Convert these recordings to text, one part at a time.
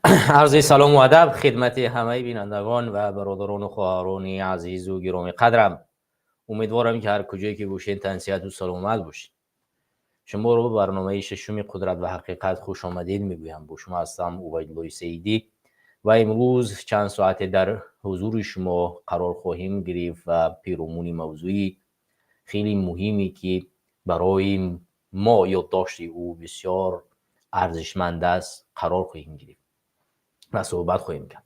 عرض سلام و ادب خدمت همه بینندگان و برادران و خواهران عزیز و گرامی قدرم. امیدوارم که هر کجایی که باشین تنصیحت و سلامت باشین. شما رو به برنامه ششم قدرت و حقیقت خوش آمدید میگویم. با شما هستم عبیدالله سیدی و امروز چند ساعت در حضور شما قرار خواهیم گرفت و پیرامون موضوعی خیلی مهمی که برای ما یادداشت او بسیار ارزشمند است قرار خواهیم گرفت و صحبت خواهیم کرد.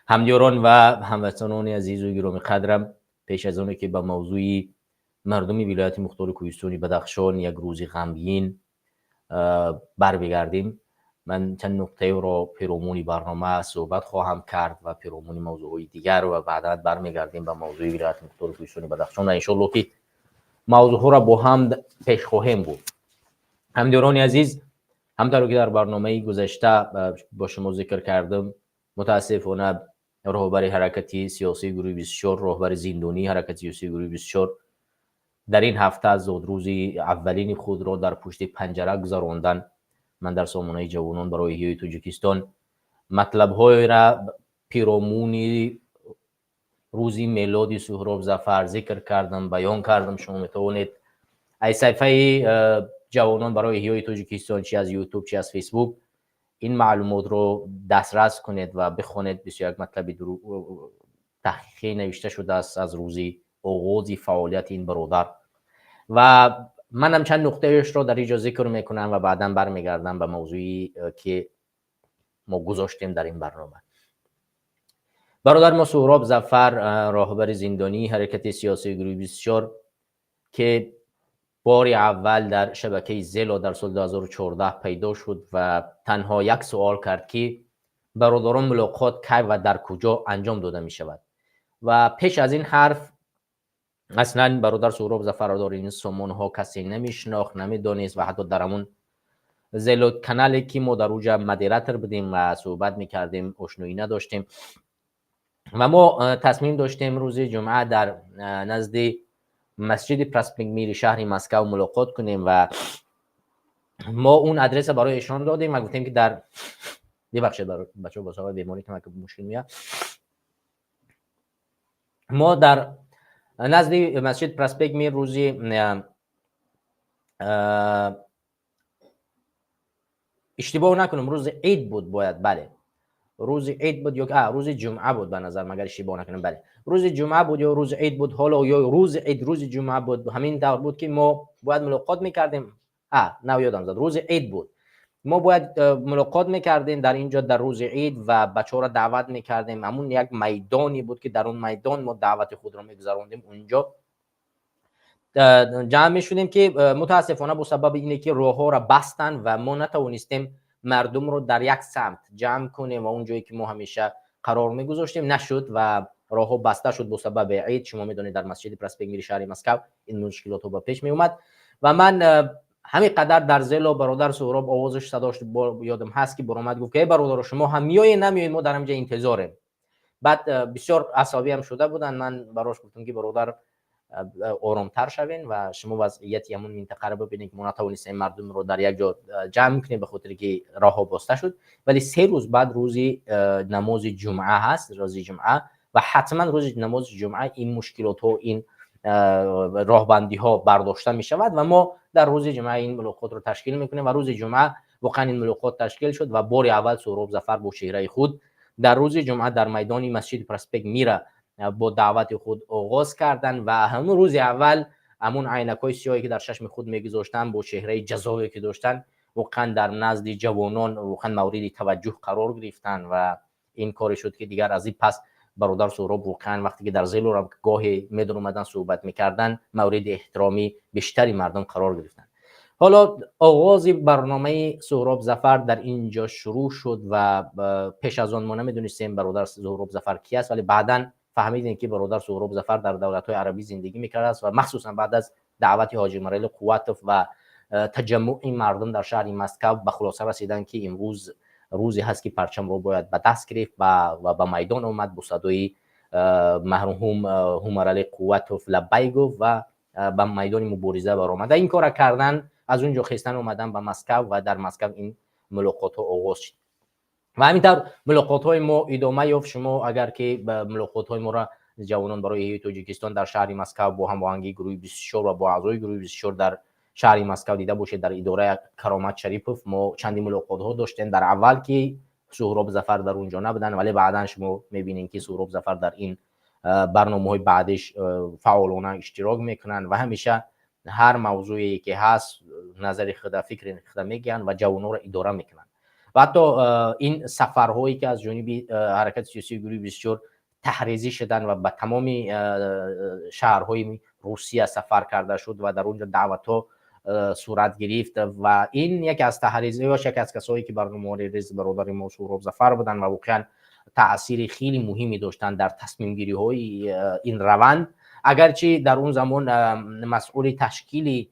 همدیاران و هموطنان عزیز و گرامی قدرم، پیش از آنکه به موضوع مردم ولایت مختار کوهستان بدخشان یک روز غمگین بر بگردیم، من چند نکته را پیرامون برنامه صحبت خواهم کرد و پیرامون موضوعی دیگر و بعدا برمیگردیم به موضوع ولایت مختار کوهستان بدخشان و انشالله که موضوع را با هم پیش خواهیم برد. همدیاران عزیز، همونطور که در برنامه گذشته با شما ذکر کردم، متاسفانه رهبر حرکت سیاسی گروه 24، رهبر زندانی حرکت سیاسی گروه 24 در این هفته از روز اولین خود را در پشت پنجره گذراندن. من در سامانه جوانان برای احیای تاجیکستان مطلب‌های را پیرامون روز میلاد سهراب ظفر ذکر کردم، بیان کردم. شما میتوانید از صفحه جوانان برای احیای تاجیکستان چی از یوتیوب چی از فیسبوک این معلومات رو دسترس کنید و بخونید. بسیار یک مطلب تحقیقی نوشته شده است از روز آغاز فعالیت این برادر و منم چند نقطهش رو در اینجا ذکر میکنم و بعدا برمیگردم به موضوعی که ما گذاشتیم در این برنامه. برادر ما سهراب ظفر، راهبر زندانی حرکت سیاسی گروه 24 که بار اول در شبکه زیلا در سال 2014 پیدا شد و تنها یک سوال کرد که برادران ملاقات کی و در کجا انجام داده می شود و پیش از این حرف اصلا برادر سهراب ظفر را در این سامان ها کسی نمیشناخت، نمیدانست و حتی در همون زیلا کانالی که ما در اوجا مدیراتور بودیم و صحبت میکردیم آشنایی نداشتیم و ما تصمیم داشتیم روز جمعه در نزد مسجد پرسپینگ میری شهر مسکو ملاقات کنیم و ما اون آدرس برای ایشان دادیم و گفتیم که در ببخشید بچه‌ها با سبب بیماری که مشکل میاد، ما در نزد مسجد پرسپینگ میر روزی اشتباه نکنم روز عید بود، باید بله روز عید بود یا روز جمعه بود به نظر مگر اشتباه نکنم، بله روز جمعه بود یا روز عید بود، حالا یا روز عید روز جمعه بود، همین دور بود که ما باید ملاقات میکردیم. نه یادم زد روز عید بود، ما باید ملاقات میکردیم در اینجا در روز عید و بچه‌ها را دعوت میکردیم. همون یک میدانی بود که در اون میدان ما دعوت خود را میگذراندیم، اونجا جمع میشدیم که متاسفانه با سبب اینه که راه‌ها را بستن و ما نتوانستیم مردم رو در یک سمت جمع کنیم و اون جایی که ما همیشه قرار میگذاشتیم نشد و راه‌ها بسته شد با سبب عید. شما میدونید در مسجد پرسپینگ میری شهر مسکو این مشکلات به پیش می اومد و من همین قدر در زیلا برادر سهراب آوازش صداش یادم هست که برآمد گفت که برادر شما هم میایین نمیایین، ما در اینجا انتظاریم. بعد بسیار عصبی هم شده بودن. من براش گفتم که برادر آرامتر شوین و شما وضعیت همون منطقه رو ببینید که ما نتوانستیم مردم رو در یک جا جمع کنیم به خاطر که راه بسته شد. ولی 3 روز بعد روز نماز جمعه هست، روز جمعه، و حتما روز نماز جمعه این مشکلات ها این راهبندی ها برداشته می شود و ما در روز جمعه این ملاقات رو تشکیل میکنیم و روز جمعه واقعا این ملاقات تشکیل شد و بار اول سهراب ظفر با چهره خود در روز جمعه در میدان مسجد پرسپینگ میره با دعوت خود آغاز کردن و همون روز اول همون عینکای سیاهی که در چشم خود میگذاشتن با چهره جذابی که داشتن واقعا در نزد جوانان واقعا مورد توجه قرار گرفتن و این کار شد که دیگر از این پس برادر سهراب واقعا وقتی که در زیلو را گاهی میدر اومدن صحبت میکردن مورد احترامی بیشتری مردم قرار گرفتن. حالا آغاز برنامه سهراب ظفر در اینجا شروع شد و پیش از آن ما نمیدونستیم برادر سهراب ظفر کی است، ولی بعداً فهمیدیم که برادر سهراب ظفر در دولت‌های عربی زندگی می‌کرده است و مخصوصا بعد از دعوت حاجی مرحله قواتوف و تجمع این مردم در شهر مسکو به خلاصه رسیدن که امروز روزی هست که پرچم رو باید به دست گرفت و به میدان اومد با صدای مرحوم مرحله قواتوف لبیک گفت و به میدان مبارزه برآمد. این کار کردن از اونجا خستن اومدن به مسکو و در مسکو این ملاقات ها آغاز شد. و همینطور ملاقات های ما ادامه یافت. شما اگر که ملاقات های ما را جوانان برای هیئت تاجیکستان در شهر مسکو با هماهنگی گروه 24 و با اعضای گروه 24 در شهر مسکو دیده باشید، در اداره کرامت شریپوف ما چندین ملاقات ها داشتیم. در اول که سهراب ظفر در اونجا نبودن، ولی بعدا شما میبینید که سهراب ظفر در این برنامه‌های بعدش فعالانه اشتراک میکنن و همیشه هر موضوعی که هست نظر خود، فکر خود میگن و جوانان را اداره میکنن. و حتی این سفرهایی که از جانب حرکت سیاسی گروه 24 تحریزی شدن و به تمام شهرهای روسیه سفر کرده شد و در اونجا دعوت‌ها صورت گرفت و این یک از تحریزی‌هاش، یک از کسایی که برنامه ریز برادر ما سهراب ظفر بودن و واقعا تأثیر خیلی مهمی داشتن در تصمیم گیری های این روند. اگرچه در اون زمان مسئول تشکیل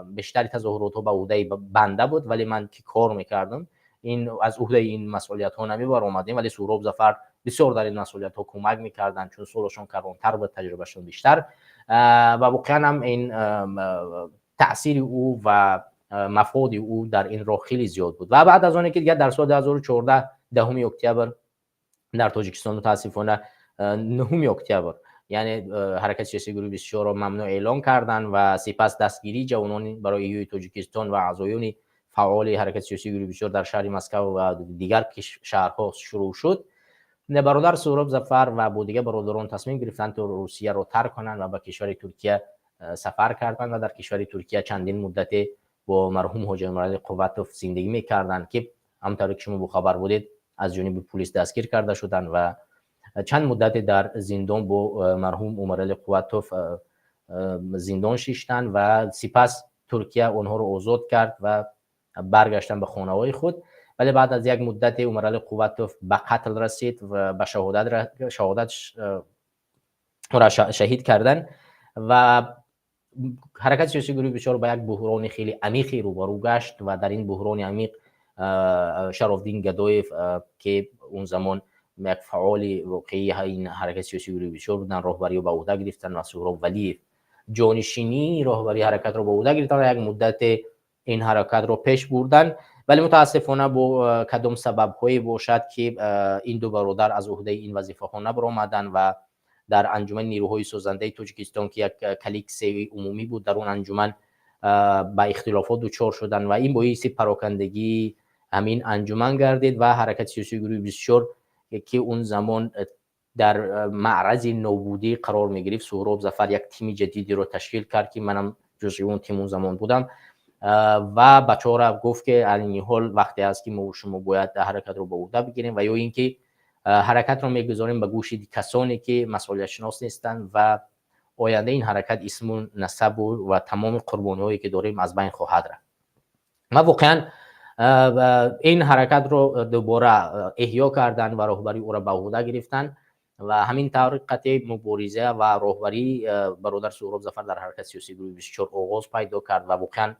بیشتری تظاهرات ها به عهده بنده بود، ولی من که کار میکردم این از عهده این مسئولیت ها نمیبر اومدیم، ولی سهراب ظفر بسیار در این مسئولیت ها کمک میکردن چون سالشون کارانتر بود، تجربهشون بیشتر و واقعا هم این تأثیر او و مفاد او در این راه خیلی زیاد بود. و بعد از اون که دیگه در سال 2014 10 اکتبر در تاجیکستان متاسفانه 9 اکتبر یعنی حرکت سیاسی گروه 24 را ممنوع اعلام کردند و سپس دستگیری جوانان برای هیئت تاجیکستان و اعضایان فعال حرکت سیاسی گروه 24 در شهر مسکو و دیگر شهرها شروع شد. برادر سهراب ظفر و با دیگر برادران تصمیم گرفتند تا روسیه را ترک کنند و به کشور ترکیه سفر کردند و در کشور ترکیه چندین مدت با مرحوم حاجی امیرعلی قوتوف زندگی می‌کردند که همونطور که شما با خبر بودید از جانب پلیس دستگیر کرده شدند و چند مدت در زندان با مرحوم امیرعلی قوتوف زندان شیشتند و سپس ترکیه اونها رو آزاد کرد و برگشتن به خانه‌های خود. ولی بعد از یک مدت امیرعلی قوتوف به قتل رسید و به شهادت را شهید کردن و حرکت سیاسی گروه 24 به یک بحران خیلی عمیقی روبرو گشت و در این بحران عمیق شراف‌الدین گدایف که اون زمان یک فعال واقعی این حرکت سیاسی گروه 24 بودن راهبری رو به عهده گرفتن و سهراب ولیف جانشینی راهبری حرکت رو به عهده گرفتن و یک مدت این حرکت رو پیش بردن. ولی متاسفانه با کدام سبب‌هایی باشد که این دو برادر از عهده این وظیفه ها نبرآمدند و در انجمن نیروهای سازنده تاجیکستان که یک کلیکس عمومی بود در اون انجمن با اختلافات دچار شدن و این باعث پراکندگی همین انجمن گردید و حرکت سیاسی گروه 24 که اون زمان در معرض نابودی قرار می گرفت. سهراب ظفر یک تیم جدیدی رو تشکیل کرد که منم جزء اون تیم اون زمان بودم و بچه‌ها را گفت که در این حال وقتی است که ما شما باید حرکت رو به عهده بگیریم و یا اینکه حرکت رو میگذاریم به گوش کسانی که مسئولیت شناس نیستند و آینده این حرکت اسم و نسب و تمام قربانی‌هایی که داریم از بین خواهد رفت. و واقعا این حرکت رو دوباره احیا کردن و راهبری او را به عهده گرفتن و همین طریقت مبارزه و راهبری برادر سهراب ظفر در حرکت سیاسی گروه 24 آغاز پیدا کرد و واقعا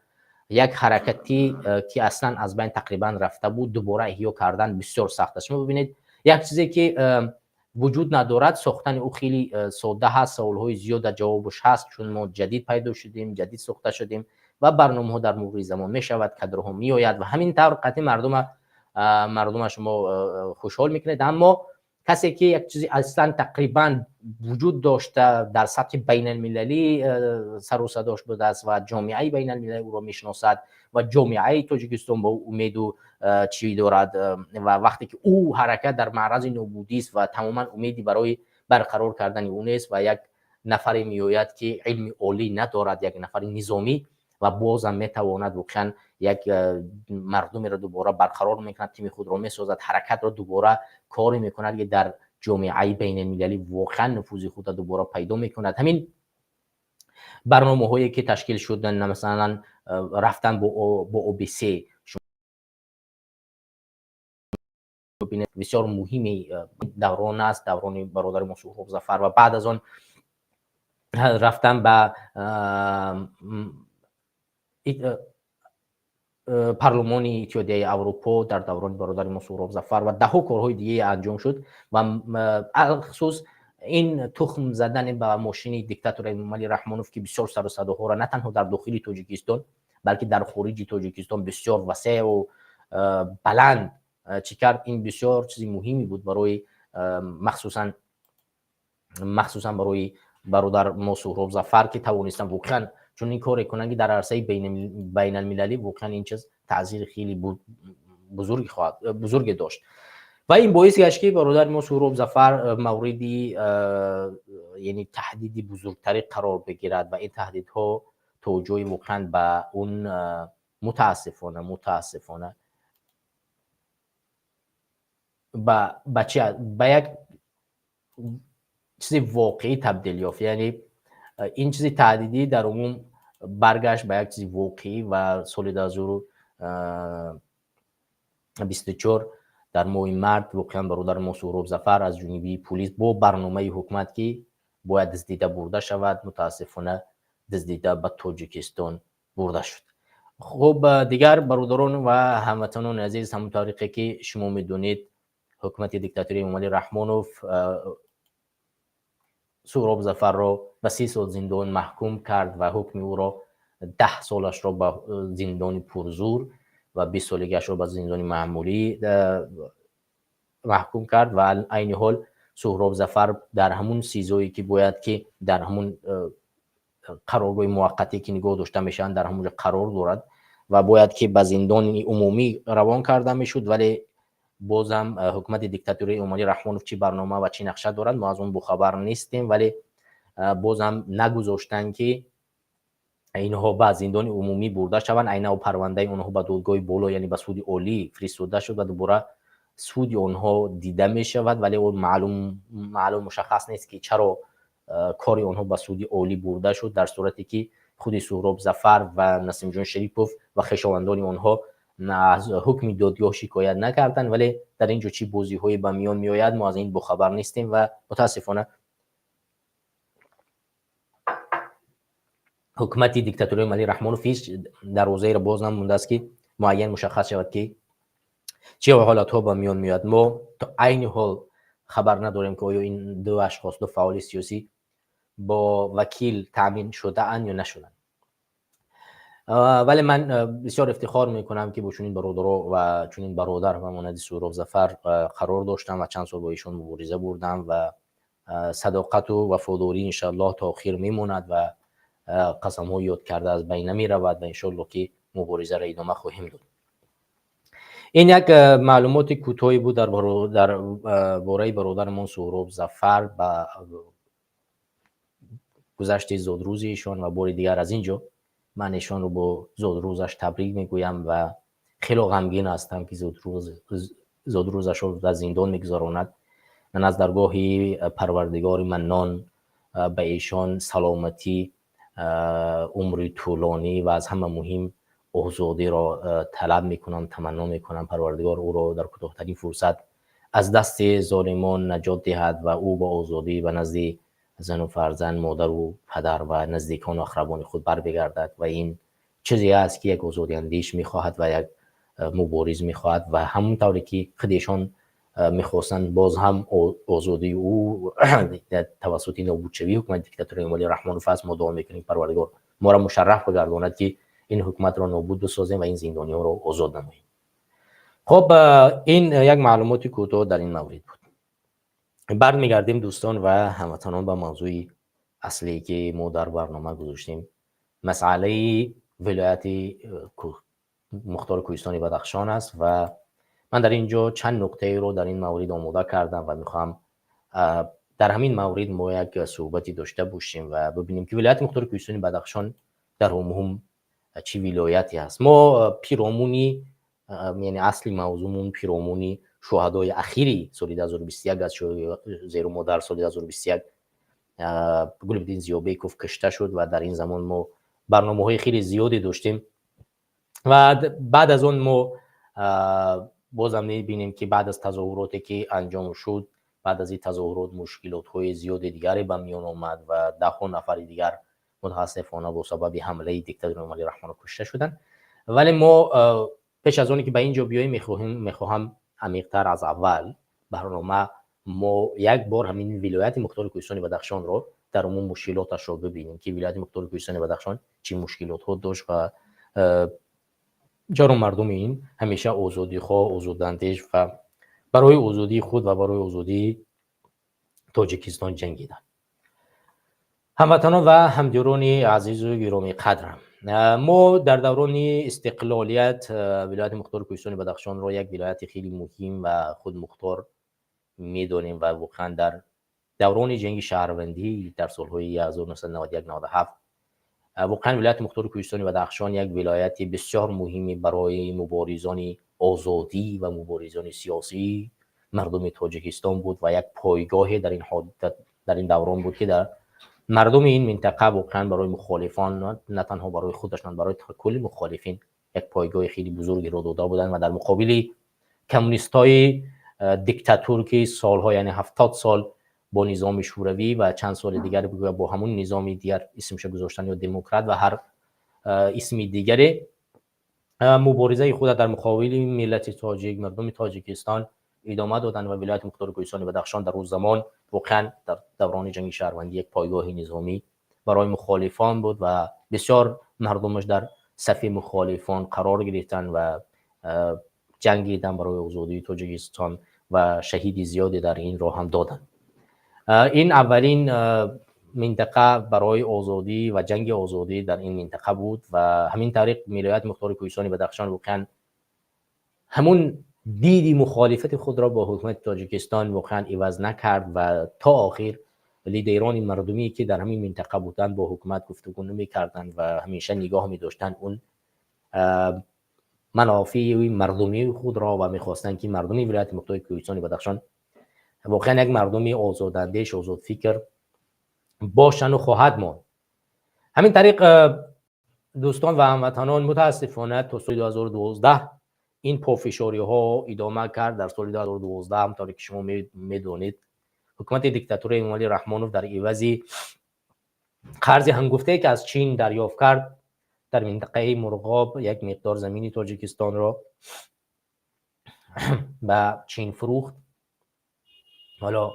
یک حرکتی که اصلا از بین تقریبا رفته بود دوباره احیا کردن بسیار سخت است. شما ببینید یک چیزی که وجود ندارد ساختن او خیلی ساده هست، سوالهای زیاد جوابش هست چون ما جدید پیدا شدیم، جدید ساخته شدیم و برنامه ها در مرور زمان می شود، کادرها می آید و همین طور قطعی مردم شما خوشحال میکنید. اما کسی که یک چیزی اصلا تقریبا وجود داشته در سطح بین المللی سر و صداش بوده است و جامعه بین المللی او را میشناسد و جامعه تاجیکستان با امید و چی دارد و وقتی که او حرکت در معرض نابودی است و تماما امیدی برای برقرار کردن اون است و یک نفری میآید که علم عالی ندارد، یک نفر نظامی و بازم میتواند واقعا یک مردمی را دوباره برقرار میکند، تیم خود را میسازد، حرکت را دوباره کاری میکند که در جامعه بین المللی واقعا نفوذ خود را دوباره پیدا میکند. همین برنامه هایی که تشکیل شدن مثلا رفتن با OBC بسیار مهمی دوران است، دوران برادر ما سهراب ظفر و بعد از آن رفتن به پارلمان اتحادیه اروپا در دوران برادر ما سهراب ظفر و دهها کارهای دیگه انجام شد و خصوص این تخم زدن به ماشین دیکتاتور امامعلی رحمانوف که بسیار سر و صداها را نه تنها در داخل تاجیکستان بلکه در خارج تاجیکستان بسیار وسیع و بلند چی کرد. این بسیار چیزی مهمی بود برای مخصوصا برای برادر ما سهراب ظفر که توانستن واقعا چون این کار کنن که در عرصه بین المللی واقعا این چیز تاثیر خیلی بزرگ داشت و این باعث گشت که برادر ما سهراب ظفر موردی یعنی تهدیدی بزرگتری قرار بگیرد و این تهدیدها توجهی واقعا به اون متاسفانه به یک چیزی واقعی تبدیل یافت. یعنی این چیزی تهدیدی در عموم برگشت به یک چیزی واقعی و سال 2024 در ماه مارس واقعا برادر ما سهراب ظفر از جانب پلیس با برنامه حکومت که باید دزدیده برده شود متاسفانه دزدیده به تاجیکستان برده شد. خب دیگر برادران و هموطنان عزیز، همون طریقی که شما میدونید حکومت دیکتاتوری امامعلی رحمانوف سهراب ظفر را به 30 سال زندان محکوم کرد و حکم او را 10 سالش را به زندان پرزور و 20 سالگیش را به زندان معمولی محکوم کرد و عین حال سهراب ظفر در همون سیزایی که باید که در همون قرارگاه موقتی که نگاه داشته میشن در همون قرار دارد و باید که به زندان عمومی روان کرده میشد، ولی بازم حکومت دیکتاتوری امامعلی رحمانوف چی برنامه و چی نقشه دارند ما از اون بخبر نیستیم، ولی بازم نگذاشتن که اینها به زندان عمومی برده شوند. اینا پرونده اونها به دادگاه بالا یعنی به سود عالی فرستاده شد و دوباره سود اونها دیده می شود، ولی اون معلوم مشخص نیست که چرا کاری اونها به سود عالی برده شد، در صورتی که خود سهراب ظفر و نسیم جان شریپوف و خویشاوندان اونها از حکم دادگاه شکایت نکردن، ولی در اینجا چی بازی های به میان می آید ما از این بخبر نیستیم و متاسفانه حکومت دیکتاتوری امامعلی رحمانوف در روزه را باز نمونده است که معین مشخص شود که چه حالت ها به میان میاد. ما تا عین حال خبر نداریم که آیا این دو اشخاص، دو فعال سیاسی با وکیل تامین شده اند یا نشدند، ولی من بسیار افتخار میکنم که با چنین برادر و چنین برادر و مانند سهراب ظفر قرار داشتم و چند سال با ایشون مبارزه بردم و صداقت و وفاداری ان شاء الله تا آخر میموند و قسم ها یاد کرده از بین نمی رود و ان شاء الله که مبارزه را ادامه خواهیم داد. این یک معلومات کوتاهی بود در باره برادرمان سهراب ظفر و گذشت زادروز ایشان و بار دیگر از اینجا من ایشان رو با زادروزش تبریک میگویم و خیلی غمگین هستم که زادروزش رو در زندان میگذراند. من از درگاه پروردگار منان به ایشان سلامتی، عمر طولانی و از همه مهم آزادی را طلب میکنم، تمنا میکنم پروردگار او را در کوتاه‌ترین فرصت از دست ظالمان نجات دهد و او با آزادی به نزد زن و فرزند، مادر و پدر و نزدیکان و اقربان خود بر بگردد و این چیزی است که یک آزادی اندیش میخواهد و یک مبارز میخواهد و همونطوری که خودشان میخواستند باز هم آزادی او توسط نابودشوی حکومت دیکتاتوری امامعلی رحمانوف است. ما دعا میکنیم پروردگار ما را مشرف بگرداند که این حکومت را نابود بسازیم و این زندانیان را آزاد نماییم. خب این یک معلومات کوتاه در این مورد بود. برمیگردیم دوستان و هموطنان به موضوع اصلی که ما در برنامه گذاشتیم، مسئله ولایت مختار کوهستان بدخشان است و من در اینجا چند نکته رو در این مورد آماده کردم و میخوام در همین مورد ما یک صحبتی داشته باشیم و ببینیم که ولایت مختار کوهستان بدخشان در عموم چی ولایتی هست. ما پیرامونی یعنی اصلی موضوعمون پیرامونی شهدای اخیری سال 2021 از زیر ما در سال 2021 گلبدین زیابیکوف کشته شد و در این زمان ما برنامه‌های خیلی زیادی داشتیم و بعد از اون ما بازم می‌بینیم که بعد از تظاهراتی که انجام شد، بعد از این تظاهرات مشکلات‌های زیاد دیگری به میان آمد و ده نفر دیگر متاسفانه با سبب حمله دیکتاتور امامعلی رحمانوف کشته شدند. ولی ما پیش از اون که به اینجا بیاییم میخواهم عمیق‌تر از اول برنامه ما یک بار همین ولایت مختار کوهستان بدخشان رو در عموم مشکلاتش رو ببینیم که ولایت مختار کوهستان بدخشان چه مشکلات ها داشت و چرا مردم این همیشه آزادی خواه، آزاداندیش و برای آزادی خود و برای آزادی تاجیکستان جنگیدن. هموطنان و همدیران عزیز و گرامی قدرم، ما در دوران استقلالیت ولایت مختار کوهستان بدخشان را یک ولایت خیلی مهم و خودمختار میدانیم و واقعا در دوران جنگ شهروندی در سالهای 1991 97 واقعا ولایت مختار کوهستان بدخشان یک ولایت بسیار مهمی برای مبارزان آزادی و مبارزان سیاسی مردم تاجیکستان بود و یک پایگاه در این دوران بود که در مردم این منطقه واقعا برای مخالفان، نه تنها برای خودشان، برای کل مخالفین یک پایگاه خیلی بزرگی را داده بودند و در مقابل کمونیستای دیکتاتور که سالها یعنی 70 سال با نظام شوروی و چند سال دیگر با همون نظام دیگر اسمش گذاشتن یا دموکرات و هر اسم دیگری مبارزه خود در مقابل ملت تاجیک، مردم تاجیکستان ادامه دادن و ولایت مختار کوهستان بدخشان در روز زمان واقعا در دوران جنگ شهروندی یک پایگاه نظامی برای مخالفان بود و بسیار مردمش در صف مخالفان قرار گرفتن و جنگیدن برای آزادی تاجیکستان و شهید زیادی در این راه هم دادن. این اولین منطقه برای آزادی و جنگ آزادی در این منطقه بود و همین طریق ولایت مختار کوهستان بدخشان واقعا همون دیدی مخالفت خود را با حکومت تاجیکستان واقعا عوض نکرد و تا آخر لیدران مردمی که در همین منطقه بودند با حکومت گفتگو نمی‌کردند و همیشه نگاه می‌داشتند اون منافع مردمی خود را و می‌خواستند که مردمی ولایت مختار کوهستان بدخشان واقعا یک مردمی آزاداندیش، آزاد فکر باشند و خواهد ماند. همین طریق دوستان و هموطنان متاسفانه تا سال 2012 این پافشاری ها ادامه کرد. در سال 2012 همطوری که شما میدونید حکومت دیکتاتوری امامعلی رحمانوف در عوض قرض هنگفته که از چین دریافت کرد در منطقه مرغاب یک مقدار زمینی تاجیکستان را به چین فروخت. حالا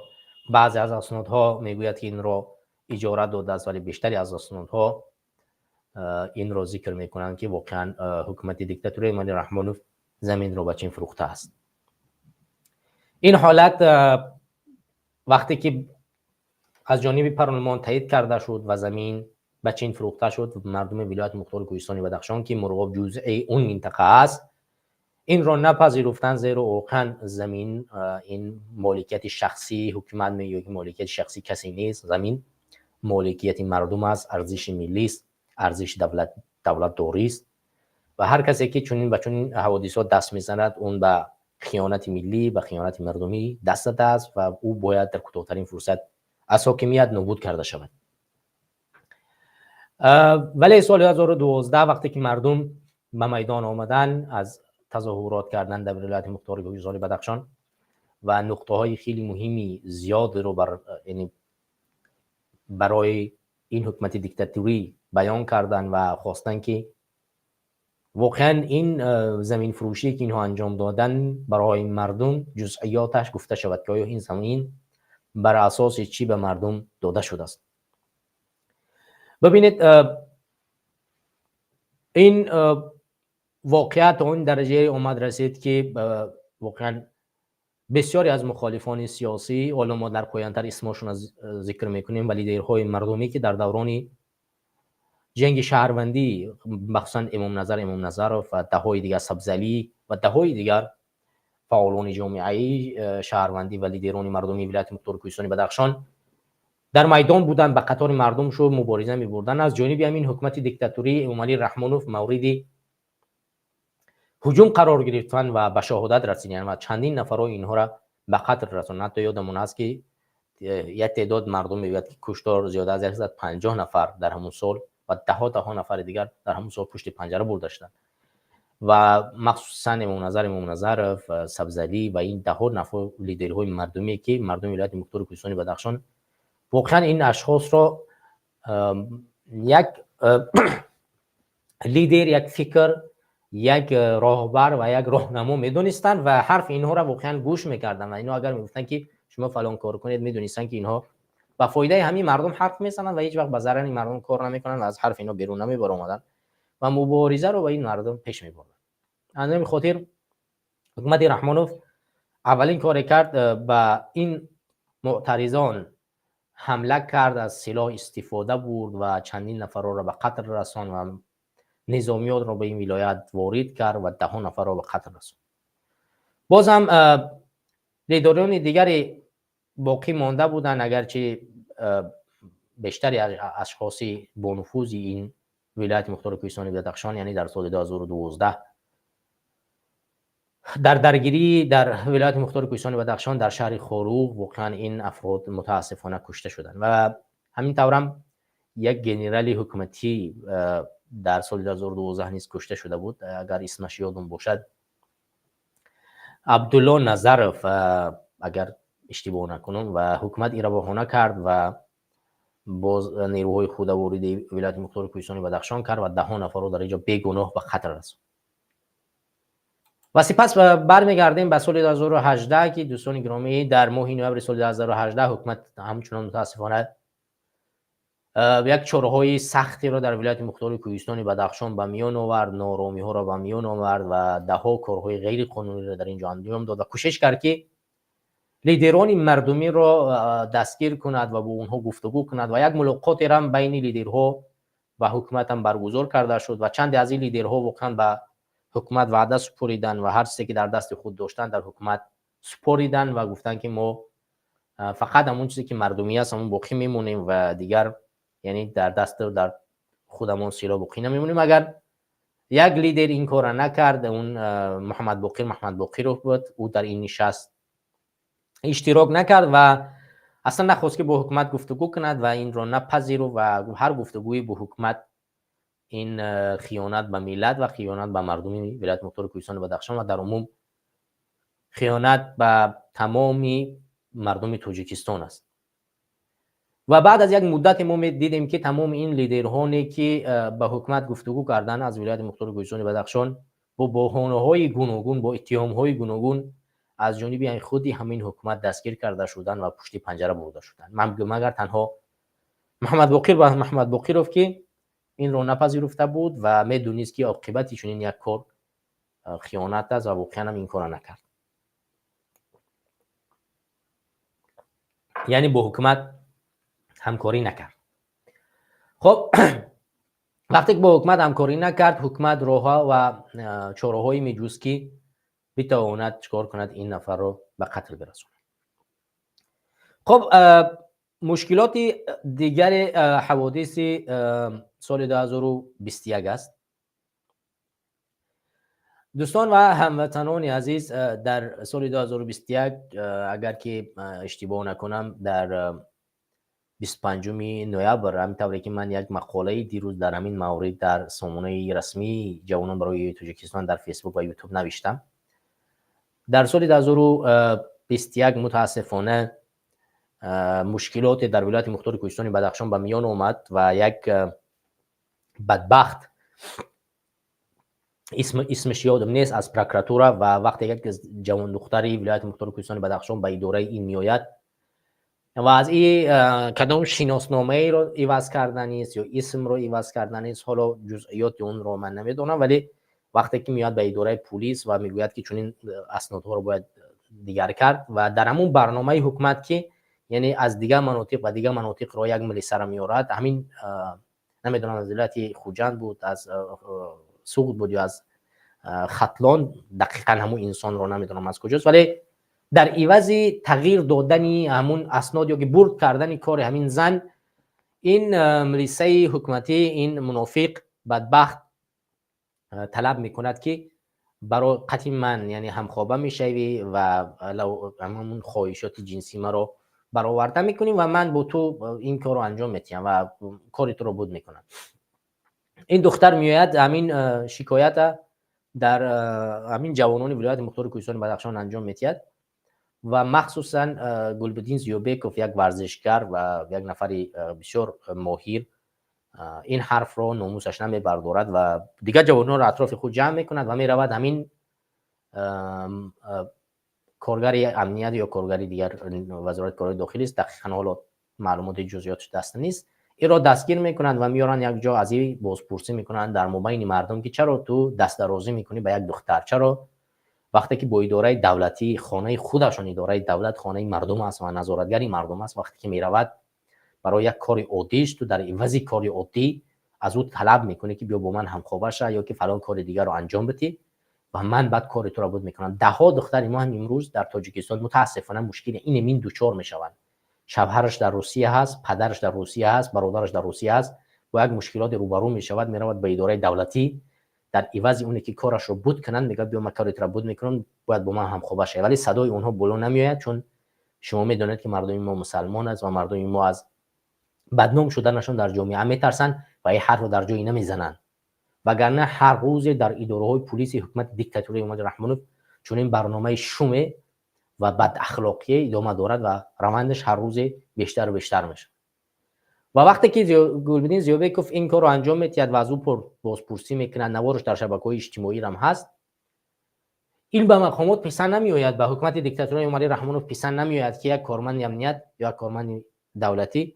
بعضی از اسنادها میگوید که این را اجاره داده است ولی بیشتری از اسنادها این را ذکر میکنند که واقعا حکومت دیکتاتوری امامعلی رحمانوف زمین را به چین فروخته است. این حالت وقتی که از جانب پارلمان تایید کرده شد و زمین به چین فروخته شد، مردم ولایت مختار کوهستان بدخشان که مرغاب جزء اون منطقه است این را نپذیرفتن، زیرا واقعا زمین این مالکیت شخصی حکومت میگه، مالکیت شخصی کسی نیست، زمین مالکیت مردم است، ارزش ملی است، ارزش دولت داری است و هر کسی که چنین به چنین حوادثات دست میزند اون به خیانت ملی، به خیانت مردمی دست داده است و او باید در کوتاه‌ترین فرصت از حاکمیت نابود کرده شود. ولی سال 2012 وقتی که مردم به میدان آمدن از تظاهرات کردن در ولایت مختار کوهستان بدخشان و نقطه‌های خیلی مهمی زیاد رو برای این حکومت دیکتاتوری بیان کردن و خواستن که واقعا این زمین فروشی که اینها انجام دادن برای مردم جزئیاتش گفته شود که آیا این زمین بر اساس چی به مردم داده شده است. ببینید این واقعیت اون درجه آمد رسید که واقعا بسیاری از مخالفان سیاسی، حالا ما در پایان‌تر اسمشون ذکر میکنیم، ولی لیدرهای مردمی که در دوران جنگ شهروندی مخصوصا امام نظر و دههای دیگر سبزعلی و دههای دیگر فعالان جامعه شهروندی و لیدران مردمی ولایت مختار کوهستان بدخشان در میدان بودن، به قطار مردم شو مبارزه می‌بردن. از جانب همین حکومت دیکتاتوری امامعلی رحمانوف مورد هجوم قرار گرفتن و به شهادت رسیدن و چندین نفر اینها را به قتل رساندند. تا یادمون هست که یک تعداد مردم میگوید که کشتار زیاده از 150 نفر در همون سال و ده ها نفر دیگر در همون سال پشت پنجره برداشتند و مخصوصا امام نظر سبزعلی و این ده ها نفر لیدرهای مردمی که مردم ولایت مختار کوهستان بدخشان واقعا این اشخاص را یک لیدر، یک فکر، یک راهبر و یک راهنما میدونستن و حرف اینها را واقعا گوش میکردن و اینها اگر میگفتن که شما فلان کار کنید میدونستن که اینها با فایده همین مردم حرف میزنن و هیچ وقت به ضرر این مردم کار نمیکنن و از حرف اینا بیرون نمیبرن و مبارزه رو با این مردم پیش میبرن. از همین خاطر حکومت رحمانوف اولین کار کرد به این معترضان حمله کرد، از سلاح استفاده بود و چندین نفر را به قتل رساند و نظامیات را به این ولایت وارد کرد و 10 نفر را به قتل رساند. باز هم لیدران دیگری باقی مانده بودند، اگرچه بیشتری اشخاص با نفوذ این ولایت مختار کوهستان بدخشان، یعنی در سال 2012 در درگیری در ولایت مختار کوهستان بدخشان در شهر خاروق واقعا این افراد متاسفانه کشته شدند و همین طورم یک گنرال حکومتی در سال 2012 نیز کشته شده بود، اگر اسمش یادم باشد عبدالله نظرف اگر اشتباه نکنم، و حکومت این را بهانه کرد و باز نیروهای خود وارد ولایت مختار کوهستان بدخشان کرد و 10 نفر را در اینجا بیگناه به قتل رساند. و سپس برمیگردیم به سال 2018 که دوستان گرامی در ماه نوامبر سال 2018 حکومت همچنان متاسفانه یک چاره‌های سختی را در ولایت مختار کوهستان بدخشان به میان آورد، نارامی ها را به میان آورد و 10 کارهای غیر قانونی را در اینجا انجام داد و کوشش کرد که لیدران مردمی را دستگیر کند و با اونها گفتگو کند و یک ملاقات هم بین لیدرها و حکومت هم برگزار کرده شد و چند از این لیدرها واقعا به حکومت وعده سپاریدن و هر چیزی که در دست خود داشتن در حکومت سپاریدن و گفتن که ما فقط همون چیزی که مردمی است همون باقی میمونیم و دیگر یعنی در دست در خودمون سیلا باقی نمیمونیم. اگر یک لیدر این کار نکرد، اون محمد باقی رو بود، او در این نشست اشتراک نکرد و اصلا نخواست که با حکومت گفتگو کند و این را نپذیر و هر گفتگویی با حکومت این خیانت به ملت و خیانت به مردمی ولایت مختار کوهستان بدخشان و در عموم خیانت به تمامی مردم تاجیکستان است. و بعد از یک مدت ما دیدیم که تمام این لیدرهایی که به حکومت گفتگو کردن از ولایت مختار کوهستان بدخشان با بهانه‌های گوناگون، با اتهام‌های گوناگون از جانب خودی همین حکومت دستگیر کرده شدند و پشت پنجره برده شدند، مگر تنها محمد باقیرov که این رو نپذیرفته بود و میدونست که عاقبت چنین یک کار خیانت است و واقعا هم این کار نکرد، یعنی با حکومت همکاری نکرد. خب وقتی که با حکومت همکاری نکرد، حکومت راهها و چاره‌هایی میجوست که بتواند چکار کند این نفر رو به قتل برساند. خب مشکلات دیگر حوادث سال 2021 است. دوستان و هموطنان عزیز، در سال 2021 اگر که اشتباه نکنم در 25 نوامبر، همینطوری که من یک مقاله دیروز در همین مورد در سامانه رسمی جوانان برای تاجیکستان در فیسبوک و یوتیوب نوشتم. در سال 2021 متاسفانه مشکلات در ولایت مختار کوهستان بدخشان به میان آمد و یک بدبخت اسمش یادم نیست از پروکراتورا و وقتی یک جوان دختری ولایت مختار کوهستان بدخشان به اداره این میآید و از این کدام شناسنامه رو عوض کردن است یا اسم رو عوض کردن است، حالا جزئیات اون رو من نمیدونم، ولی وقتی که میاد به اداره پلیس و میگوید که چنین اسنادها رو باید دیگر کرد و در همون برنامه حکومت که یعنی از دیگر مناطق و دیگر مناطق رو یک ملی سر میارد، همین نمیدونم از ولایت خوجند بود، از سوق بود یا از ختلان، دقیقا همون انسان رو نمیدونم از کجاست، ولی در عوض تغییر دادن همون اسناد یا که برد کردن کار همین زن، این ملیسه حکومتی، این منافق بدبخت طلب میکند که برای قطعی من یعنی همخوابه میشوی و همون خواهشات جنسی ما رو برآورده میکنی و من با تو این کار رو انجام میتیم و کاری تو رو بود میکنم. این دختر میآید همین شکایت در همین جوانان ولایت مختار کوهستان بدخشان انجام میتید و مخصوصا گلبدین زیوبکوف یک ورزشگر و یک نفر بسیار ماهر این حرف رو ناموسش نمیبردارد و دیگر جوانان رو اطراف خود جمع میکند و میرود همین کارگر امنیت یا کارگر دیگر وزارت کارهای داخلی است، دقیقاً حالا معلومات جزئیاتش دست نیست، این را دستگیر میکنند و میارن یک جا، از این بازپرسی میکنند در مابین مردم که چرا تو دست درازی میکنی به یک دختر، چرا وقتی که با اداره دولتی، خانه خودشون اداره دولت خانه مردم است و نظارتگری مردم است، وقتی که میرود برای یک کار عادی است، تو در عوض کار عادی از او طلب میکنه که بیا با من همخوابه شه یا که فلان کار دیگر رو انجام بدی و من بعد کار تو را بود میکنم. ده ها دختر ما هم امروز در تاجیکستان متاسفانه مشکل این دوچار میشوند. شوهرش در روسیه هست، پدرش در روسیه هست، برادرش در روسیه هست، با یک مشکلات روبرو میشود، میرود به اداره دولتی، در عوض اونی که کارش رو بود کنند میگه بیا من کارت را بود میکنم، باید با من همخوابه شه، ولی صدای اونها بلند نمیآید، چون شما میدونید که مردم ما مسلمان است و مردم ما از بدنام شدنشون در جامعه میترسن و این حرف رو در جایی نمیزنن. وگرنه هر روز در اداره‌های پلیس حکومت دیکتاتوری امام رحمانوف چون این برنامه شوم و بد اخلاقی ادامه دارد و روندش هر روز بیشتر و بیشتر میشه. و وقتی که گلبدین زیوبکوف این کار رو انجام میدهد و از او بازپرسی میکنند، نوارش در شبکه‌های اجتماعی هم هست، این به مقامات پسند نمیآید، به حکومت دیکتاتوری امام رحمانوف پسند نمیآید که یک کارمند امنیت یا کارمند دولتی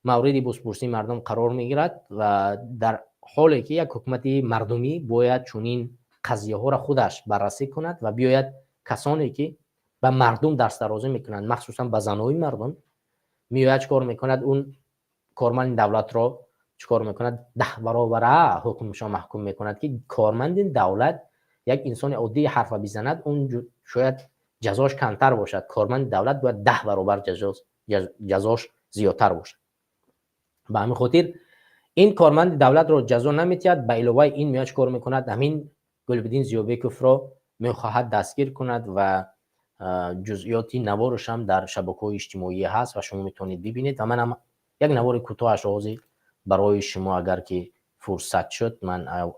مورد بازپرسی مردم قرار میگیرد و در حالی که یک حکومت مردمی باید چنین قضیه ها را خودش بررسی کند و بیاید کسانی که به مردم دست درازی میکنند، مخصوصا به زنهای مردم، میآید چیکار میکند؟ اون کارمند دولت را چیکار میکند؟ 10 برابر حکمشان محکوم میکند که کارمند دولت یک انسان عادی حرف بزند اون شاید جزاش کمتر باشد، کارمند دولت باید 10 برابر جزاش زیادتر باشد. به همین خاطر این کارمند دولت رو جزا نمیتید، به علاوه این میاد چیکار میکند؟ همین گلبدین زیوبکوف رو میخواهد دستگیر کند و جزئیاتی نوارش هم در شبکه‌های اجتماعی هست و شما میتونید ببینید و من هم یک نوار کوتاهش آغازی برای شما اگر که فرصت شد من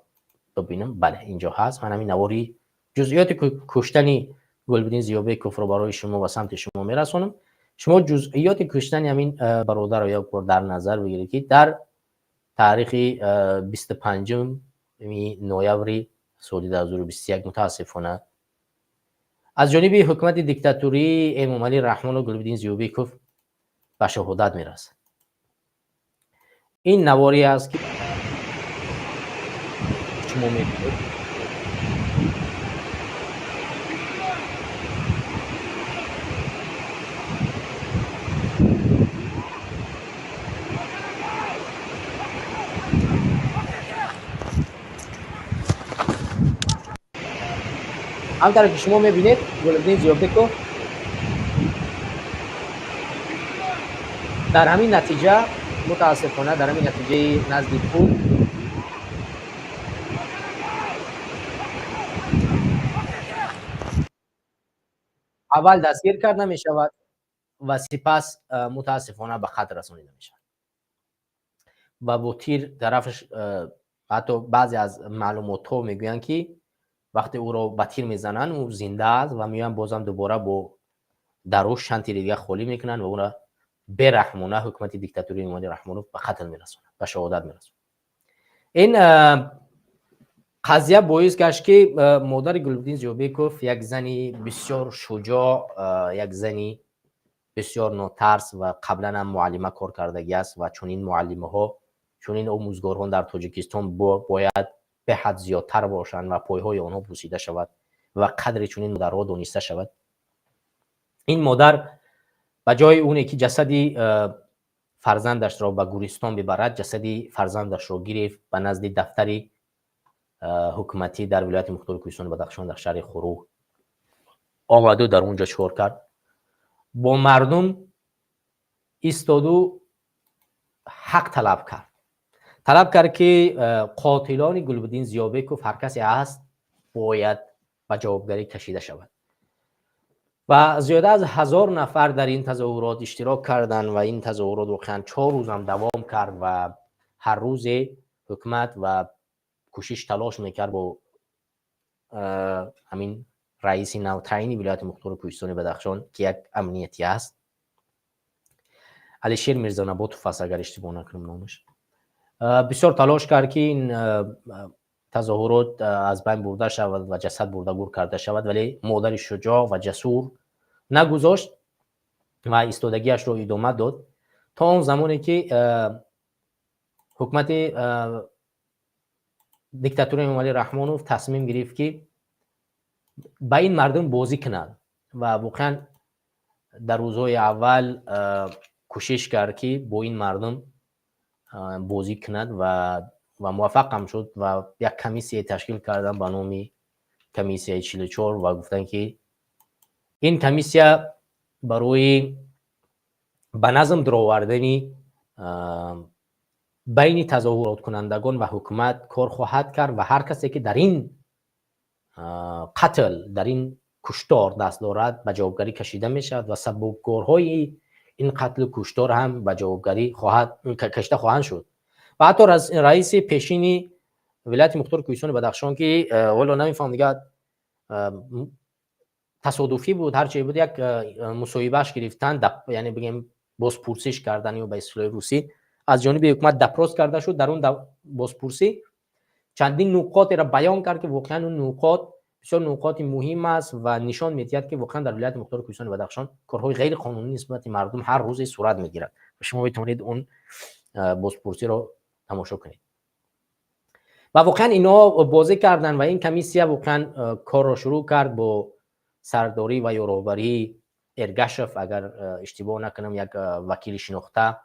ببینم. بله اینجا هست. من همین نواری جزئیات کشتن گلبدین زیوبکوف رو برای شما و سمت شما میرسونم. شما جزئیات کشتن همین برادر رو یک بار در نظر بگیرید که در تاریخ 25 نوامبر سال 2021 متاسفانه از جانب حکومت دیکتاتوری امام علی رحمان و گلبدین زیوبکوف به شهادت میرسد. این نواری است که شما میبینید. همونطور که شما میبینید گلبدین زیوبکوف در همین نتیجه متاسفانه در همین نتیجه نزدیک پول اول دستگیر کرده می شود و سپس متاسفانه به خطر رسانیده می شود و با تیر طرفش. حتی بعضی از معلومات ها میگویند که وقتی او را با تیر میزنن او زنده است و میان بازم دوباره با دروش چند تیر دیگه خالی میکنن و اون را به رحمانه حکومت دیکتاتوری امام رحمانوف به قتل میرسونه، به شهادت میرسونه. این قضیه باعث گشت که مادر گلبدین زیوبکوف یک زنی بسیار شجاع، یک زنی بسیار ناترس و قبلا هم معلمه کار کردگی است و چون این معلمه ها، چون این آموزگاران در تاجیکستان باید به حد زیادتر باشند و پایهای آنها بوسیده شود و قدر چون این مادرها دانسته شود. این مادر به جای اونی که جسدی فرزندش را به گورستان ببرد، جسدی فرزندش را گرفت به نزد دفتر حکومتی در ولایت مختار کوهستان بدخشان در شهر خروغ آمد و در اونجا چور کرد، با مردم ایستاد و حق طلب کرد که قاتلان گلبدین زیوبکوف هر کسی هست باید به جوابداری کشیده شود و زیاده از 1000 نفر در این تظاهرات اشتراک کردند و این تظاهرات واقعا 4 روز هم دوام کرد و هر روز حکومت و کوشش تلاش میکرد با همین رئیس نوتعیین ولایت مختار کوهستان بدخشان که یک امنیتی است، علیشیر میرزانبات فاس اگر اشتباه نکنم نامش، بسیار تلاش کرد که این تظاهرات از بین برده شود و جسد برده گور کرده شود، ولی مادر شجاع و جسور نگذاشت و ایستادگیش رو ادامه داد تا اون زمانی که حکومت دیکتاتور امامعلی رحمانوف تصمیم گرفت که با این مردم بازی کند و واقعا در روزهای اول کوشش کرد که با این مردم بازی کند و موفق هم شد و یک کمیسیه تشکیل کردن به نام کمیسیه 44 و گفتن که این کمیسیه برای به نظم درآوردن بین تظاهرات کنندگان و حکومت کار خواهد کرد و هر کسی که در این قتل، در این کشتار دست دارد به جوابگری کشیده می شود و سببکارهای این قتل و کشتار هم به جوابگری کشیده خواهند شد. و حتی رئیس پیشین ولایت مختار کوهستان بدخشان که والا نمیفهم دیگه تصادفی بود هرچی بود، یک مصاحبهش گرفتن یعنی بگیم بازپرسیش کردن یا به اصطلاح روسی از جانب حکومت دپروس کرده شد. در اون بازپرسی چندین نکات را بیان کرد که واقعا اون نکات بسیار نکات مهم است و نشان می‌دهد که واقعا در ولایت مختار کوهستان بدخشان کارهای غیر قانونی نسبت مردم هر روز صورت میگیرد و شما میتونید اون بازپرسی رو تماشا کنید. و واقعا اینا بازی کردن و این کمیسیه واقعا کار را شروع کرد با سرداری و یاروبری ارگشف، اگر اشتباه نکنم یک وکیل شناخته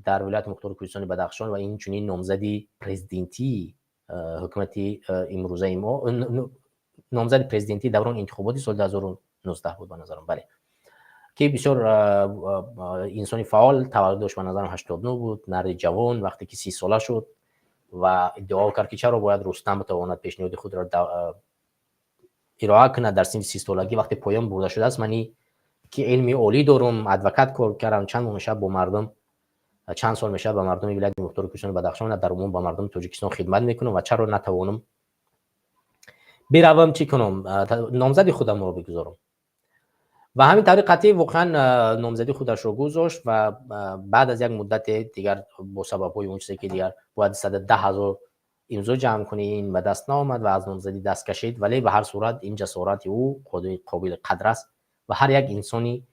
در ولایت مختار کوهستان بدخشان و این چنین نامزدی پرزیدنتی حکومت امروزه ما، نامزد پرزیدنتی دوران انتخاباتی سال 2019 بود به نظرم، بله، که بسیار انسانی فعال، تولدش به نظرم 89 بود، نرد جوان، وقتی که 30 ساله شد و ادعا کرد که چرا باید رستم بتواند پیشنهاد خود را ارائه کند در سن 30 سالگی وقتی پایان برده شده است. منی که علمی عالی دارم، ادوکات کار کردم، چند ماه میشه با مردم، چند سال میشه با مردم ولایت مختار کوهستان بدخشان در عموم با مردم تاجیکستان خدمت میکنم و چرا نتوانم بروم چی کنم نامزدی خودم رو بگذارم. و همین طریقتی واقعا نامزدی خودش رو گذاشت و بعد از یک مدت دیگر با سبب‌های اون چیزی که دیگر باید 110,000 امضا جمع کنه این به دست نآمد و از نامزدی دست کشید. ولی به هر صورت این جسارت او قابل قدر است و هر یک انسانی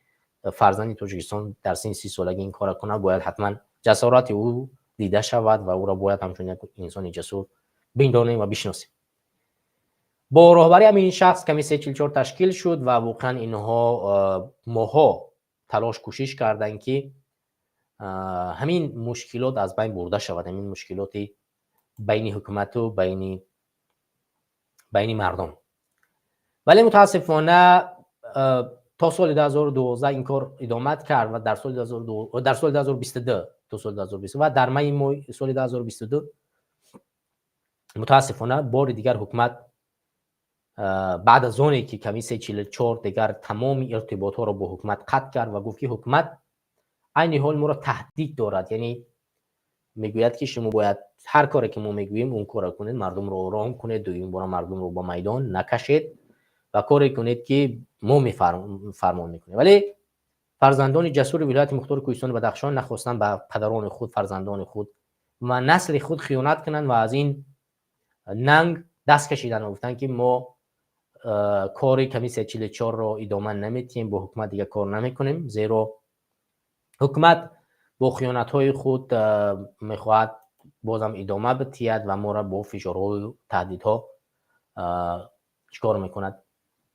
فرزند تاجیکستان در سن 30 سالگی این کار کنه باید حتما جسارت او دیده شود و او را باید همچون یک انسان جسور بین‌دانیم و بشناسیم. با راهبری همین شخص کمیسیه 44 تشکیل شد و واقعا اینها ماها تلاش کوشش کردن که همین مشکلات از بین برده شود، همین مشکلاتی بین حکومت و بین مردم. ولی متاسفانه تا سال 2012 این کار ادامه کرد و در سال 2022 تا سال 2022 و در می سال 2022 متاسفانه بار دیگر حکومت بعد از اونی که کمیسیه 44 دیگر تمام ارتباط ها را با حکومت قطع کرد و گفت که حکومت عین حال ما را تهدید دارد، یعنی میگوید که شما باید هر کاری که ما میگوییم اون کار کنید، مردم رو آرام کنید، دویم بار مردم رو با میدان نکشید و کاری کنید که ما فرمان میکنیم. ولی فرزندان جسور ولایت مختار کوهستان بدخشان نخواستن به پدران خود، فرزندان خود و نسل خود خیانت کنند و از این ننگ دست کشیدن و گفتن که ما کار کمیسیه 44 رو ادامه نمیدیم، با حکومت دیگه کار نمیکنیم، زیرا حکومت با خیانت‌های خود میخواهد بازم ادامه بدهد و ما را با فشارها و تهدیدها چیکار میکند،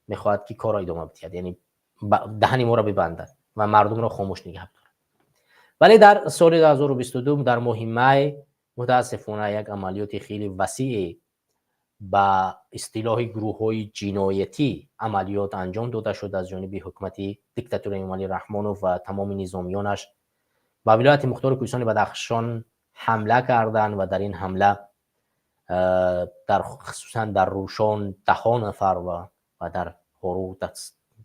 میخواهد که کار را ادامه بدهد، یعنی دهن ما را ببندد و مردم را خاموش نگه دارد. ولی در سال 2022 در ماه می متاسفانه یک عملیات خیلی وسیع با اصطلاح گروه‌های جنایتی عملیات انجام داده شد از جانب حکومت دیکتاتور امامعلی رحمانوف و تمام نظامیانش و ولایت مختار کوهستان بدخشان حمله کردند و در این حمله خصوصا در روشان 10 نفر و در هارو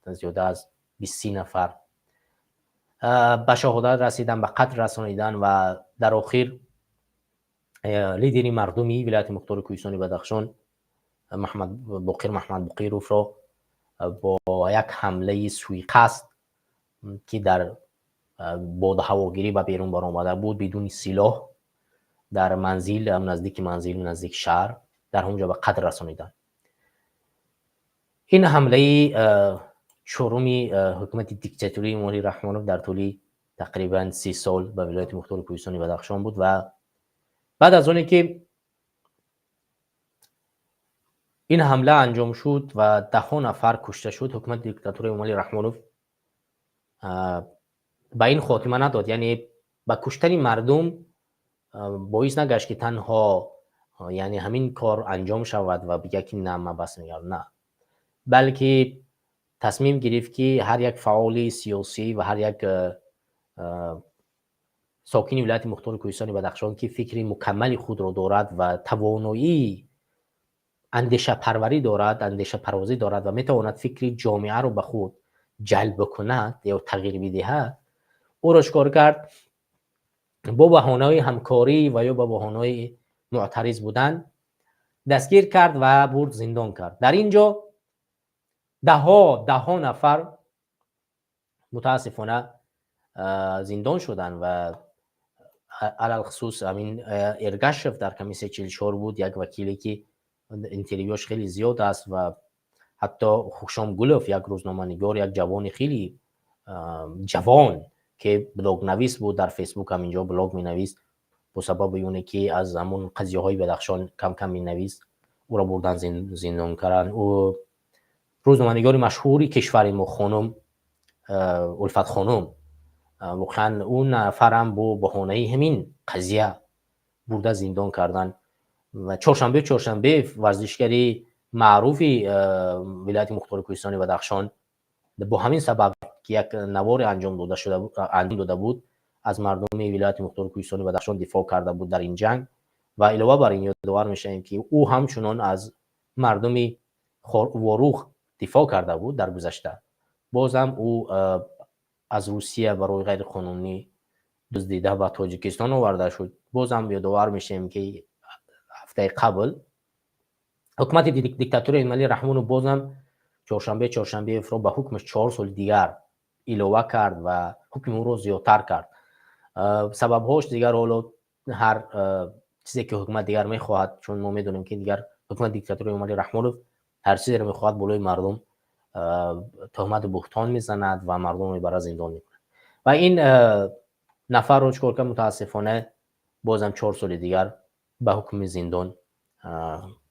زیاده از 20 نفر به شهادت رسیدن، به قتل رسانیدن و در آخر لیدر مردمی ولایت مختار کوهستان بدخشان محمد بقیروف را با یک حمله سوی قصد که در باد هواگیری به بیرون برآمده بود بدون سلاح در منزل نزدیک شهر در اونجا به قتل رسانیدند. این حمله چهارمی حکومت دیکتاتوری امامعلی رحمانوف در طول تقریبا 30 سال به ولایت مختار کوهستان بدخشان بود و بعد از اونی که این حمله انجام شد و 10 نفر کشته شد، حکومت دیکتاتوری امالی رحمانوف به این خاتمه نداد، یعنی به کشتن مردم باعث نگشت که تنها یعنی همین کار انجام شود و بگه که نه من بس میگم، نه، بلکه تصمیم گرفت که هر یک فعال سیاسی و هر یک ساکن ولایت مختار کوهستان بدخشان که فکر مکمل خود را دارد و توانایی اندیشه پروری دارد، اندیشه پروازی دارد و میتواند فکر جامعه رو به خود جلب کند یا تغییر بدهد، او را چکار کرد؟ با بهانه همکاری و یا با بهانه معترض بودن دستگیر کرد و برد زندان کرد. در اینجا ده نفر متاسفانه زندان شدن و علل خصوص همین ارگشف در کمیسه 44 بود، یک وکیلی که اینترویوش خیلی زیاد است و حتی خوشام گلوف، یک روزنامه‌نگار، یک جوان خیلی جوان که بلاگ نویس بود، در فیسبوک هم اینجا بلاگ می نویس، به سبب اونه که از همون قضیه های بدخشان کم کم می نویس، او را بردن زندان کردن. او روزنامه‌نگار مشهوری کشور ما خانم الفت خانم واقعا اون نفرم با بهانه همین قضیه برده زندان کردن و چهارشنبه ورزشگری معروفی ولایت مختار کوهستان بدخشان با همین سبب که یک نوار انجام داده بود از مردم ولایت مختار کوهستان بدخشان دفاع کرده بود در این جنگ و علاوه بر این یادآور میشیم که او همچنان از مردم واروخ دفاع کرده بود در گذشته. بازم او از روسیه برای غیر قانونی دزدیده و تاجیکستان آورده شد. بازم یادآور میشیم که هفته قبل حکومت دیکتاتوری امالی رحمانوف بازم چهارشنبه افرا به حکمش 4 سال دیگر علاوه کرد و حکم او رو زیادتر کرد. سبب هاش دیگر حالا هر چیزی که حکومت دیگر میخواهد، چون ما میدونیم که دیگر حکومت دیکتاتوری امالی رحمانوف هر چیزی رو میخواهد بالای مردم تهمت بهتان میزند و مردم رو برای زندان میکنه و این نفر رو چکار که متاسفانه بازم 4 سال دیگر به حکم زندان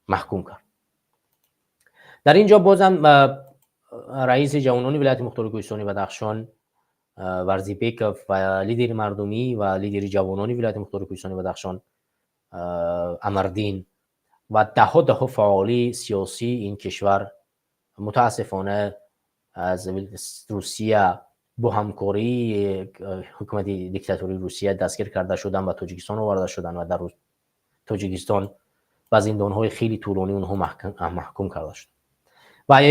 محکوم کرد. در اینجا بازم رئیس جوانان ولایت مختار کوهستان بدخشان ورزیبیکوف و لیدر مردمی و لیدر جوانان ولایت مختار کوهستان بدخشان امردین و ده فعالی سیاسی این کشور متاسفانه از روسیه با همکاری حکومت دیکتاتوری روسیه دستگیر کرده شدن و تاجیکستان آورده شدن و در تاجیکستان و زندان‌های خیلی طولانی اونها محکوم کرده شد. و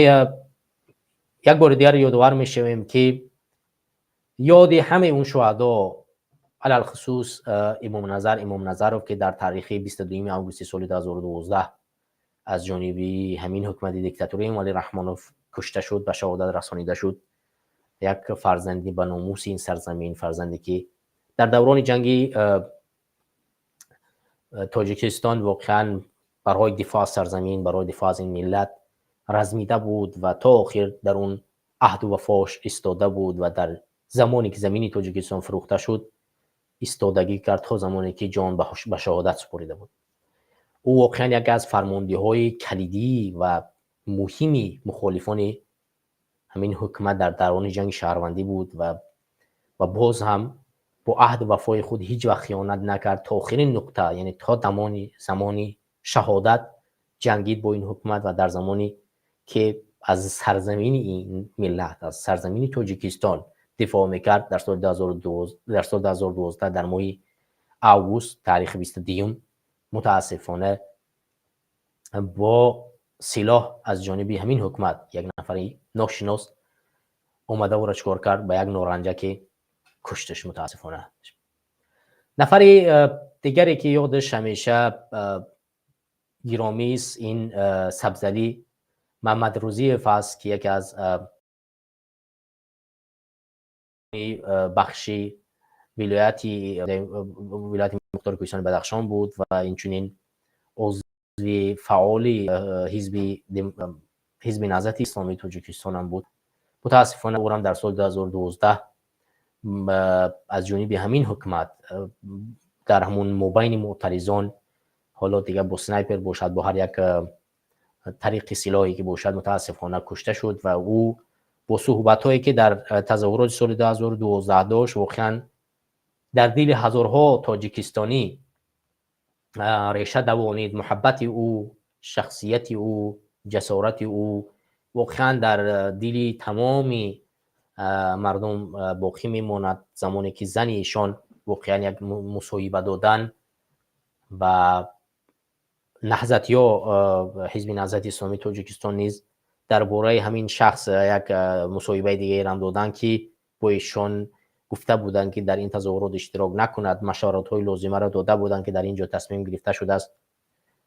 یک بار دیگر یادآور میشویم که یاد همه اون شهدا علل خصوص امام نظرov که در تاریخ 22 آگوست سال 2012 از جانب همین حکومت دیکتاتوری امالی رحمانوف کشته شد، به شهادت رسانیده شد. یک فرزندی به ناموس این سرزمین، فرزندی که در دوران جنگ تاجیکستان واقعا برای دفاع از سرزمین، برای دفاع از این ملت رزمیده بود و تا آخر در اون عهد و وفاش ایستاده بود و در زمانی که زمین تاجیکستان فروخته شد ایستادگی کرد تا زمانی که جان به شهادت سپریده بود. او واقعا یک از فرمانده‌های کلیدی و مهمی مخالفان همین حکومت در دوران جنگ شهروندی بود و باز هم با عهد و وفای خود هیچ وقت خیانت نکرد تا آخرین نقطه، یعنی تا زمانی شهادت جنگید با این حکومت و در زمانی که از سرزمین این ملت، از سرزمین تاجیکستان دفاع میکرد در سال 2012 در ماه آگوست تاریخ 22 متاسفانه با سلاح از جانب همین حکومت یک نفری ناشناس اومده و را چکار کرد، به یک نارنجک کشتش متاسفانه. نفری دیگری که یادش همیشه گرامی است این سبزعلی محمد روزیف است که یکی از بخشی ولایت مختار کوهستان بدخشان بود و اینچنین عضو فعال حزب نهضت اسلامی تاجیکستان هم بود. متاسفانه او هم در سال 2012 از جانب همین حکومت در همون مبین معترضان، حالا دیگه با سنایپر باشد، با هر یک طریق سلاحی که باشد، متاسفانه کشته شد و او با صحبت هایی که در تظاهرات سال 2012 داشت واقعا در دل هزارها تاجیکستانی ریشه دوانید. محبت او، شخصیت او، جسارت او واقعا در دل تمامی مردم باقی میماند. زمانی که زن ایشان واقعا یک مصاحبه دادن و نهضت یا حزب نهضت اسلامی تاجیکستان نیز درباره همین شخص یک مصاحبه دیگه هم دادن که با ایشان گفته بودند که در این تظاهرات اشتراک نکند. مشورت های لازمه را داده بودند که در اینجا تصمیم گرفته شده است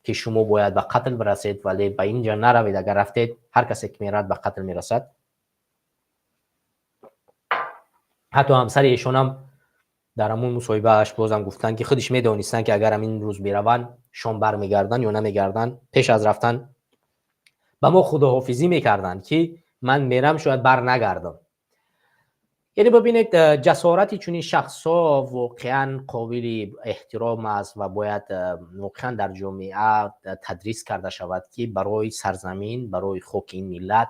که شما باید به قتل برسید، ولی به اینجا نروید. اگر رفتید هر کسی که میرد به قتل میرسد. حتی همسر ایشان هم در همون مصاحبه اش بازم گفتن که خودش میدونستن که اگر همین روز میروند شام برمیگردن یا نمیگردن. پیش از رفتن با ما خداحافظی میکردن که من میرم شاید بر نگردم. یعنی ببینید جسارتی چنین شخصا واقعا قابل احترام است و باید واقعا در جامعه تدریس کرده شود که برای سرزمین، برای خاک این ملت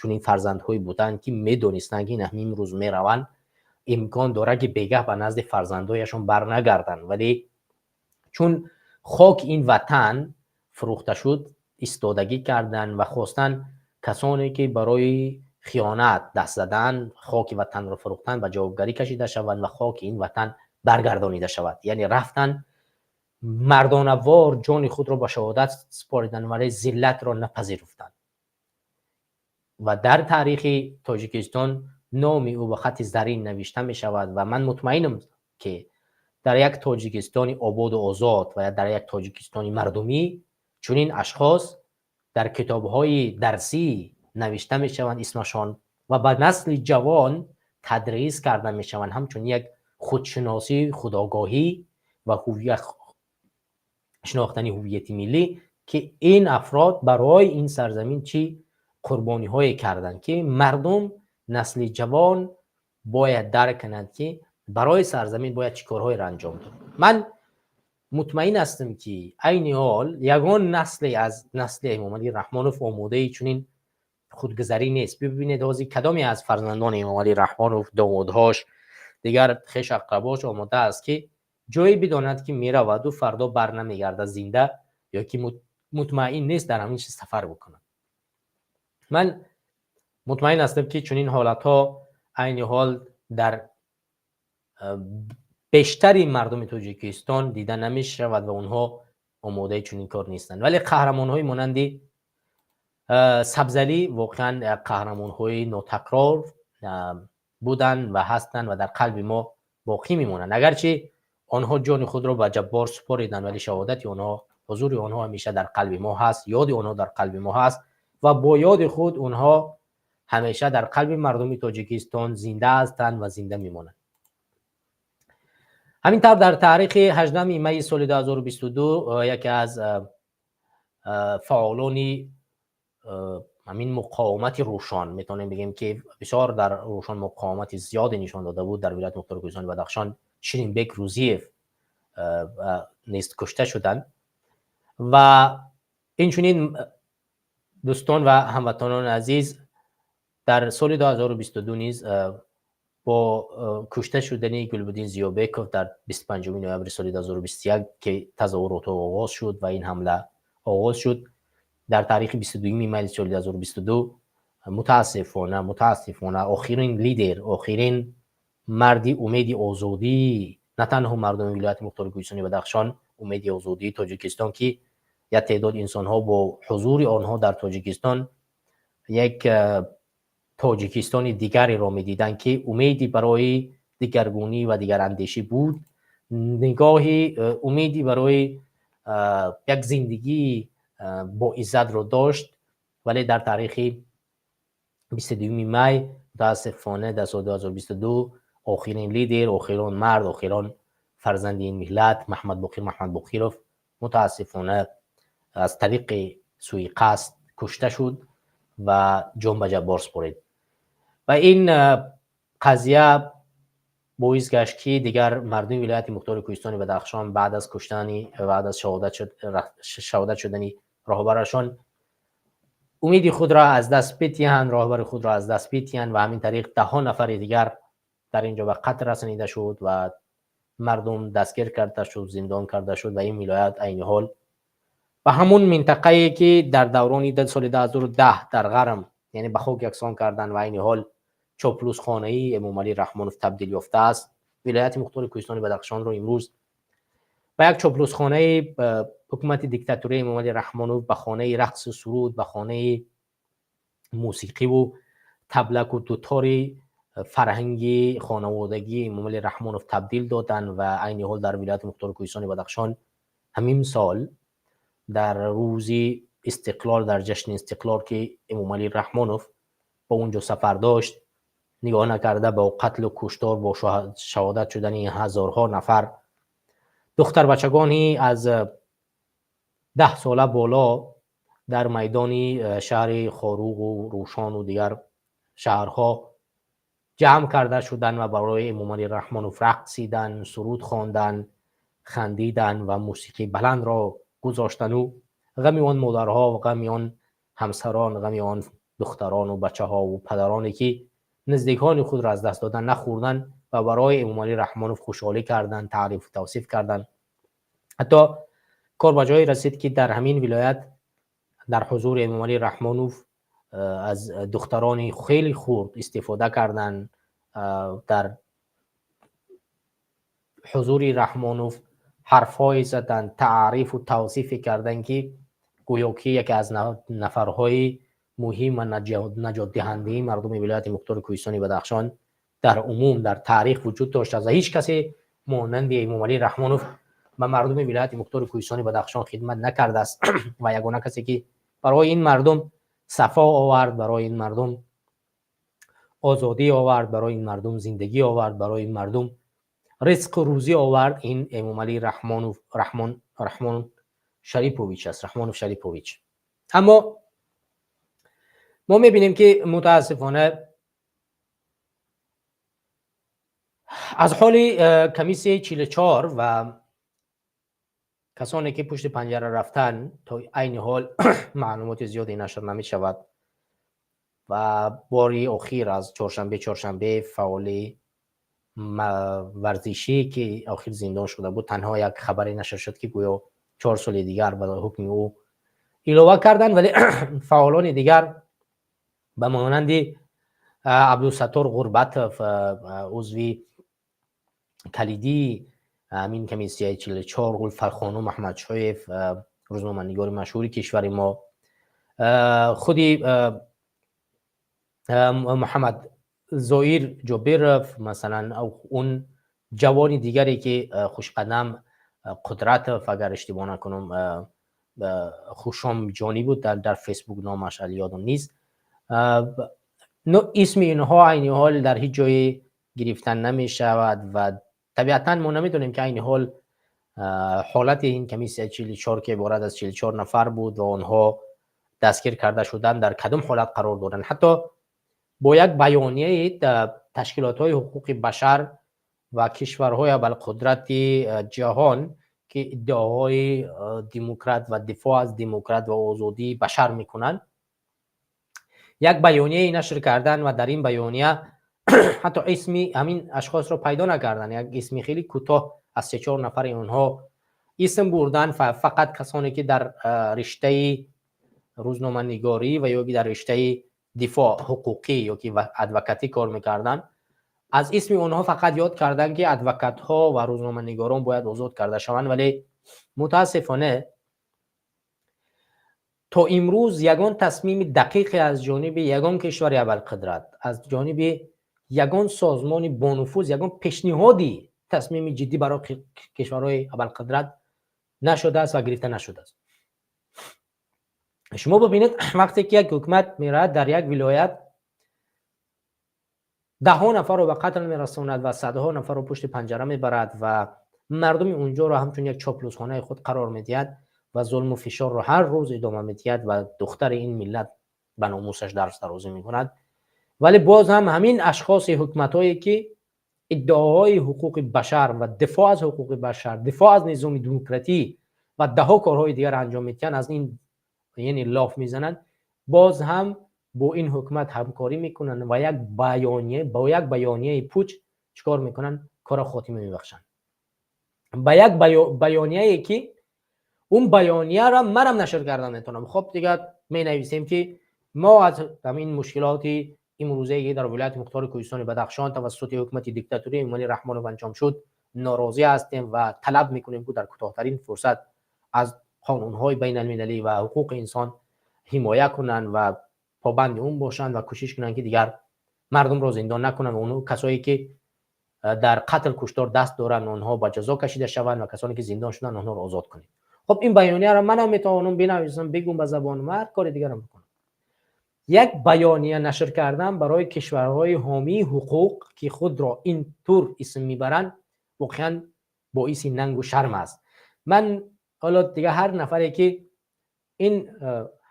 چنین فرزندهایی بودن که میدونستن که همین روز میروند امکان داره که بگه به نزد فرزندایشون بر نگردن، ولی چون خاک این وطن فروخته شد ایستادگی کردن و خواستن کسانی که برای خیانت دست زدن خاک وطن را فروختن و جوابگری کشیده شوند و خاک این وطن برگردانیده شود. یعنی رفتن مردانوار جان خود را به شهادت سپاریدن ولی ذلت را نپذیرفتند و در تاریخ تاجیکستان نام او به خط زرین نوشته می شود و من مطمئنم که در یک تاجیکستانی آباد و آزاد و یا در یک تاجیکستانی مردمی چنین اشخاص در کتاب‌های درسی نوشته می شوند اسمشان و به نسل جوان تدریس کرده می شوند. همچون یک خودشناسی، خودآگاهی و هویت، شناختن هویت ملی که این افراد برای این سرزمین چی قربانی های کردند که مردم نسل جوان باید درک کنند که برای سرزمین باید چی کارهای را انجام داد. من مطمئن هستم که عین حال یگان نسل از نسل امام علی رحمانوف آماده چنین خودگذری نیست. ببینید از کدامی از فرزندان امام علی رحمانوف، دامادهاش، دیگر خویش اقرباش آماده است که جایی بداند که میرود و فردا بر نمیگرده زنده یا که مطمئن نیست در همین سفر بکنه. من مطمئن هستم که چنین حالت ها عین حال در بیشتری مردم تاجیکستان دیده نمیشه و اونها آماده چنین کار نیستند. ولی قهرمان های مانند سبزعلی واقعا قهرمان های ناتکرار بودند و هستند و در قلب ما باقی میمونند. اگرچه آنها جان خود را به جبار سپاریدند ولی شهادت آنها، حضور آنها همیشه در قلب ما هست، یاد آنها در قلب ما هست و با یاد خود آنها همیشه در قلب مردم تاجیکستان زنده هستند و زنده میمونند. همینطور در تاریخ 18 می سال 2022 یکی از فعالان همین مقاومت روشن، میتونیم بگیم که بسیار در روشن مقاومت زیاد نشان داده بود در ولایت مختار کوهستان بدخشان، شیرین بک روزیف نیست کشته شدند و این چنین دوستان و هموطنان عزیز در سال 2022 نیز با کشته شدن گلبدین زیابکوف در 25 نوامبر سال 2021 که تظاهرات آغاز شد و این حمله آغاز شد در تاریخ 22 می سال 2022 متاسفانه آخرین لیدر، آخرین مردی امید آزادی، نه تنها مردم ولایت مختار کوهستان بدخشان، امید آزادی تاجیکستان که یک تعداد انسان ها با حضور آنها در تاجیکستان یک تاجیکستان دیگری را می دیدن که امیدی برای دیگرگونی و دیگر اندیشی بود، نگاهی امیدی برای یک زندگی با عزت را داشت. ولی در تاریخ 22 می متاسفانه در سال 2022 آخرین لیدر، آخرین مرد، آخرین فرزند این ملت محمد باقیروف متاسفانه از طریق سوی قصد کشته شد و جان به جبار سپرید و این قضیه باعث گشت که دیگر مردم ولایت مختار کوهستان بدخشان بعد از شهادت شدن راهبرشان امید خود را از دست بدهند، راهبر خود را از دست بدهند و همین طریق ده ها نفر دیگر در اینجا به قتل رسانیده شد و مردم دستگیر کرده شد، زندان کرده شد و این ولایت عین حال و همون منطقه‌ای که در دوران سال 2010 در غرم یعنی به خاک یکسان کردن و عین حال چاپلوس خانه‌ای امام علی رحمانوف تبدیل یافته است. ولایت مختار کوهستان بدخشان رو امروز و یک چاپلوس خانه حکومت دیکتاتوری امام علی رحمانوف به خانه رقص و سرود، به خانه موسیقی و تبلک و دوتاری فرهنگی خانوادگی امام علی رحمانوف تبدیل دادن و عین حال در ولایت مختار کوهستان بدخشان همین سال در روز استقلال، در جشن استقلال که امام علی رحمانوف با اونجا سفر داشت، نگاه نکرده با قتل و کشتار با شهادت شدن هزارها نفر دختر بچگانی از 10 ساله بالا در میدان شهر خاروق و روشان و دیگر شهرها جمع کرده شدن و برای امام علی رحمانوف رقصیدن، سرود خواندن، خندیدن و موسیقی بلند را گذاشتن و غم آن مادرها و غم آن همسران، غم آن دختران و بچه ها و پدرانی که نزدیکان خود را از دست دادن نخوردن و برای امام علی رحمانوف خوشحالی کردن، تعریف و توصیف کردن. حتی کار به جایی رسید که در همین ولایت در حضور امام علی رحمانوف از دختران خیلی خرد استفاده کردن، در حضور رحمانوف حرفای زدن، تعریف و توصیف کردن که گویا که یکی از نفرهای مهم و نجات دهنده مردم ولایت مختار کوهستان بدخشان در عموم در تاریخ وجود داشت و هیچ کسی مانند امام علی رحمانوف به مردم ولایت مختار کوهستان بدخشان خدمت نکرده است و یگانه کسی که برای این مردم صفا آورد، برای این مردم آزادی آورد، برای این مردم زندگی آورد، برای این مردم رزق و روزی آورد، این امام علی رحمان شریپوویچ است، رحمانوف شریپوویچ. اما ما میبینیم که متاسفانه از حال کمیسیون 44 و کسانی که پشت پنجره رفتن تا عین حال معلومات زیادی نشر نمی شود و باری اخیر از چهارشنبه فعال ورزشی که آخر زندان شده بود تنها یک خبری نشر شد که گویا 4 سال دیگر به حکم او علاوه کردن، ولی فعالان دیگر به مانند عبدالستار غربتوف عضوی کلیدی همین کمیسیون 44، گلفرخانم محمدشایف روزنامه‌نگار مشهور کشور ما، خودی محمد زایر جابرف مثلا، او اون جوان دیگری که خوشقدم قدرت اگر اشتباه نکنم خوشام جانی بود در فیسبوک نامش علی یادم نیست، اسم اینها عین حال در هیچ جای گرفتن نمی شود و طبیعتا ما نمیدونیم که عین حال حالت این کمیسیون 44 که عبارت از 44 نفر بود و آنها دستگیر کرده شدن در کدام حالت قرار دارن. حتی با یک بیانیه تشکیلات های حقوق بشر و کشورهای ابرقدرت جهان که ادعاهای دموکرات و دفاع از دموکرات و آزادی بشر میکنن، یک بیانیه نشر کردن و در این بیانیه حتی اسمی همین اشخاص را پیدا نکردن، یک اسمی خیلی کوتاه از 3-4 نفر اونها اسم بردن، فقط کسانی که در رشته روزنامه نگاری و یا در رشته دفاع حقوقی یا که ادوکاتی کار میکردن، از اسم اونها فقط یاد کردن که ادوکات ها و روزنامه نگاران باید آزاد کرده شوند، ولی متاسفانه تا امروز یگان تصمیم دقیق از جانب یگان کشور ابرقدرت، از جانب یگان سازمان با نفوذ، یگان پیشنهادی تصمیم جدی برای کشورهای ابرقدرت نشده است و گرفته نشده است. شما ببینید وقتی که یک حکومت میره در یک ولایت 10 نفر رو به قتل میرساند و صدها نفر رو پشت پنجره میبرد و مردم اونجا رو همچون یک چاپلوسخانه خود قرار میدهد و ظلم و فشار رو هر روز ادامه میدهد و دختر این ملت به ناموسش درس درازی میکند، ولی باز هم همین اشخاص حکومتایی که ادعاهای حقوق بشر و دفاع از حقوق بشر، دفاع از نظام دموکراتی و دهها کارهای دیگر انجام میدن، از این یعنی لاف میزنن، باز هم با این حکومت همکاری میکنن و یک بیانیه پوچ چیکار میکنن؟ کار خاتمه میبخشن. با یک بیانیه‌ای که اون بیانیه را منم نشر کردن میتونم. خب دیگه می نویسیم که ما از همین مشکلاتی امروزه که در ولایت مختار کوهستان بدخشان توسط حکومت دیکتاتوری امامی رحمانوف انجام شد ناراضی هستیم و طلب میکنیم که در کوتاه‌ترین فرصت از قانون‌های بین المللی و حقوق انسان حمایت کنن و پابند اون باشن و کوشش کنن که دیگر مردم را زندان نکنن و اون کسایی که در قتل کشتار دست دارن اونها با جزا کشیده شوند و کسانی که زندان شدن اونها را آزاد کنید. خب این بیانیه را منم میتونم بنویسم بگم به زبان مرد، کار دیگر هم بکنم. یک بیانیه نشر کردن برای کشورهای حامی حقوق که خود را این طور اسم میبرند واقعا باعث ننگ و شرم است. من حالا دیگه هر نفری که این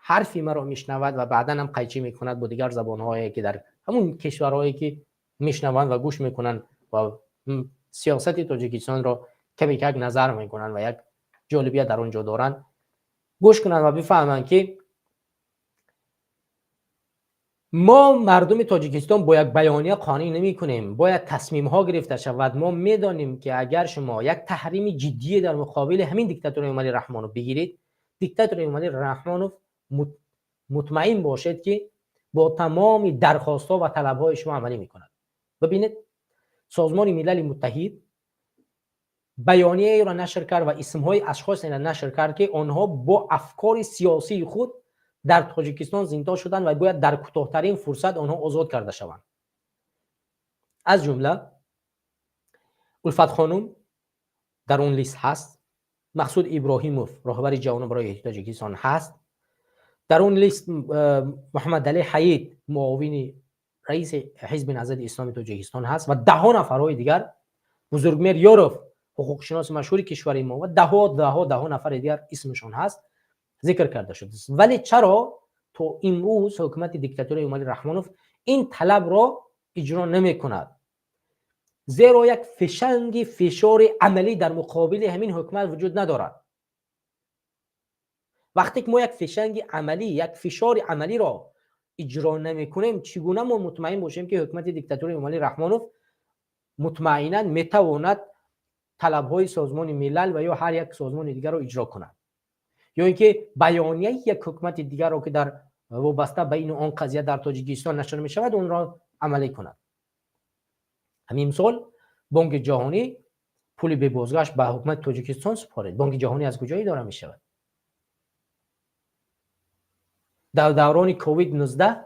حرفی مرا میشنود و بعدا هم قیچی میکند با دیگر زبانهایی که در همون کشورهایی که میشنوند و گوش میکنن و سیاست تاجیکستان را کمی یک نظر میکنن و یک جالبیت در اونجا دارن، گوش کنن و بفهمن که ما مردم تاجیکستان با یک بیانیه قانع نمی کنیم، باید تصمیم ها گرفته شود. ما میدانیم که اگر شما یک تحریم جدی در مقابل همین دیکتاتور امامی رحمانوف بگیرید، دیکتاتور امامی رحمانوف مطمئن باشد که با تمام درخواست ها و طلب های شما عملی میکند. ببینید سازمان ملل متحد بیانیه را نشر کرد و اسم های اشخاص را نشر کرد که آنها با افکار سیاسی خود در تاجیکستان زندان شدند و باید در کوتاه‌ترین فرصت آنها آزاد کرده شوند. از جمله الفت خانم در اون لیست هست، مقصود ابراهیموف رهبر جوانان برای تاجیکستان هست، در اون لیست محمد علی حیید معاون رئیس حزب نهضت اسلامی تاجیکستان هست و ده ها نفرهای دیگر، بزرگمیر یوروف حقوق شناس مشهور کشور ما و ده ها نفر دیگر اسمشون هست ذکر کرده شده است. ولی چرا تو امروز حکومت دیکتاتوری امامی رحمانوف این طلب را اجرا نمی کند؟ زیرا یک فشار عملی در مقابل همین حکومت وجود ندارد. وقتی که ما یک فشار عملی را اجرا نمی کنیم، چگونه ما مطمئن باشیم که حکومت دیکتاتوری امامی رحمانوف مطمئنا میتواند طلب‌های سازمان ملل و یا هر یک سازمان دیگر را اجرا کند، یا اینکه بیانیه یک حکومت دیگر را که در وابسته به این آن قضیه در تاجیکستان نشر می شود اون را عملی کند. همین سال بانک جهانی پول به بازگشت به حکومت تاجیکستان سپارید. بانک جهانی از کجایی داره می شود؟ در دوران کووید 19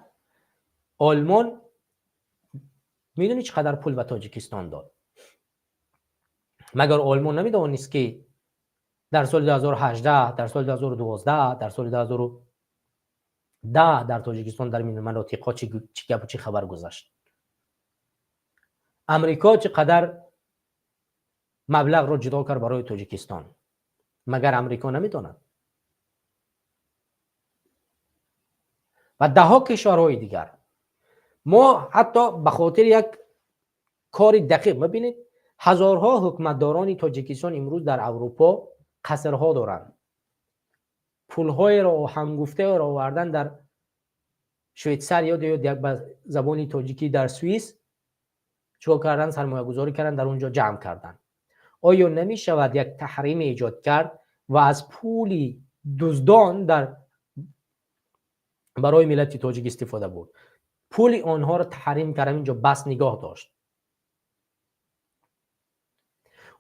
آلمان میدونی چقدر پول به تاجیکستان داد؟ مگر آلمان نمیدونست که در سال 2018 در سال 2012 در سال 2010 در تاجیکستان در این مناطق چه خبر گذشت؟ امریکا چقدر مبلغ را جدا کرد برای تاجیکستان؟ مگر امریکا نمیداند؟ و ده ها کشورهای دیگر. ما حتی به خاطر یک کار دقیق، ببینید هزارها حکومتداران تاجیکستان امروز در اروپا قصرها دارند، پولهای را همگفته را آوردن در شویتزر یا به زبان تاجیکی در سوئیس چیکار کردن؟ سرمایه گذاری کردن، در اونجا جمع کردن. آیا نمی شود یک تحریم ایجاد کرد و از پول دزدان برای ملت تاجیک استفاده بود، پول آنها را تحریم کردن، اینجا بس نگاه داشت؟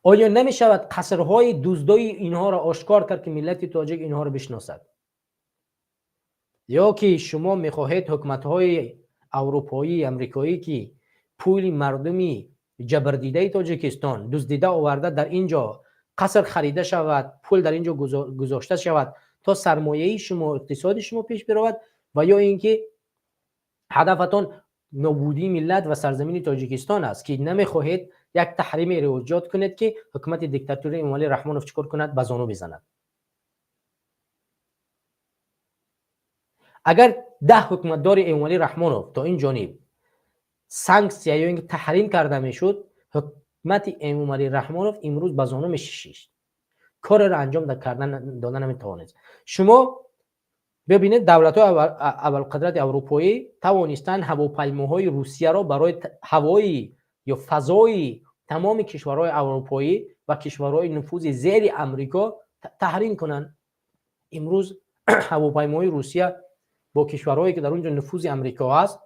آیا نمی شود قصرهای دزدای اینها را آشکار کرد که ملت تاجیک اینها را بشناسد؟ یا که شما میخواهید حکومت‌های اروپایی امریکایی که پول مردمی جبردیده تاجیکستان دزدیده آورده در اینجا قصر خریده شود، پول در اینجا گذاشته شود تا سرمایه شما اقتصاد شما پیش برود، و یا اینکه هدفتون نابودی ملت و سرزمین تاجیکستان است که نمیخواهید یک تحریم ایجاد کنید که حکومت دیکتاتوری امامی رحمانوف چیکار کند؟ به زانو بزند. اگر 10 حکومتدار امامی رحمانوف تا این جانب سانکسیا یا اینکه تحریم کرده میشد، حکومت امامعلی رحمانوف امروز به زانو میشیش، کار را انجام دادن نمیتوانست. شما ببینید دولت های اول قدرت اروپایی توانستن هواپیماهای روسیه را برای هوایی یا فضایی تمام کشورهای اروپایی و کشورهای نفوذ زیر امریکا تحریم کنند. امروز هواپیماهای روسیه با کشورهایی که در اونجا نفوذ امریکا هست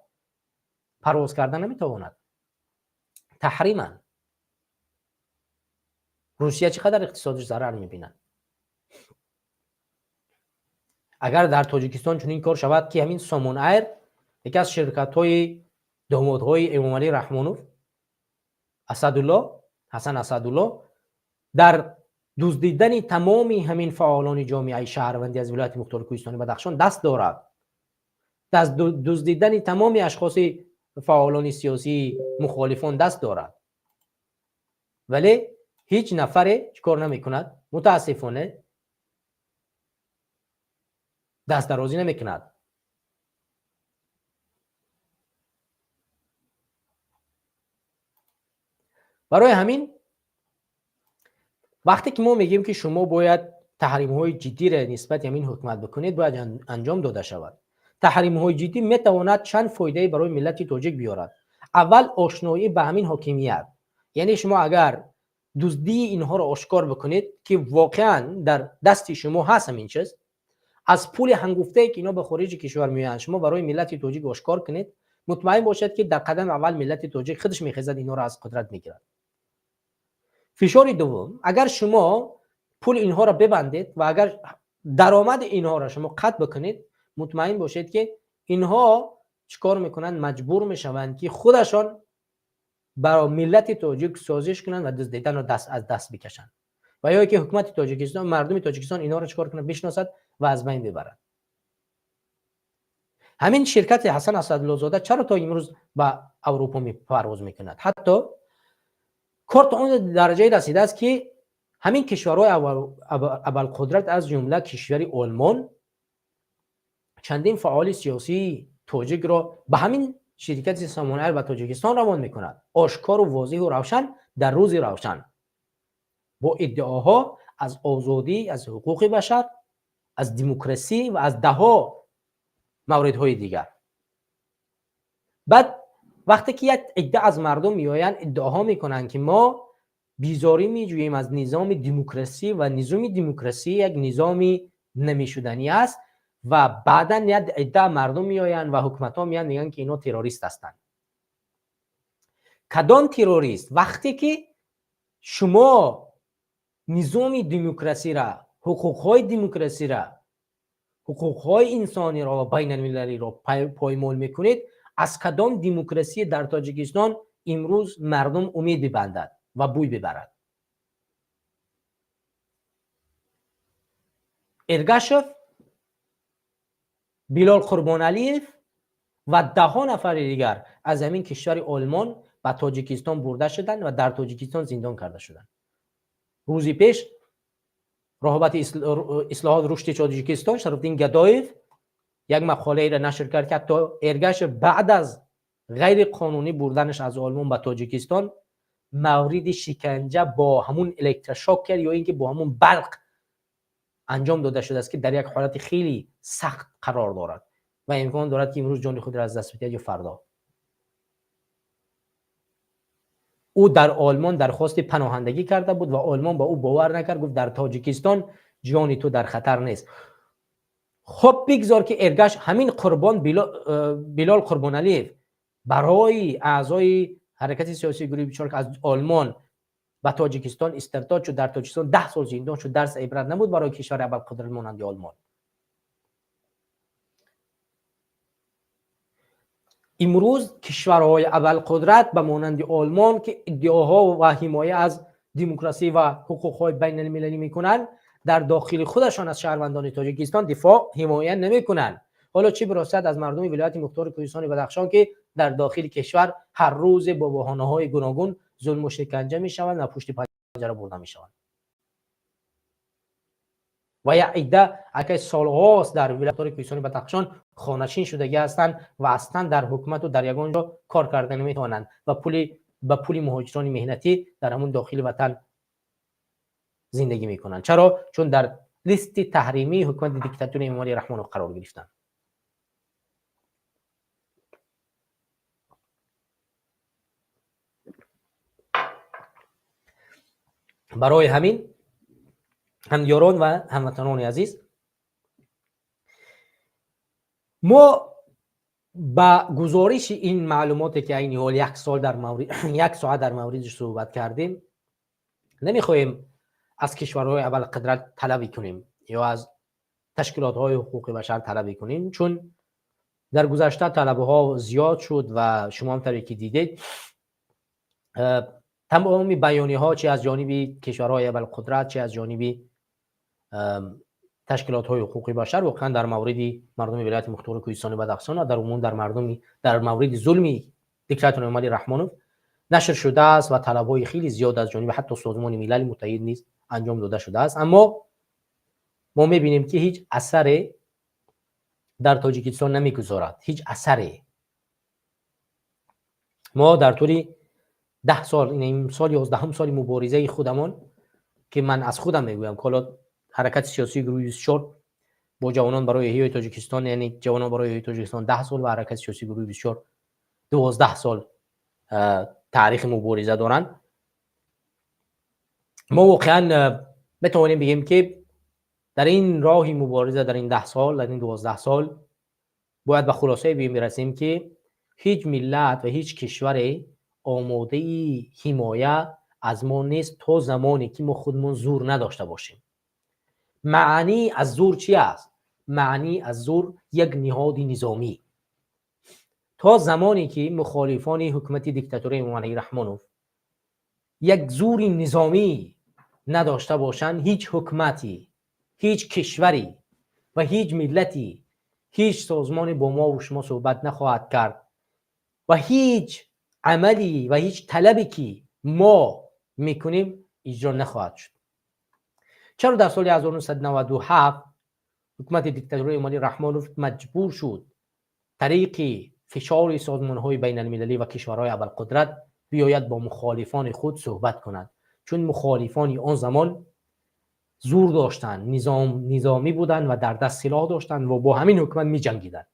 پرواز کردن نمیتواند. تحریمن. روسیه چقدر اقتصادش ضرر میبینن. اگر در تاجیکستان چنین کار شود که همین سامون ایر یکی از شرکت های دامادهای امامعلی رحمانوف حسن اسدالله در دزدیدن تمامی همین فعالان جامعه شهروندی از ولایت مختار کوهستان بدخشان دست دارد، از دزدیدن تمامی اشخاص فعالان سیاسی مخالفان دست دارد، ولی هیچ نفره چیکار نمیکند. متاسفانه دست درازی نمیکند. برای همین وقتی که ما میگیم که شما باید تحریم های جدی را نسبت همین حکومت بکنید، باید انجام داده شود. تحریم های جدی میتواند چند فایده برای ملت تاجیک بیارد. اول آشنایی به همین حاکمیت، یعنی شما اگر دزدی اینها را آشکار بکنید که واقعا در دست شما هست همین چیز، از پول هنگفته که اینا به خارج کشور میآیند شما برای ملت تاجیک آشکار کنید، مطمئن باشد که در قدم اول ملت تاجیک خودش میخزد اینا را از قدرت میگیرد. فشار دوم، اگر شما پول اینها را ببندید و اگر درآمد اینها را شما قطع بکنید، مطمئن باشید که اینها چیکار میکنند؟ مجبور میشوند که خودشان برای ملت تاجیک سازش کنند و دزدیدن را از دست بکشند و یا که حکومت تاجیکستان، مردم تاجیکستان اینا را چیکار کنند؟ بشناسد و از بین ببرد. همین شرکت حسن اسدالله زاده چرا تا امروز به اروپا پرواز میکند؟ حتی کار تا اون درجه رسیده است که همین کشورهای اول قدرت از جمله کشور آلمان چندین فعال سیاسی تاجیک را به همین شرکت سامون ایر و تاجیکستان روان میکند، آشکار و واضح و روشن در روز روشن، با ادعاها از آزادی، از حقوق بشر، از دموکراسی و از دهها موردهای دیگر. بعد وقتی که یک عده از مردم میآیند ادعاها میکنند که ما بیزاری میجوییم از نظام دموکراسی و نظام دموکراسی یک نظامی نمیشدنی است و بعدا یک عده مردم میآیند و حکومت ها میگن که اینا تروریست هستند. کدام تروریست؟ وقتی که شما نظام دموکراسی را، حقوقهای دموکراسی را، حقوقهای انسانی را و بین المللی را پایمال میکنید، از کدام دموکراسی در تاجیکستان امروز مردم امید ببندد و بوی ببرد؟ ارگاشف، بیلال قربانعلیف و ده ها نفر دیگر از همین کشور آلمان به تاجیکستان برده شدند و در تاجیکستان زندان کرده شدند. روزی پیش راهبت اصلاحات رشد تاجیکستان شرفدین گدایف یک مقاله را نشر کرد که حتی ارگاش بعد از غیر قانونی بردنش از آلمان به تاجیکستان مورد شکنجه با همون الکتروشوک یا اینکه با همون برق انجام داده شده است که در یک حالت خیلی سخت قرار دارد و امکان دارد که امروز جان خود را از دست بدهد یا فردا. او در آلمان درخواست پناهندگی کرده بود و آلمان با او باور نکرد، گفت در تاجیکستان جان تو در خطر نیست. خب بگذار که ارگاش همین قربان بیلال قربانعلیف برای اعضای حرکت سیاسی گروه 24 که از آلمان و تاجیکستان استرداد شد، در تاجیکستان 10 سال زندان شد، درس عبرت نبود برای کشور اول قدرت مانند آلمان. امروز کشورهای اول قدرت به مانند آلمان که ادعاها و حمایت از دموکراسی و حقوق‌های بین المللی میکنن، در داخل خودشان از شهروندان تاجیکستان دفاع حمایت نمیکنن. حالا چه برسد از مردم ولایت مختار کوهستان بدخشان که در داخل کشور هر روز با بهانه‌های گوناگون ظلم و شکنجه میشوند و پشت پنجره برده میشوند. و یا عده اگه سالهاست در ولایت کوهستان بدخشان خانشین شدگی هستند و اصلا در حکومت و در یگان جا کار کردن نمیتوانند و پول به پول مهاجران مهنتی در همون داخل وطن زندگی میکنن. چرا؟ چون در لیست تحریمی حکومت دیکتاتور امامعلی رحمانوف قرار گرفتن. برای همین همیاران و هموطنان عزیز، ما با گزارش این معلوماتی که این حال یک ساعت در موردش صحبت کردیم، نمیخوایم از کشورهای اول قدرت طلب کنیم یا از تشکیلات های حقوق بشر طلب کنیم، چون در گذشته طلب ها زیاد شد و شما هم طبیعی که دیدید تمامی بیانیه ها چه از جانب کشورهای اول قدرت چه از جانب تشکیلات های حقوقی بشر واقعا در مورد مردم ولایت مختار کوهستان و بدخشان و در عموم در مورد ظلم دیکتاتور امامعلی رحمانوف نشر شده است و طلب‌های خیلی زیاد از جانب حتی سازمان ملل متحد نیز انجام داده شده است. اما ما می‌بینیم که هیچ اثری در تاجیکستان نمی‌گذارد، هیچ اثری. ما در طول 10 سال، این سال 11 سال مبارزه خودمان که من از خودم میگویم که حرکت سیاسی گروه 24 با جوانان برای احیای تاجیکستان، یعنی جوانان برای احیای تاجیکستان 10 سال و حرکت سیاسی گروه 24 12 سال تاریخ مبارزه دارن، ما واقعا بتوانیم بگیم که در این راهی مبارزه، در این 10 سال، در این 12 سال باید به خلاصه برسیم که هیچ ملت و هیچ کشور آماده حمایه از ما نیست تا زمانی که ما خودمون زور نداشته باشیم. معنی از زور چی است؟ معنی از زور یک نهاد نظامی. تا زمانی که مخالفان حکومت دیکتاتوری امامعلی رحمانوف یک زور نظامی نداشته باشند، هیچ حکومتی، هیچ کشوری و هیچ ملتی، هیچ سازمانی با ما و شما صحبت نخواهد کرد و هیچ عملی و هیچ طلبی که ما میکنیم اجرا نخواهد شد. چرا در سال 1997 حکومت دیکتاتوری امامعلی رحمانوف مجبور شد طریق فشار سازمان‌های بین المللی و کشورهای اول قدرت بیاید با مخالفان خود صحبت کند؟ چون مخالفان آن زمان زور داشتند، نظامی بودند و در دست سلاح داشتند و با همین حکومت می جنگیدند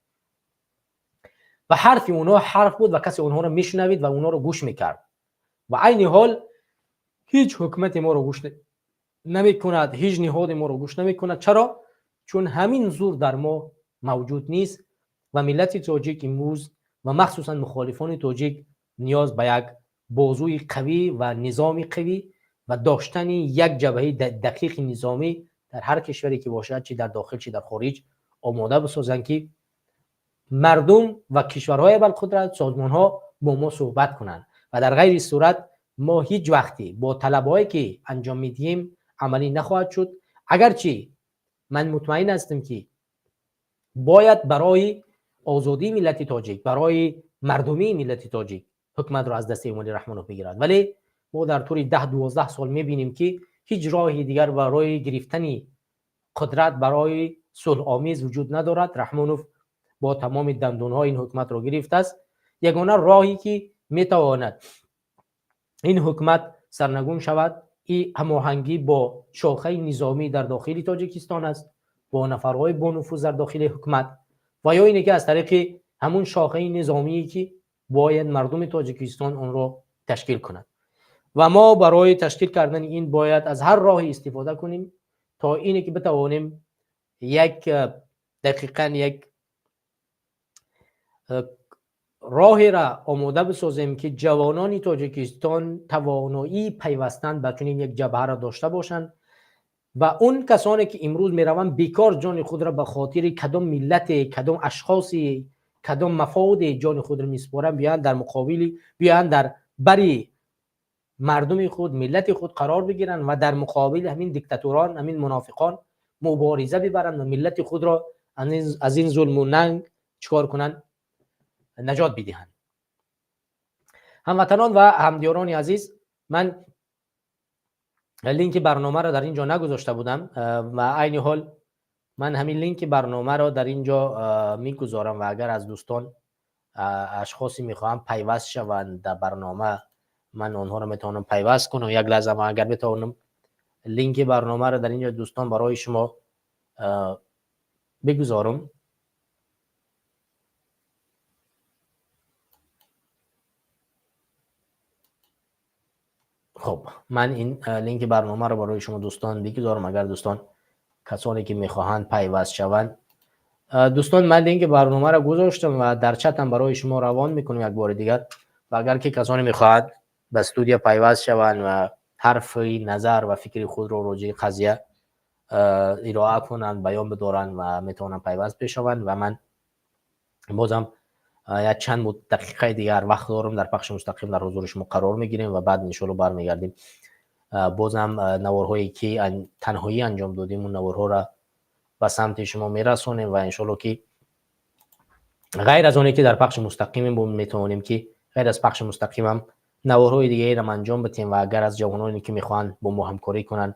و حرف اونها حرف بود و کسی اونها رو میشنوید و اونها رو گوش میکرد و عین حال هیچ حکومت ما رو گوش نمی کند، هیچ نهاد ما رو گوش نمی کند. چرا؟ چون همین زور در ما موجود نیست و ملت تاجیک امروز و مخصوصا مخالفان تاجیک نیاز به یک بازوی قوی و نظامی قوی و داشتن یک جبهه دقیق نظامی در هر کشوری که باشد، چه در داخل چه در خارج، آماده بسازند که مردم و کشورهای ابوالقدرت، سازمان‌ها با ما صحبت کنند و در غیر صورت ما هیچ وقتی با طلب‌هایی که انجام میدیم عملی نخواهد شد. اگرچه من مطمئن هستم که باید برای آزادی ملت تاجیک، برای مردمی ملت تاجیک حکومت را از دست امامعلی رحمانوف بگیرد، ولی ما در طول 10-12 سال میبینیم که هیچ راهی دیگر برای گرفتن قدرت برای صلح آمیز وجود ندارد. رحمانوف با تمام دندان‌ها این حکومت را گرفته است. یگانه راهی که میتواند این حکومت سرنگون شود این هماهنگی با شاخه نظامی در داخل تاجیکستان است، با نفرهای با نفوذ در داخل حکومت، و یا اینه که از طریق همون شاخه نظامی که باید مردم تاجیکستان اون را تشکیل کند و ما برای تشکیل کردن این باید از هر راهی استفاده کنیم تا اینه که بتوانیم دقیقاً یک راهی را آماده بسازیم که جوانان تاجیکستان توانایی پیوستن به چنین یک جبهه را داشته باشند و اون کسانی که امروز میروند بیکار جان خود را به خاطر کدام ملت، کدام اشخاصی، کدام مفاد جان خود را میسپارند، بیان در بری مردم خود، ملت خود قرار بگیرند و در مقابل همین دیکتاتوران، همین منافقان مبارزه ببرند و ملت خود را از این ظلم و ننگ چیکار کنند؟ نجات بدهند. هموطنان و همدیاران عزیز، من لینک برنامه را در اینجا نگذاشته بودم و عین حال من همین لینک برنامه را در اینجا میگذارم و اگر از دوستان اشخاصی میخواهم پیوست شوند در برنامه من آنها رو میتونم پیوست کنم. یک لحظه ما اگر بتونم لینک برنامه رو در اینجا دوستان برای شما بگذارم. خب من این لینک برنامه رو برای شما دوستان بگذارم. اگر دوستان کسانی که میخواهند پیوست شوند، دوستان من لینک برنامه رو گذاشتم و در چت هم برای شما روان میکنم یک بار دیگر. و اگر که کسانی میخواهند به استودیو پیوست شوند و حرفی، نظر و فکری خود رو راجع قضیه ارائه کنند، بیان بدارند و میتونن پیوست بشوند و من بازم یک چند دقیقه دیگر وقت دارم در پخش مستقیم در حضور شما قرار میگیریم و بعد ان شاء الله برمیگردیم. بازم نوارهایی که تنهایی انجام دادیم اون نوارها را به سمت شما میرسونیم و ان شاء الله که غیر از اونی که در پخش مستقیم میتونیم که غیر از پخش مستقیم هم نوارهای دیگه را انجام بدیم و اگر از جوانانی که میخوان با ما همکاری کنن،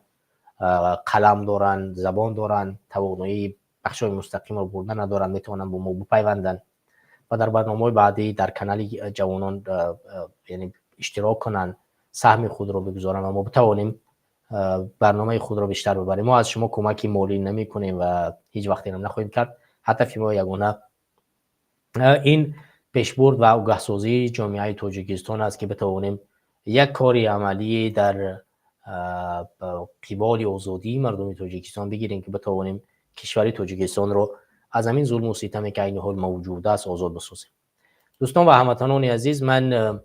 قلم دارن، زبان دارن، توانایی بخش‌های مستقیم رو بردن ندارن، میتونن با ما بپیوندن و در برنامه بعدی در کانال جوانان یعنی اشتراک کنن، سهم خود رو بگذارن و ما بتوانیم برنامه خود رو بیشتر ببریم. ما از شما کمکی مالی نمی کنیم و هیچ وقتی هم نخواهیم کرد. هدف ما یگانه این پیشبرد و آگاه سازی جامعه تاجیکستان است که بتوانیم یک کاری عملی در قبال آزادی مردم تاجیکستان بگیریم که بتوانیم کشور تاجیکستان رو از همین ظلم و ستمی که این حال موجود است آزاد بسازیم. دوستان و هموطنان عزیز، من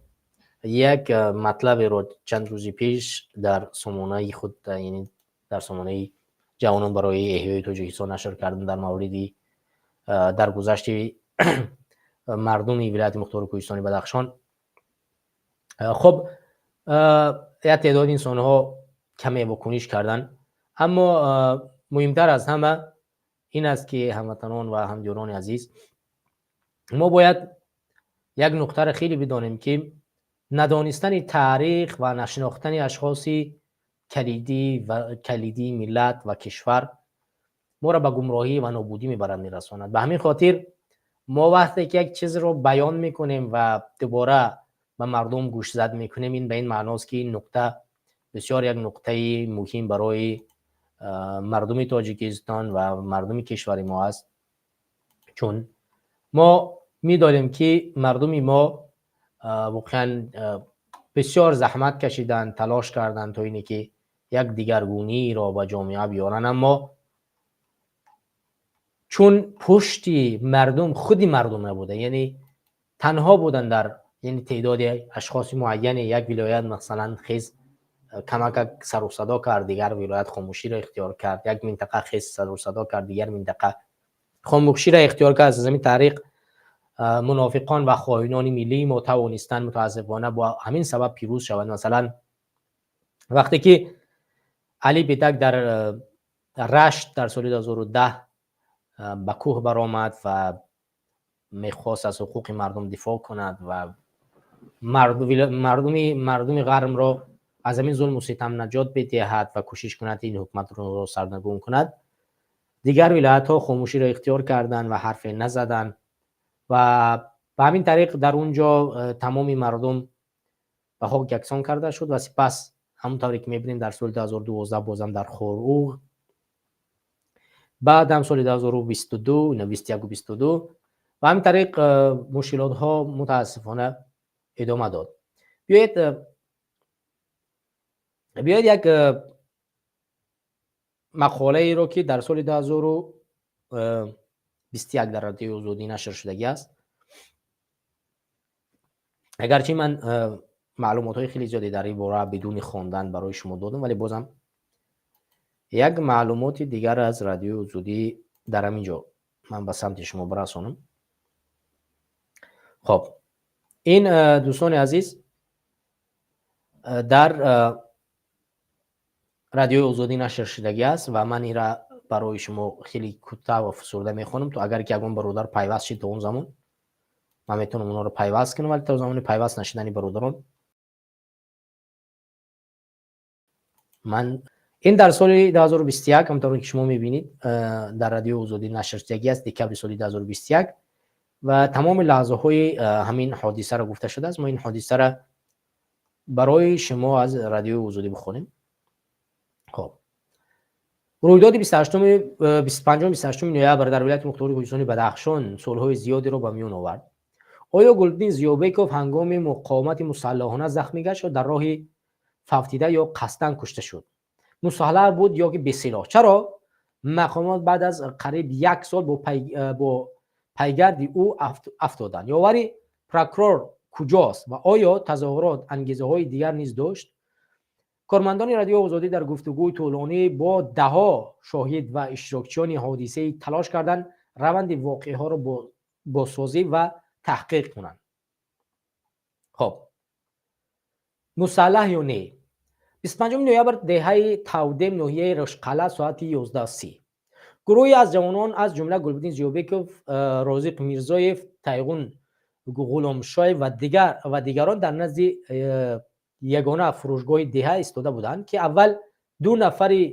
یک مطلب رو چند روزی پیش در سامانه خود، یعنی در سامانه جوانان برای احیای تاجیکستان نشر کردم در موردی در گذشته مردم ولایت مختار کوهستانی بدخشان. خب یک تعداد انسان ها کمی واکنش کردن، اما مهمتر از همه این است که هموطنان و همجوران عزیز، ما باید یک نکته را خیلی بدانیم که ندانستن تاریخ و نشناختن اشخاص کلیدی ملت و کشور ما را به گمراهی و نابودی میرساند. به همین خاطر ما وقتی که یک چیز رو بیان میکنیم و دوباره به مردم گوش زد میکنیم، این به این معناست که این نکته بسیار یک نکته مهم برای مردم تاجیکستان و مردم کشور ما است، چون ما میدانیم که مردم ما واقعا بسیار زحمت کشیدن، تلاش کردن تا اینه که یک دیگرگونی را به جامعه بیارن، اما چون پشتی مردم خودی مردم نبوده، یعنی تنها بودن در یعنی تعداد اشخاص معین، یک ولایت مثلا خیز کمک سر و صدا کرد، دیگر ولایت خاموشی را اختیار کرد، یک منطقه خیز سر و صدا کرد، دیگر منطقه خاموشی را اختیار کرد. از زمین طریق منافقان و خائنان ملی ما توانستند متاسفانه با همین سبب پیروز شوند. مثلا وقتی که علی بیدک در رشت در سال 2010 به کوه برآمد و میخواست از حقوق مردم دفاع کند و مردم غرب را از همین ظلم و ستم نجات بدهد و کوشش کند این حکومت را سرنگون کند، دیگر ولایت ها خاموشی را اختیار کردند و حرف نزدند و به همین طریق در اونجا تمامی مردم به خاک یکسان کرده شد و سپس همونطوری که میبینیم در سال 2012 بازم در خوروغ، بعد هم سال 2022 21 و 22 و همین طریق مشکلات ها متاسفانه ادامه داد. بیایید یک مقاله ای رو که در سال 2021 در رادیو آزادی نشر شدگی است، اگرچه من معلومات های خیلی زیادی در این باره بدون خواندن برای شما دادم، ولی بازم یک معلومات دیگر از رادیو آزادی در همینجا من به سمت شما برسانم. خب این دوستان عزیز در رادیو آزادی نشر شدگی است و من این را برای شما خیلی کوتاه و فسرده میخونم تو اگر که اون برادر پیوست شید تا اون زمان من میتونم اونا رو پیوست کنم، ولی تا زمان پیوست نشدنی برادران من این در سال 2021 همونطور که شما میبینید در رادیو آزادی نشر شدگی است، دکبر سال 2021 و تمام لحظه های همین حادثه را گفته شده است. ما این حادثه را برای شما از رادیو آزادی بخونیم. خب رویداد 25 نوامبر در ولایت مختار خوزستان بدخشان صلح‌های زیادی را به میان آورد. آیا گلبدین ضیابکوف هنگام مقاومت مسلحانه زخمی گشت یا در راه فوتیده یا قصداً کشته شد؟ مسلح بود یا که بی‌سلاح؟ چرا مقامات بعد از قریب 1 سال با پیگرد او افتادند؟ یاوری پروکورور کجاست و آیا تظاهرات انگیزه های دیگر نیز داشت؟ کارمندان رادیو آزادی در گفتگوی طولانی با دهها شاهد و اشتراکچیان حادثه تلاش کردند روند واقعه ها را بازسازی و تحقیق کنند. خب مسلح یا نه؟ 25 نوامبر دهه تودم ناحیه رشقله ساعت 11:30 گروهی از جوانان از جمله گلبدین ضیابکوف، رازق میرزایف، تیغون غلامشاه و دیگران در نزد یگانه فروشگاه دهه ایستاده بودند که اول 2 نفر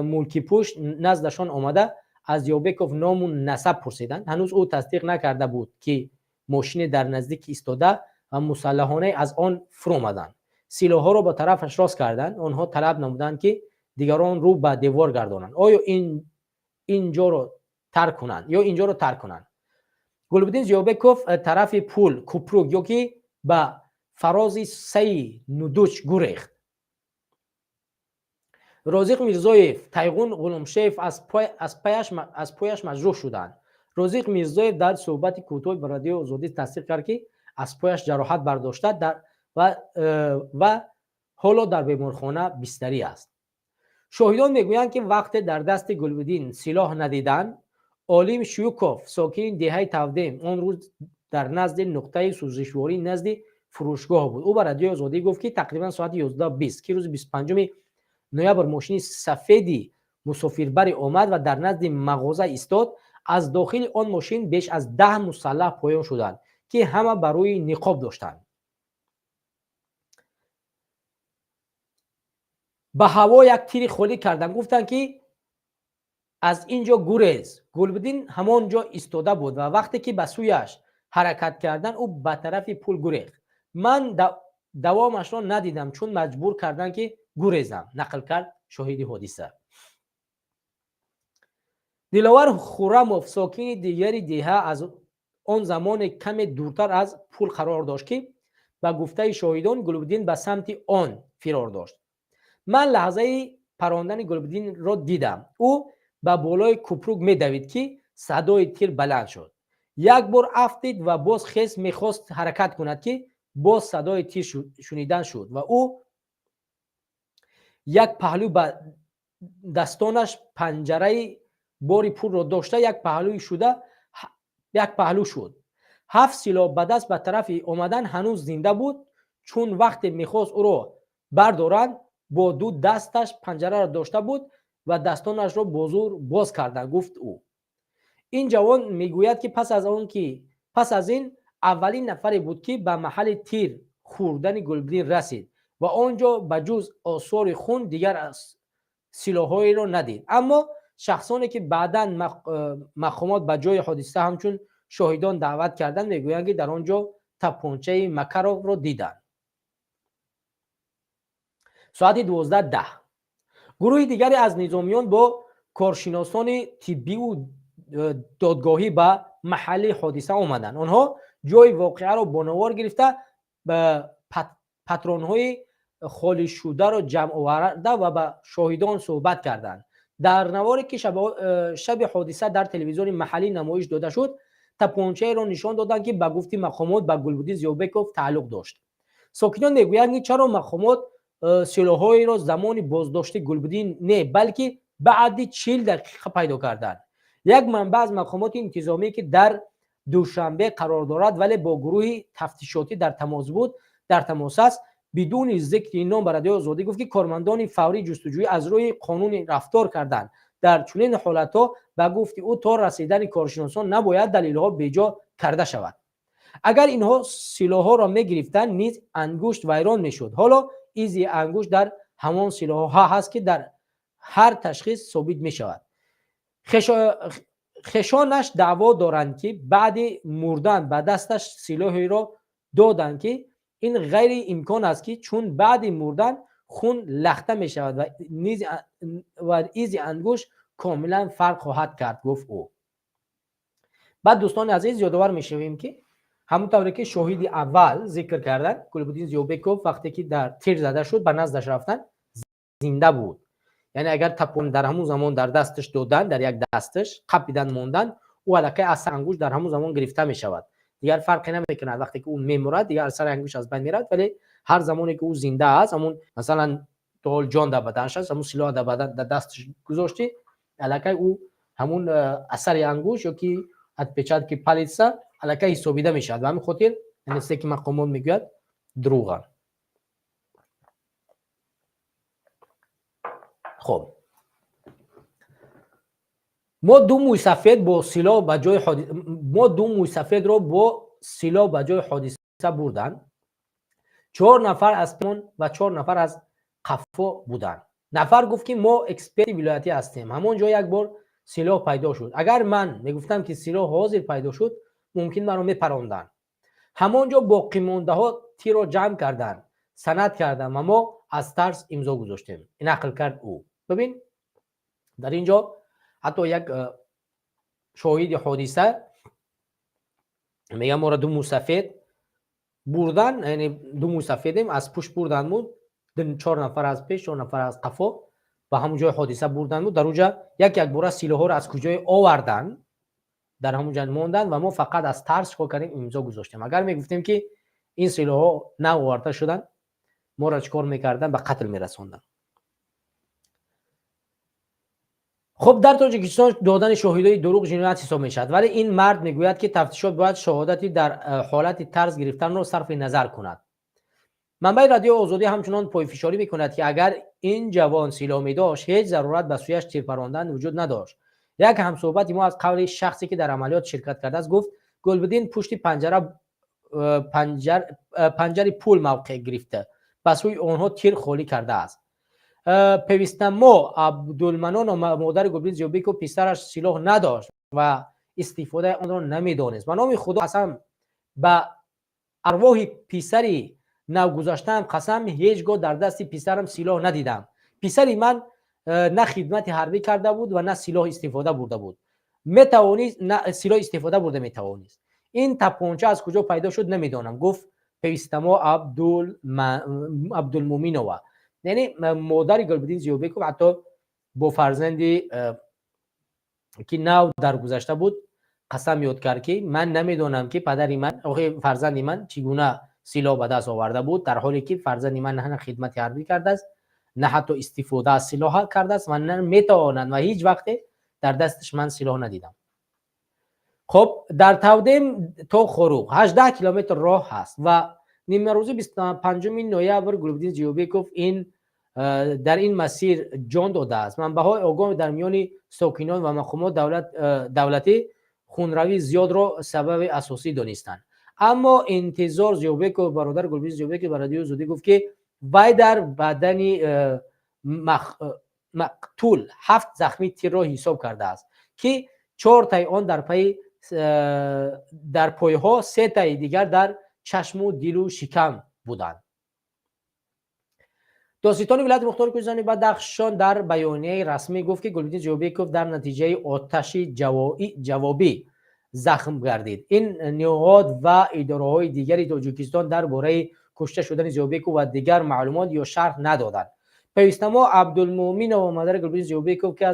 ملکی پشت نزدشان آمده از ضیابکوف نام و نسب پرسیدند. هنوز او تصدیق نکرده بود که ماشین در نزدیک ایستاده و مسلحانه از آن فرو آمدند. سلاح‌ها را به طرفش راست کردند. آنها طلب نمودند که دیگران رو به دیوار گردانند. آیا اینجا رو ترک کنند یا اینجا رو ترک کنند؟ گلبدین ضیابکوف طرف پول کوپروک یا که به فراز 3 ندوچ گریخت. رازق میرزایف، تیغون غلامشاه از پایش مجروح شدند. رازق میرزایف در صحبت کوتاه به رادیو آزادی تصدیق کرد که از پایش جراحت برداشته و حالا در بیمارخانه بستری است. شاهدان میگویند که وقتی در دست گلبدین سلاح ندیدند، عالم شیوکوف ساکن دهه تودم آن روز در نزد نقطه سوزشواری نزد فروشگاه بود. او به رادیو آزادی گفت که تقریبا ساعت 11:20 که روز 25 نوامبر ماشین سفیدی مسافربر آمد و در نزد مغازه ایستاد. از داخل آن ماشین بیش از 10 مسلح پایان شدند که همه بر روی نقاب داشتند. به هوا یک تیر خالی کردند. گفتند که از اینجا گریز. گلبدین همانجا ایستاده بود و وقتی که به سویش حرکت کردند او به طرف پول گریخت. من دوامش را ندیدم چون مجبور کردن که گریزم، نقل کرد شاهد حادثه. دلاور خورموف ساکن دیگری دهه از آن زمان کمی دورتر از پول قرار داشت که به گفته شاهدان گلبدین به سمت آن فرار داشت. من لحظه پراندن گلبدین را دیدم. او به بالای کوپروک میدوید که صدای تیر بلند شد. یک بار افتید و باز خیس میخواست حرکت کند که باز صدای تیر شنیدن شد و او یک پهلو به دستانش پنجره باری پول را داشته یک پهلو شد. 7 سلاح به دست به طرف آمدن هنوز زنده بود. چون وقتی میخواست او را بردارند با 2 دستش پنجره را داشته بود و دستانش را با زور باز کردند. گفت او. این جوان میگوید که پس از این اولین نفری بود که به محل تیر خوردن گلبدین رسید و آنجا به جز آثار خون دیگر از سلاح‌هایی را ندید. اما شخصانی که بعداً مقامات به جای حادثه همچون شاهدان دعوت کردند میگویند که در آنجا تپانچه مکارov را دیدند. ساعت 12:10 گروه دیگری از نظامیان با کارشناسان طبی و دادگاهی به محل حادثه آمدند. آنها جای واقعه را بانوار گرفته به پترون‌های خالی شده را جمع آورده و با شاهدان صحبت کردند. در نواری که شب حادثه در تلویزیون محلی نمایش داده شد، تپانچه را نشان دادند که به گفته مقامات به گلبدین ضیابکوف تعلق داشت. ساکنان میگویند که چرا مقامات سلاح‌های را زمان بازداشت گلبدین نه بلکه بعد 40 دقیقه پیدا کردند. یک منبع از مقامات انتظامی که در دوشنبه قرار دارد ولی با گروه تفتیشاتی در تماس است بدون ذکر نام به رادیو آزادی گفت که کارمندان فوری جستجوی از روی قانون رفتار کردند. در چنین حالت‌ها به گفت او تا رسیدن کارشناسان نباید دلیل‌ها بیجا کرده شود. اگر اینها سلاح‌ها را می‌گرفتند نیز انگشت ویران می‌شد. حالا ایزی انگشت در همان سلاح‌ها هست که در هر تشخیص ثابت می‌شود. خشانش دعوا دارند که بعد مردن به دستش سلاحی را دادند که این غیر امکان است که چون بعد مردن خون لخته می شود و ایز انگوش کاملا فرق خواهد کرد، گفت او. بعد دوستان عزیز یادآور میشویم که همونطوری که شاهد اول ذکر کردن گلبدین زیوبکوف وقتی که در تیر زده شد به نزدش رفتن زنده بود. یعنی اگر تپون در همون زمان در دستش دادن، در یک دستش قپیدن موندن، او علاقه اثر انگوش در همون زمان گرفته می شود، دیگر فرقی نمیکنه. وقتی که اون میمورد دیگر اثر انگوش از بین میرد، ولی هر زمانی که او زنده است، همون مثلا دول جان در بدنش است، همون سلاح در بدن در دستش گذاشتی، علاقه او همون اثر انگوش یا که اتپچات که پالیتسا علاقه حسابیده می شود. و همین خاطر یعنی که مقامون میگوید دروغ. خب ما دو موی سفید با سلاح به جای حادثه را با سلاح به جای حادثه بردن. 4 نفر از پیمان و 4 نفر از قفا بودن. نفر گفت که ما اکسپرت ولایتی هستیم. همونجا یک بار سلاح پیدا شد. اگر من میگفتم که سلاح حاضر پیدا شد، ممکن منو میپراندن. همونجا باقی مانده ها تیر را جمع کردن، سند کردن و ما از ترس امضا گذاشتیم. این نقل کرد او. ببین در اینجا حتی یک شاهد حادثه میگم ما را دو موسفید بردن، یعنی دو موسفیدیم از پشت بردن بود، 4 نفر از پیش 4 نفر از قفا و همون جای حادثه بردن بود. در اونجا یک بار سلاح ها را از کجای آوردن، در همون جا موندن و ما فقط از ترس خود کردیم امضا گذاشتیم. اگر میگفتیم که این سلاح ها نآورده شدن، ما را چیکار میکردن؟ به قتل میرسوندن. خب در تاجیکستان دادن شاهدای دروغ جنایت حساب میشد، ولی این مرد میگوید که تفتیشات باید شهادتی در حالت طرز گرفتن را صرف نظر کند. منبع رادیو آزادی همچنان پایفشاری میکند که اگر این جوان سلاح می داشت، هیچ ضرورت به سویش تیر پراندن وجود نداشت. یک همصحبت ما از قول شخصی که در عملیات شرکت کرده است گفت گلبدین پشت پنجره پول موقع گرفته، پس روی آنها تیر خالی کرده است. پیوسته ما عبدالمنان و مادر گلبدین زیوبکوف پسرش سلاح نداشت و استفاده آن را نمیدانست. به نام خدا قسم به ارواح پسری نو گذاشتم قسم، هیچگاه در دست پسرم سلاح ندیدم. پسری من نه خدمت حربی کرده بود و نه سلاح استفاده برده بود. میتوانست نه سلاح استفاده برده میتوانست. این تپانچه از کجا پیدا شد نمیدانم، گفت پیوسته ما عبدالمومنووا. یعنی مادر گلبدین زیوبکوف حتی با فرزندی که نو در گذشته بود قسم یاد کرد که من نمیدونم که پدری من فرزندی من چگونه سلاح به دست آورده بود، در حالی که فرزندی من نه خدمت حربی کرده است، نه حتی استفاده از سلاح کرده است و نه میتواند و هیچ وقت در دستش من سلاح ندیدم. خب در تودیم تا خروق 18 کیلومتر راه هست و نیمه روز 25 نوامبر گلبدین زیوبکوف در این مسیر جان داده است. منبع‌های آگاه در میان ساکنان و مقامات دولتی خونروی زیاد را سبب اساسی دانستند. اما انتظار زیوبکوف برادر گلبدین زیوبکوف به رادیو آزادی گفت که وی در بدن مقتول 7 زخمی تیر را حساب کرده است که 4 تای آن در پایها، 3 تای دیگر در چشم و دل و شکم بودند. دادستان ولایت مختار کوهستان بدخشان در بیانیه رسمی گفت که گلبدین زیوبکوف در نتیجه آتش جوابی زخم گردید. این نهاد و اداره‌های دیگری تاجیکستان درباره کشته شدن زیوبکوف و دیگر معلومات یا شرح ندادند. پیوسته ما عبدالمومن و مادر گلبدین زیوبکوف که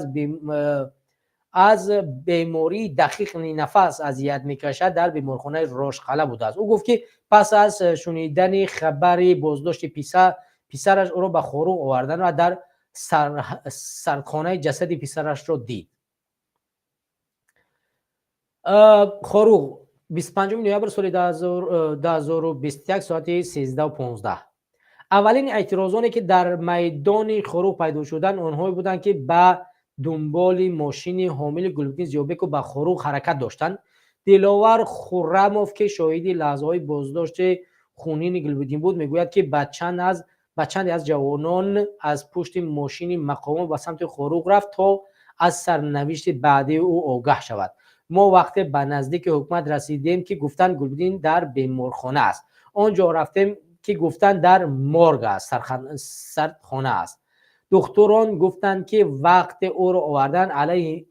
از بیماری دقیق نفس اذیت میکشد در بیمارخانه راشقله بوده است. او گفت که پس از شنیدن خبر بازداشت پسرش او را به خروق آوردن و در سردخانه جسد پسرش را دید. خروق 25 نوامبر سال 2021 ساعت 13:15. اولین اعتراضانی که در میدان خروق پیدا شدن آنهایی بودند که به دنبال ماشین حامل گلبدین زیوبکوف به خروق حرکت داشتند. دلاور خرموف که شاهد لحظه‌های بازداشت خونین گلبدین بود میگوید که چند از جوانان از پشت ماشین مقام به سمت خروق رفت تا از سرنوشت بعدی او آگاه شود. ما وقتی به نزدیک حکومت رسیدیم که گفتند گلبدین در بیمارخانه است. آنجا رفتیم که گفتن در مورگ است، سردخانه است. دکتران گفتند که وقت او را آوردن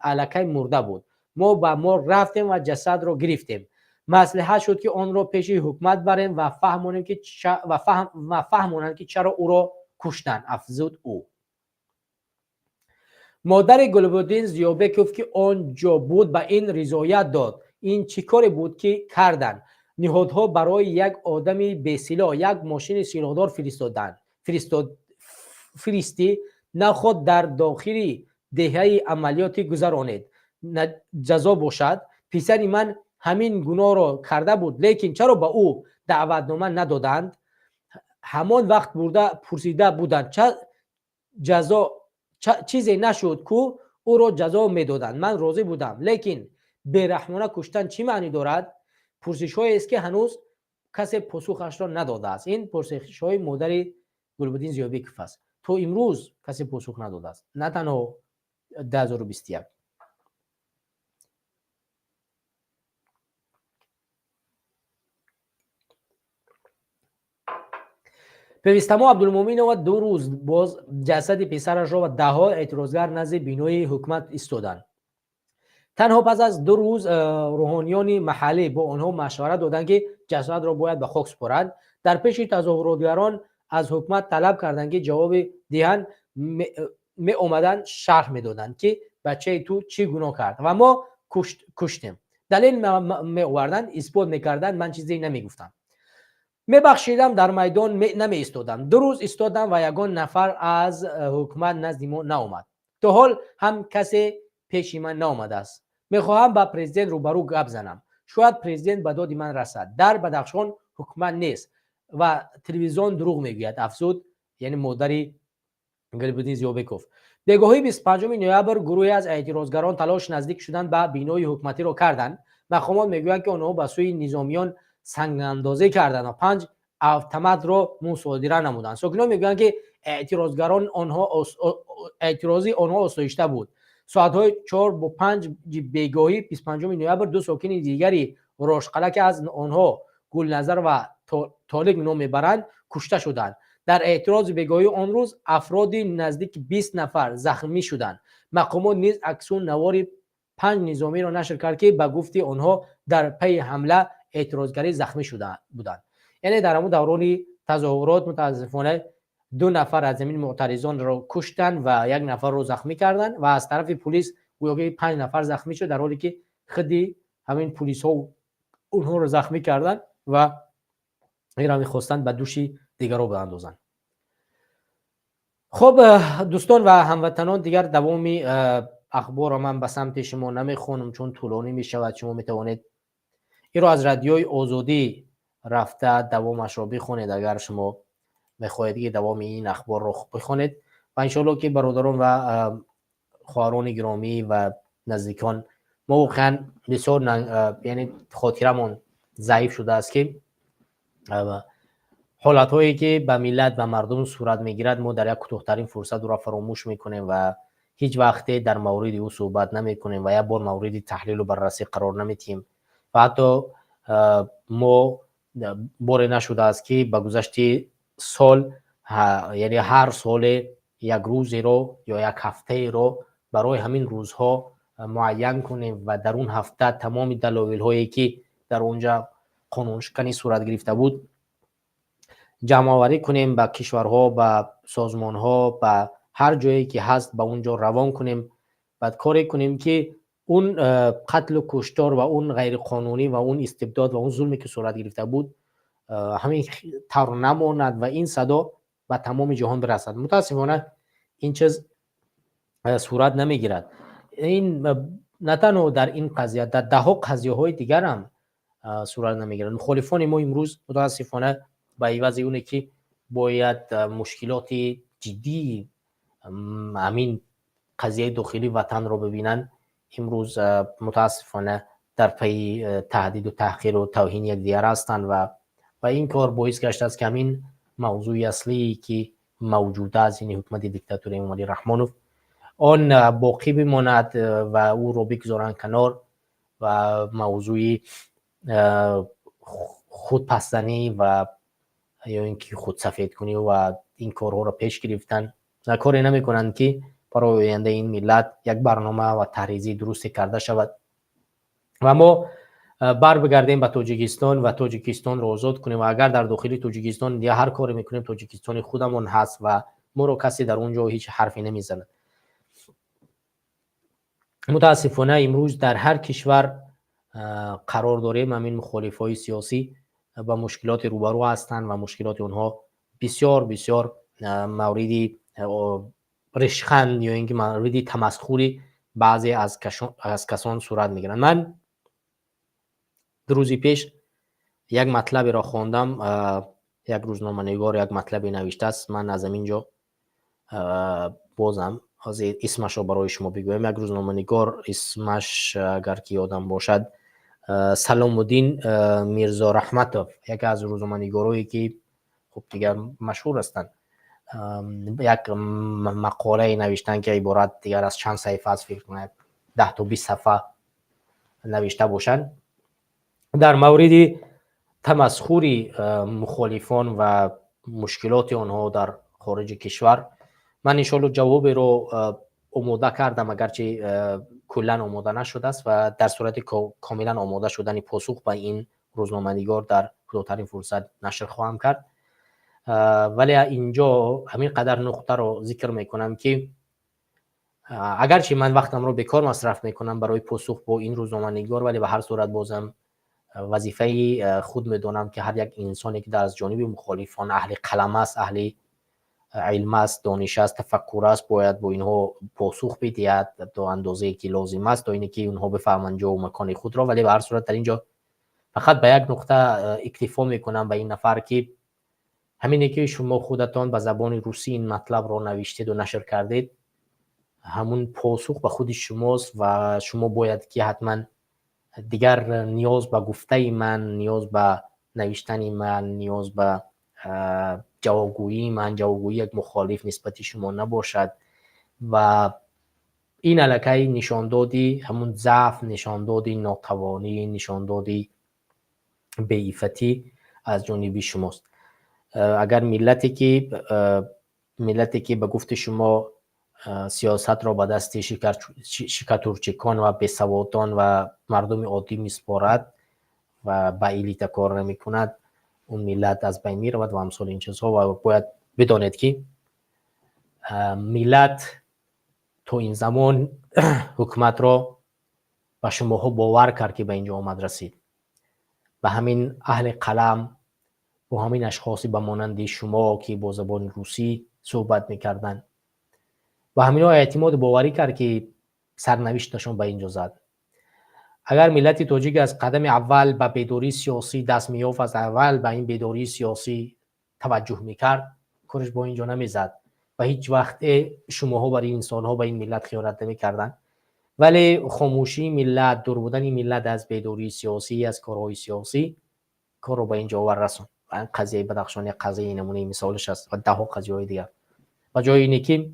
الکی مرده بود. ما با مورگ رفتیم و جسد را گرفتیم. مصلحت شد که آن را پیش حکومت بریم و فهمونند که چرا او را کشتند، افزود او. مادر گلبدین زیابکوف که آنجا بود به این رضایت داد. این چه کاری بود که کردند؟ نهادها برای یک آدم بی‌سلاح یک ماشین سلاحدار فرستی نخود در داخل دهه عملیاتی گذرانید جزا باشد. پسر من همین گناه را کرده بود، لیکن چرا به او دعوتنامه ندادند؟ همان وقت برده پرسیده بودند جزا چیزی نشد که او را جزا میدادند. من راضی بودم، لیکن بیرحمانه کشتن چی معنی دارد؟ پرسش هایی است که هنوز کسی پاسخش را نداده است. این پرسش های مادر گلبدین زیابکوف است. تو امروز کسی پاسخ نداده است، نه تنها 2021. پیوستما عبدالمومن و 2 روز باز جسد پسرش را و دهها اعتراضگر نزد بینای حکومت ایستادند. تنها پس از 2 روز روحانیان محلی با آنها مشورت دادند که جسد را باید به خاک سپارند. در پیش تظاهراتگران از حکومت طلب کردند که جواب دهند. می اومدن شرح میدادند که بچه تو چی گناه کرد و ما کشتیم. دلیل می آوردن، اثبات میکردن، من چیزی نمیگفتم. میبخشیدم، در میدان نمی ایستادم. 2 روز ایستادم و یگان نفر از حکومت نزد ما نآمد. تا حال هم کسی پیش من نآمده است. میخواهم با پرزیدنت روبرو گپ زنم. شاید پرزیدنت به داد من رسد. در بدخشان حکومت نیست و تلویزیون دروغ میگوید، افزود. یعنی مادر گلبدین زیابکوف. بگاهی 25 نوامبر گروهی از اعتراضگران تلاش نزدیک شدن به بینای حکومتی را کردند. مقامات میگویند که آنها به سوی نظامیان سنگ اندازی کردند و 5 اتومات را مصادره نمودند. ساکنان میگویند که اعتراضی آنها آسایشته بود. ساعت‌های 4 و 5 بگاهی 25 نوامبر 2 ساکن دیگری راشقله که از آنها گلنظر و طالق نام میبرند کشته شدند. در اعتراض بگاهی آن روز افرادی نزدیک 20 نفر زخمی شدند. مقامات نیز عکسون نوار 5 نظامی را نشر کرد که به گفته آنها در پی حمله اعتراضگری زخمی شده بودند. یعنی در همون دوران تظاهرات متاسفانه 2 نفر از این معترضان را کشتند و 1 نفر را زخمی کردند و از طرف پلیس گویا 5 نفر زخمی شد، در حالی که خودی همین پلیس ها اونها را زخمی کردند و اینا می‌خواستند به دوش دیگر رو بیاندازند. خب دوستان و هموطنان، دیگر دوام اخبار را من به سمت شما نمیخونم چون طولانی میشود. شما میتوانید این را از رادیوی آزادی رفته دوامش را بخونید اگر شما میخواهید که دوام این اخبار را بخونید. و انشالله که برادران و خواهران گرامی و نزدیکان، ما واقعا بسیار یعنی خاطرمون ضعیف شده است که حالت هایی که به ملت و مردم صورت میگیرد ما در یک کوتاه‌ترین فرصت را فراموش میکنیم و هیچ وقت در مورد او صحبت نمیکنیم و یک بار مورد تحلیل و بررسی قرار نمیدیم. و حتی ما بار نشده است که به گذشت سال یعنی هر سال یک روزی رو یا یک هفته رو برای همین روزها معین کنیم و در اون هفته تمام دلایل هایی که در اونجا قانون شکنی صورت گرفته بود جمع آوری کنیم، به کشورها، به سازمانها، به هر جایی که هست به اونجا روان کنیم. بعد کاری کنیم که اون قتل و کشتار و اون غیر قانونی و اون استبداد و اون ظلمی که صورت گرفته بود همین طور نماند و این صدا به تمام جهان برسد. متاسفانه این چیز صورت نمیگیرد. این نه تنها در این قضیه، در دهها قضیه های دیگر هم صورت نمیگیرد. مخالفان ما امروز متاسفانه به عوض اونه که باید مشکلات جدی همین قضیه داخلی وطن رو ببینن، امروز متاسفانه در پی تهدید و تحقیر و توهین یکدیگر هستند و این کار باعث گشته است که همین موضوع اصلی که موجوده از این حکومت دیکتاتوری امامی رحمانوف آن باقی بماند و او رو بگذارن کنار و موضوع خودپسندی و یا اینکه خود سفید کنی و این کارها رو پیش گرفتن و کاری نمیکنند که برای آینده این ملت یک برنامه و تحریزی درست کرده شود و ما بر بگردیم به تاجیکستان و تاجیکستان رو آزاد کنیم و اگر در داخل تاجیکستان یا هر کاری میکنیم تاجیکستان خودمون هست و ما رو کسی در اونجا هیچ حرفی نمیزنه. متاسفانه امروز در هر کشور قرار داریم همین مخالفای سیاسی با مشکلات روبرو هستند و مشکلات اونها بسیار بسیار موردی رشخند یا اینکه موردی تمسخری بعضی از کسان صورت میگیرند. من دو روزی پیش یک مطلبی را خواندم، یک روزنامه‌نگار یک مطلبی نوشته است، من از اینجا بازم از اسمش رو برای شما بگویم. یک روزنامه‌نگار اسمش اگر که یادم باشد سلام الدین میرزا رحمتوف، یکی از روزنامه‌نگارایی که خب دیگر مشهور هستند، یک مقاله نوشتن که عبارت دیگر از چند صفحه است، فکر کنم 10 تا 20 صفحه نوشته باشند در مورد تمسخری مخالفان و مشکلات آنها در خارج کشور. من ان شاءالله جواب رو آماده کردم، اگرچه کلا آماده نشده است و در صورت کاملا آماده شدن پاسخ به این روزنامه‌نگار در کوتاه‌ترین فرصت نشر خواهم کرد. ولی اینجا همین قدر نقطه رو ذکر میکنم که اگرچه من وقتم رو بیکار مصرف میکنم برای پاسخ با این روزنامه‌نگار، ولی به هر صورت بازم وظیفه خود میدونم که هر یک انسانی که در از جانب مخالفان اهل قلم است، اهل علم است، دانش است، تفکر است، باید با اینها پاسخ بدهد تا اندازه‌ای که لازم است تا اینکه اونها بفهمند جا و مکان خود را. ولی به هر صورت در اینجا فقط به یک نقطه اکتفا میکنم به این نفر که همینه که شما خودتان به زبان روسی این مطلب را نوشتید و نشر کردید، همون پاسخ به خود شماست و شما باید که حتما دیگر نیاز به گفته من، نیاز به نوشتن من، نیاز به جوابگویی من، جوابگویی یک مخالف نسبت شما نباشد و این الکی نشان دادی همون ضعف، نشان دادی ناتوانی، نشان دادی بی‌عفتی از جانب شماست. اگر ملتی که به گفت شما سیاست را به دست شکتورچکان و بیسوادان و مردم عادی میسپارد و به الیت کار نمی کند، اون ملت از بین می رود و امثال این چیزها. و باید بدانید که ملت تا این زمان حکومت را به شماها باور کرد که به اینجا آمد رسید. به همین اهل قلم، با همین اشخاصی به مانند شما که با زبان روسی صحبت میکردن، و همین ها اعتماد باوری کرد که سرنوشتشون به اینجا زد. اگر ملت تاجیک از قدم اول به بیداری سیاسی دست میافت، از اول به این بیداری سیاسی توجه میکرد، کارش با اینجا نمیزد و هیچ وقت شماها برای انسانها به این ملت خیانت نمیکردن. ولی خاموشی ملت، دور بودن ملت از بیداری سیاسی، از کارهای سیاسی، کار رو به اینجا آور رسوند. و این قضیه بدخشان یک قضیه نمونه مثالش است و ده ها قضیه های دیگر. و جای اینه که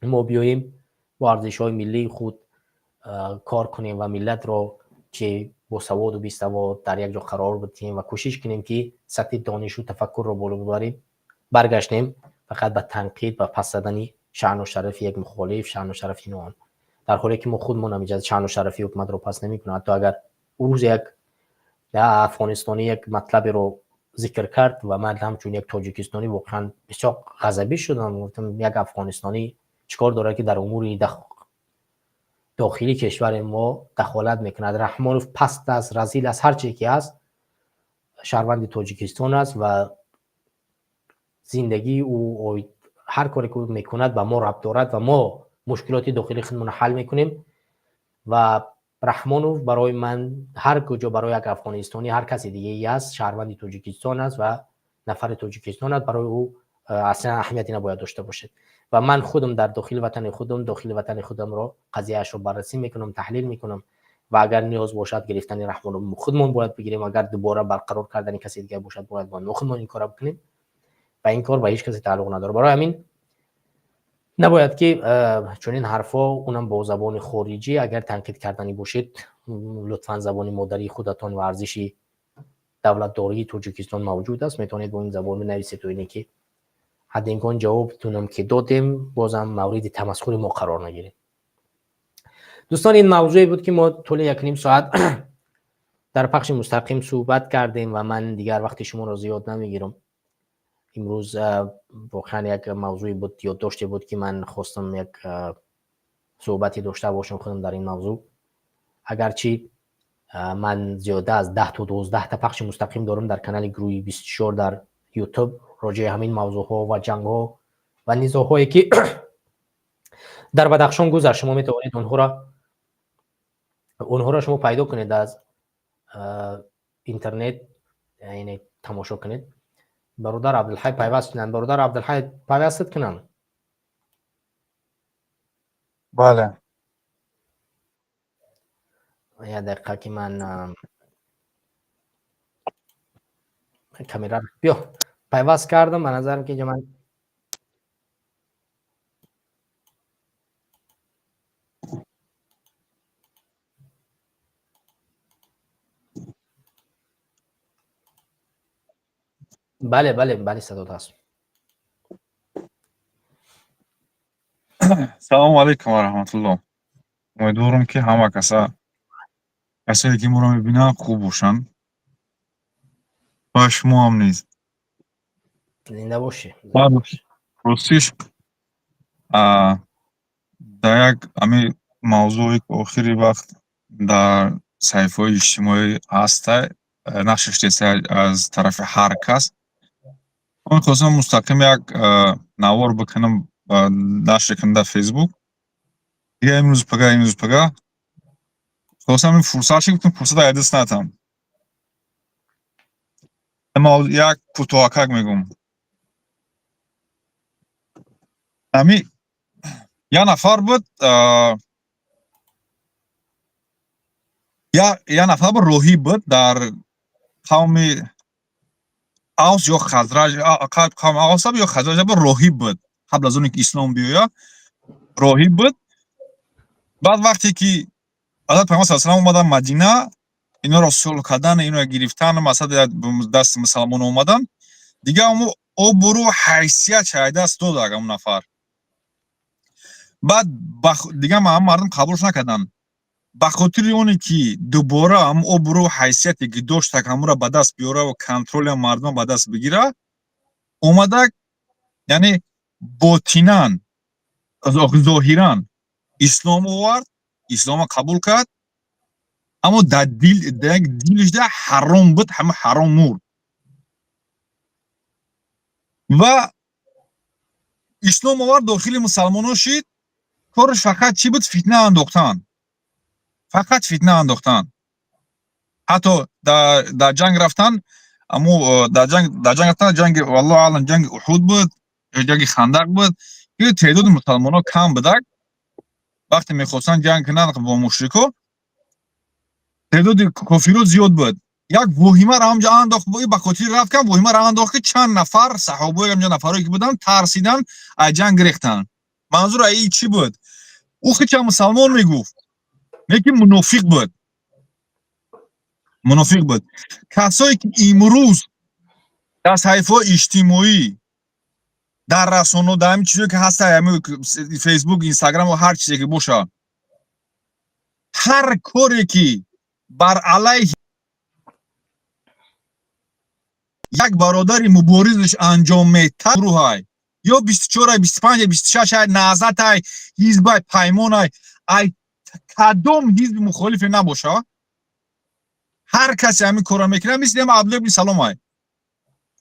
ما بیاییم با ارزش‌های ملی خود کار کنیم و ملت رو که با سواد و بی سواد در یک جا قرار بدیم و کوشش کنیم که سطح دانش و تفکر رو بالا ببریم. برگشتیم فقط به تنقید و پس زدن شأن و شرف یک مخالف، شأن و شرف نوعان، در حالی که ما خودمون هم اجازه شأن و شرف حکومت رو پس نمی‌کنیم. حتی اگر روز یک افغانستانی یک مطلب رو ذکر کرد و من همچون یک تاجیکستانی واقعا بسیار غضبی شدم، گفتم یک افغانستانی چیکار داره که در امور داخلی کشور ما دخالت میکند؟ رحمانوف پست است، رذیل است، هر چی که هست، شهروند تاجیکستان است و زندگی او هر کاری که میکند به ما ربط دارد و ما مشکلات داخلی خودمون حل میکنیم. و رحمانوف برای من هر کجا برای یک افغانستانی هر کسی دیگه ای است، شهروند تاجیکستان است و نفر تاجیکستان است، برای او اصلا اهمیتی نباید داشته باشد. و من خودم در داخل وطن خودم رو قضیه‌اش رو بررسی میکنم، تحلیل میکنم و اگر نیاز باشد گرفتن رحمانوف خودمون باید بگیریم، اگر دوباره برقرار کردن کسی دیگه باشد باید ما خودمون این کارو بکنیم و این کار با هیچ کسی تعلق نداره. برای همین نباید که چون این حرفا اونم با زبان خارجی اگر تنقید کردنی باشید، لطفاً زبان مادری خودتان و ارزشی دولتداری تاجیکستان موجود است، میتونید با این زبان بنویسید و اینه که حد امکان جوابتونم که دادیم بازم مورد تمسخر ما قرار نگیرید. دوستان این موضوعی بود که ما طول 1.5 ساعت در پخش مستقیم صحبت کردیم و من دیگر وقت شما را زیاد نمیگیرم. امروز واقعا یک موضوعی بود، یادداشتی بود که من خواستم یک صحبتی داشته باشم خودم در این موضوع. اگرچه من زیاده از 10 تا 12 تا پخش مستقیم دارم در کانال گروهی 24 در یوتیوب راجع همین موضوع ها و جنگ ها و نزاعهایی که در بدخشان گذشت. شما میتوانید اونها را شما پیدا کنید از اینترنت، یعنی تماشا کنید. برادر عبدالحی پیوست کنند. برادر عبدالحی پیوست کنند. بله. یه دقیقه که من کامیرا بیا پیوست کردم. به نظرم که من بله صدات هست. سلام علیکم و رحمت الله. امیدوارم که همه کسایی که ما رو میبینن خوب باشن و شما هم نیز زنده باشی. راستیش در یک امی موضوعی که آخری وقت در صحیفه های اجتماعی هسته نقشش دیسته از طرف هر کس، من خواستم مستقیم یک نوار بکنم نشر کنم در فیسبوک. دیگه امروز پگاه خواستم این فرصت چی بکنم، فرصت در دست ندم. اما یک کوتاهک میگم. امی یه نفر بود، یه نفر بود روحی بود در قوم اوس یا خزرج، قوم اوس یا خزرج بود، روحی بود قبل از اون که اسلام بیاید روحی بود. بعد وقتی که حضرت پیامبر صلی الله علیه و آله اومدن مدینه، اینا را صلح کردن، اینا را گرفتن، مثلا دست مسلمان اومدن دیگه، او برو حیثیت شاید است دو داغ اون نفر. بعد دیگه مردم قبولش نکردن، به خاطر اونی که دوباره او برو حیثیتی که داشت که همون را به دست بیاره و کنترل مردم به دست بگیره، اومده یعنی باطناً ظاهراً اسلام آورد، اسلام قبول کرد، اما در دلش ده حرام بود، همه حرام مرد. و اسلام آورد داخل مسلمانان شد، کارش فقط چی بود؟ فتنه انداختن، فقط فتنه انداختن. حتی در جنگ رفتن، اما در جنگ رفتن، جنگ والله اعلم جنگ احد بود، جنگ خندق بود، که تعداد مسلمانان کم بود. وقتی میخواستن جنگ کنن با مشرکا، تعداد کافرها زیاد بود. یک وهمه را همجا انداخت، به خاطر رفت که وهمه را انداخت که چند نفر صحابه همجا نفرایی که بودن ترسیدن از جنگ ریختن. منظور ای چی بود؟ او که مسلمان میگفت، لیکن منافق بود. کسایی که امروز در صحیفه اجتماعی، در رسانه، در همین چیزی که هست، فیسبوک، اینستاگرام و هر چیزی که باشه، هر کاری که بر علیه یک برادر مبارزش انجام میده، گروه یا 24 25 26 نهضت حزب پیمان ای کدام حزب مخالف نباشه، هر کسی همین کارا میکنه، مثل عبدالله بن سلام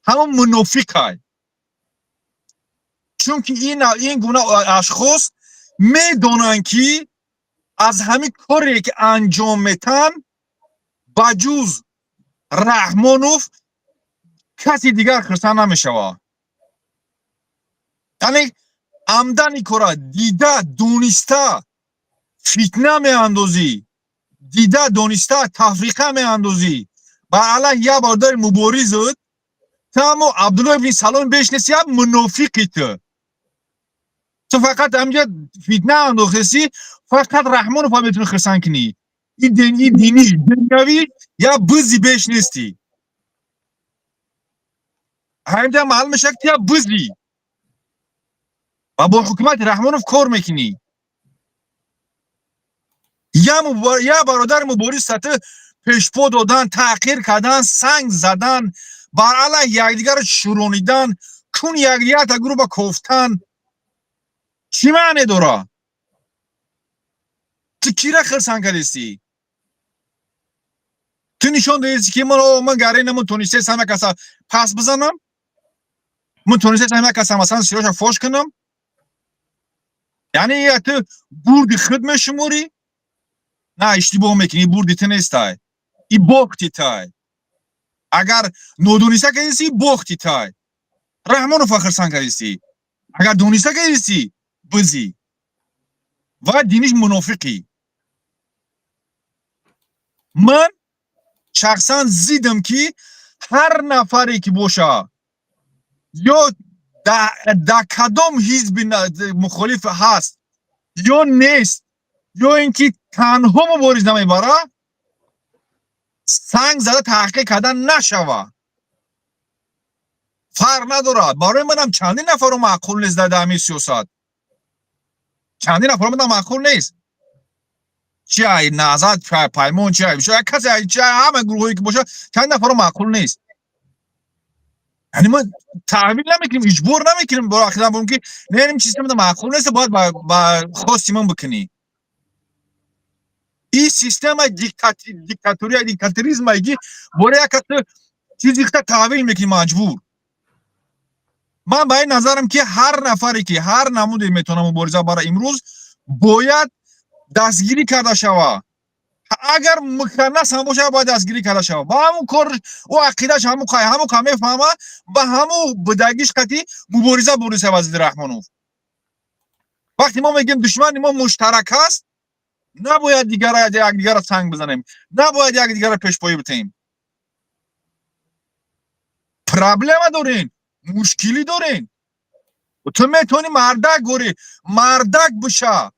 همون منافق چون که این گونه اشخاص میدونن که از همین کاری که انجام میتن بجز رحمانوف کسی دیگر خرسان نمیشوه. یعنی عمدن کارا دیده دونسته فتنه میاندازی، دیده دونسته تفریقه میاندازی با علیه یه برادر مبارز تمام عبدالله بن سلام بشنسی هم منافقی تو فقط همینجا فتنه انداختی، فقط رحمان رو میتونی خرسان کنی. این دینی دنیوی یا بزی بشنستی. همینجا معلوم میشه که بزی و با حکومت رحمانوف کار میکنی. یا برادر مبارز سطح پیشپو دادن، تحقیر کردن، سنگ زدن، بر علیه یکدیگر شورانیدن، کون یکدیگر تا گروه کوفتن، چی معنی داره؟ تو کی را خرسان کردیستی؟ تو نشان دهیستی که من گره نمون تونسته همه کسا پس بزنم؟ من تونسته همه کسا مثلا سیراش فوش کنم؟ یعنی یا تو بردی خدمه شموری؟ نه اشتباه میکنی، بردی تو نیستای، ای باختی تای. اگر نودونیسته کردیستی باختی تای. رحمانو فخرسان کردیستی. اگر دونیسته کردیستی بزی و دینش منافقی. من شخصا زیدم که هر نفری که باشه یا در کدام حزب مخالف هست یا نیست یا اینکه تنها مبارز نمیبره سنگ زده تحقیق کردن نشوه. فرق نداره. برای منم چندین نفر رو معقول نیست در همین سیاست. چندین نفر رو معقول نیست. چه نهضت، چه پیمان، چه کسی، چه همه گروهی که باشه چند نفر رو معقول نیست. یعنی ما تحویل نمیکنیم، اجبار نمیکنیم برای اخیرا بگیم که نه این سیستم معقول نیست باید با خواستیمون بکنی. این سیستم دیکتاتوری دیکتاتوریسم ایگی برای یک چیزی که تحویل میکنیم مجبور. من به این نظرم که هر نفری که هر نمودی میتونه مبارزه برای امروز باید دستگیری کرده شود. اگر مخنث هم باشه باید دستگیری کرده شود. با همون کار و عقیدهش همون کار میفهمه با همون بدگیش قطعی مبارزه بروسه وزیر رحمانوف. وقتی ما میگیم دشمن ما مشترک است نباید دیگر را سنگ بزنیم، نباید یک دیگر را پیشپایی بتیم. پرابلم دارین، مشکلی دارین. تو میتونی مردک گوری، مردک بشه،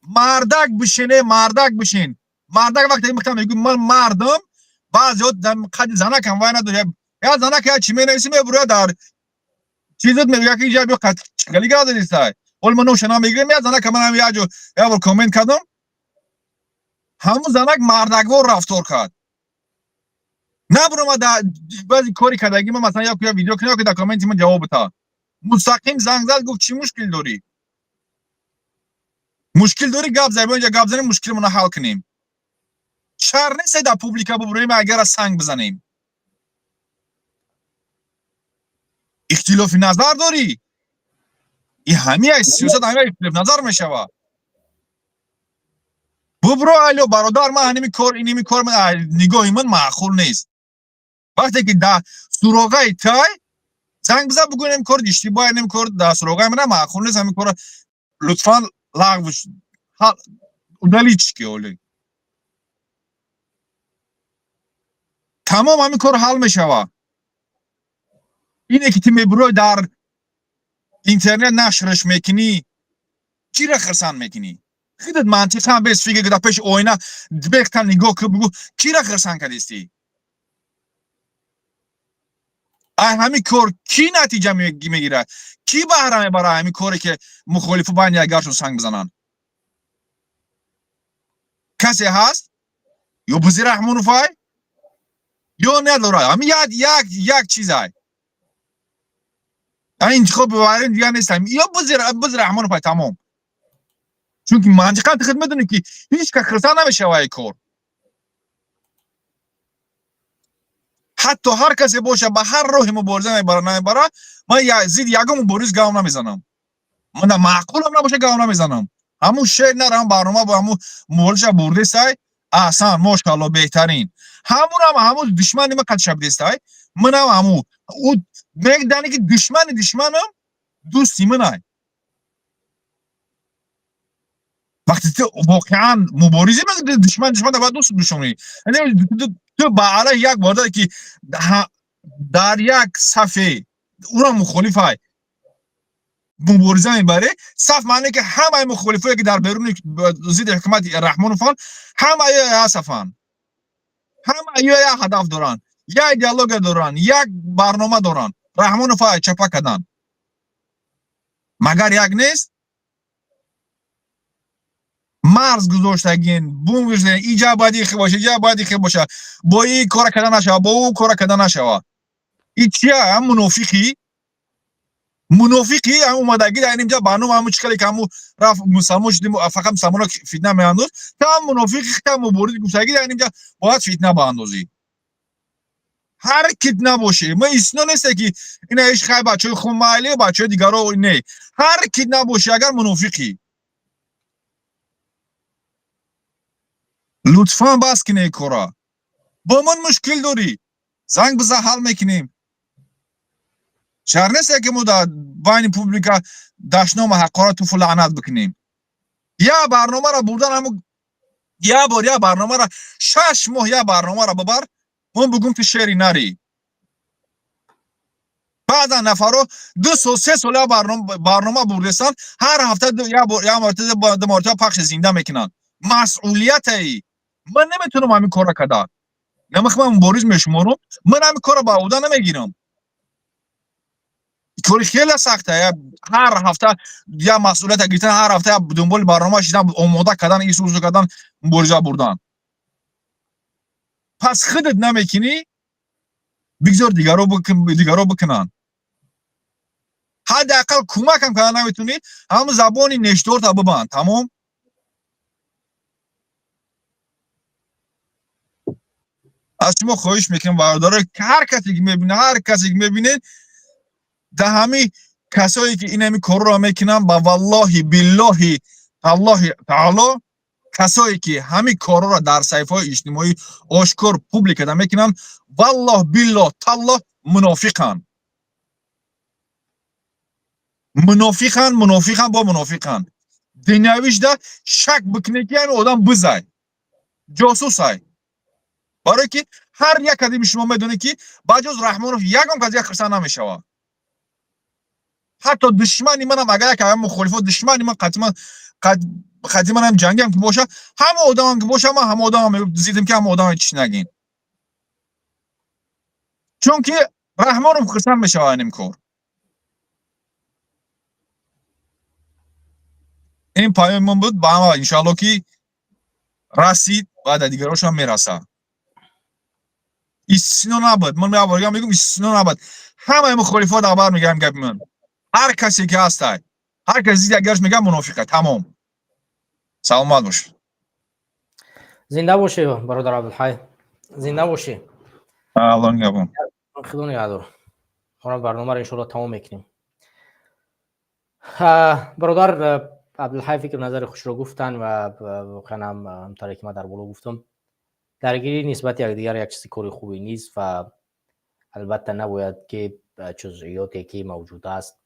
مردک بشینه، مردک بشین. مردک وقتی میگم من مردم بعضی قد زنک هم وای نداره. یا زنک یا چی مینویسی میبره در چیزت میگه که اینجا بیا گلی گاده نیستای. اول منو شنا میگیرم یا زنک من هم یا کامنت کردم. همون زنک مردکوار رفتار کرد. نبرم در بعضی کاری کردگی من مثلا یا ویدیو کنم که در کامنت من جواب بده. مستقیم زنگ زد گفت چی مشکل داری؟ مشکل داری گپ زدی یا گپ زدیم مشکل منو حل کنیم. شر نیست در پوبلیکا ببریم اگر از سنگ بزنیم. اختلاف نظر داری؟ این همه سیاست همه اختلاف نظر میشوه. ببرو الو برادر من اینمی کار من نگاه من معقول نیست. وقتی که در سراغه تای زنگ بزن بگو این کار اشتباهه، این کار در سراغه من معقول نیست، همین کار لطفاً لغوش دلیل چیه اولی تمام همین کار حل میشوه. اینه که تیمی برو در اینترنت نشرش میکنی چی را خرسان میکنی؟ خودت منطق هم بس فکر که در پیش آینه بختن نگاه که بگو کی را خرسان کردیستی؟ همین کار کی نتیجه میگیره؟ کی بهره میبره همین کاری که مخالفو باید یگرشون سنگ بزنن؟ کسی هست؟ یا وزیر رحمانوفای؟ یا نداره؟ همین یک چیز های انتخاب ببرین دیگه نیستم یا وزیر رحمانوفای تمام. چون که منطقا خدمت دونه که هیچ که خرسان نمیشه وای کار. حتی هر کسی باشه به هر روح مبارزه نمیبره من زید یگم مبارز گام نمیزنم. من معقولم نباشه گام نمیزنم. همون شعر نرم برنامه با همون مبارزه برده سای احسن ماشاءالله بهترین. همون دشمنی من قد شب دیستای من همون او میگدنی که دشمنم دوستی منای. وقتی تو واقعا مبارزه میگه دشمن باید دوست بشونی. یعنی تو با علیه یک برادر که در یک صفحه او را مخالفه مبارزه میبره صف معنی که همه مخالفه که در بیرون ضد حکومت رحمانوفان همه صفن، همه یک هدف دارن، یک دیالوگ دارن، یک برنامه دارن. رحمانوف چپا کردن مگر یک نیست مرز گذاشتگین بوم گذاشتگین اینجا باید این باشه اینجا باید این باشه با این کار کردن نشوه با اون کار کردن نشوه این چیه هم منافقی هم اومدگی در اینجا برنامه همون چکلی که همون رفت مسلمان شدیم فقط مسلمان فتنه میانداز تا هم منافقی که هم مبارد گفتگی در اینجا باید فتنه باندازی هر کت نباشه ما ایسنا نیسته که این ایش خیلی بچه های خون محلی بچه های دیگر رو نه هر کت نباشه اگر منافقی لطفا بس کنه کارا با من مشکل داری زنگ بزن حل میکنیم شهر نیسته که ما در بین پوبلیکا دشنام حقارت تو لعنت بکنیم یا برنامه را بردن همون یا برنامه را 6 ماه یا برنامه را ببر من بگم تو شعری نری بعدا نفرو 2 سال 3 سال برنامه بردستان هر هفته یا مرتبه پخش زنده میکنن مسئولیت ای من نمیتونم همین کار را کردم نمیخوام مبارز میشمارم من همین کار را با عهده نمیگیرم کاری خیلی سخته هر هفته یا مسئولیت گرفتن هر هفته دنبال برنامه شدن آماده کردن این سوزو کردن مبارزه بردن پس خودت نمیکنی بگذار دیگرو بکنن حداقل کمک هم کردن نمیتونی هم زبانی نشدار تا ببند تمام از شما خواهش میکنم برادر که هر کسی که میبینه ده همه کسایی که این همی کار را میکنن با والله بالله الله تعالی کسایی که همین کار را در صفحه های اجتماعی آشکار پوبلیک کردن میکنن والله بالله تعالی منافقان با منافقان دنیاویش ده شک بکنه که همین آدم بزای جاسوس های برای که هر یک آدم شما میدونه که بجز رحمانوف یکم که از یک خرسان نمیشوه حتی دشمنی منم اگر که هم مخالفت دشمنی من قدیما هم جنگی هم که باشه همه آدم هم که باشه من همه آدم هم دیدم که همه آدم هم چیش نگین چون که رحمانوف خرسان میشوه اینم کار این پیام من بود با همه انشاءالله که رسید بعد دیگراش هم میرسه استثنا نبود من میگم استثنا نبود همه مخالفات خبر میگم گپ من هر کسی که هست هر کسی دیگرش میگم منافقه تمام سلامت باش زنده باشی برادر عبدالحی زنده باشی الله نگهبان خدا نگهدار برنامه رو ان شاء الله تمام میکنیم برادر عبدالحی فکر نظر خوش رو گفتن و واقعا هم طوری که من در بالا گفتم درگیری نسبت یکدیگر یک چیز کاری خوبی نیست و البته نباید که جزئیاتی که موجود است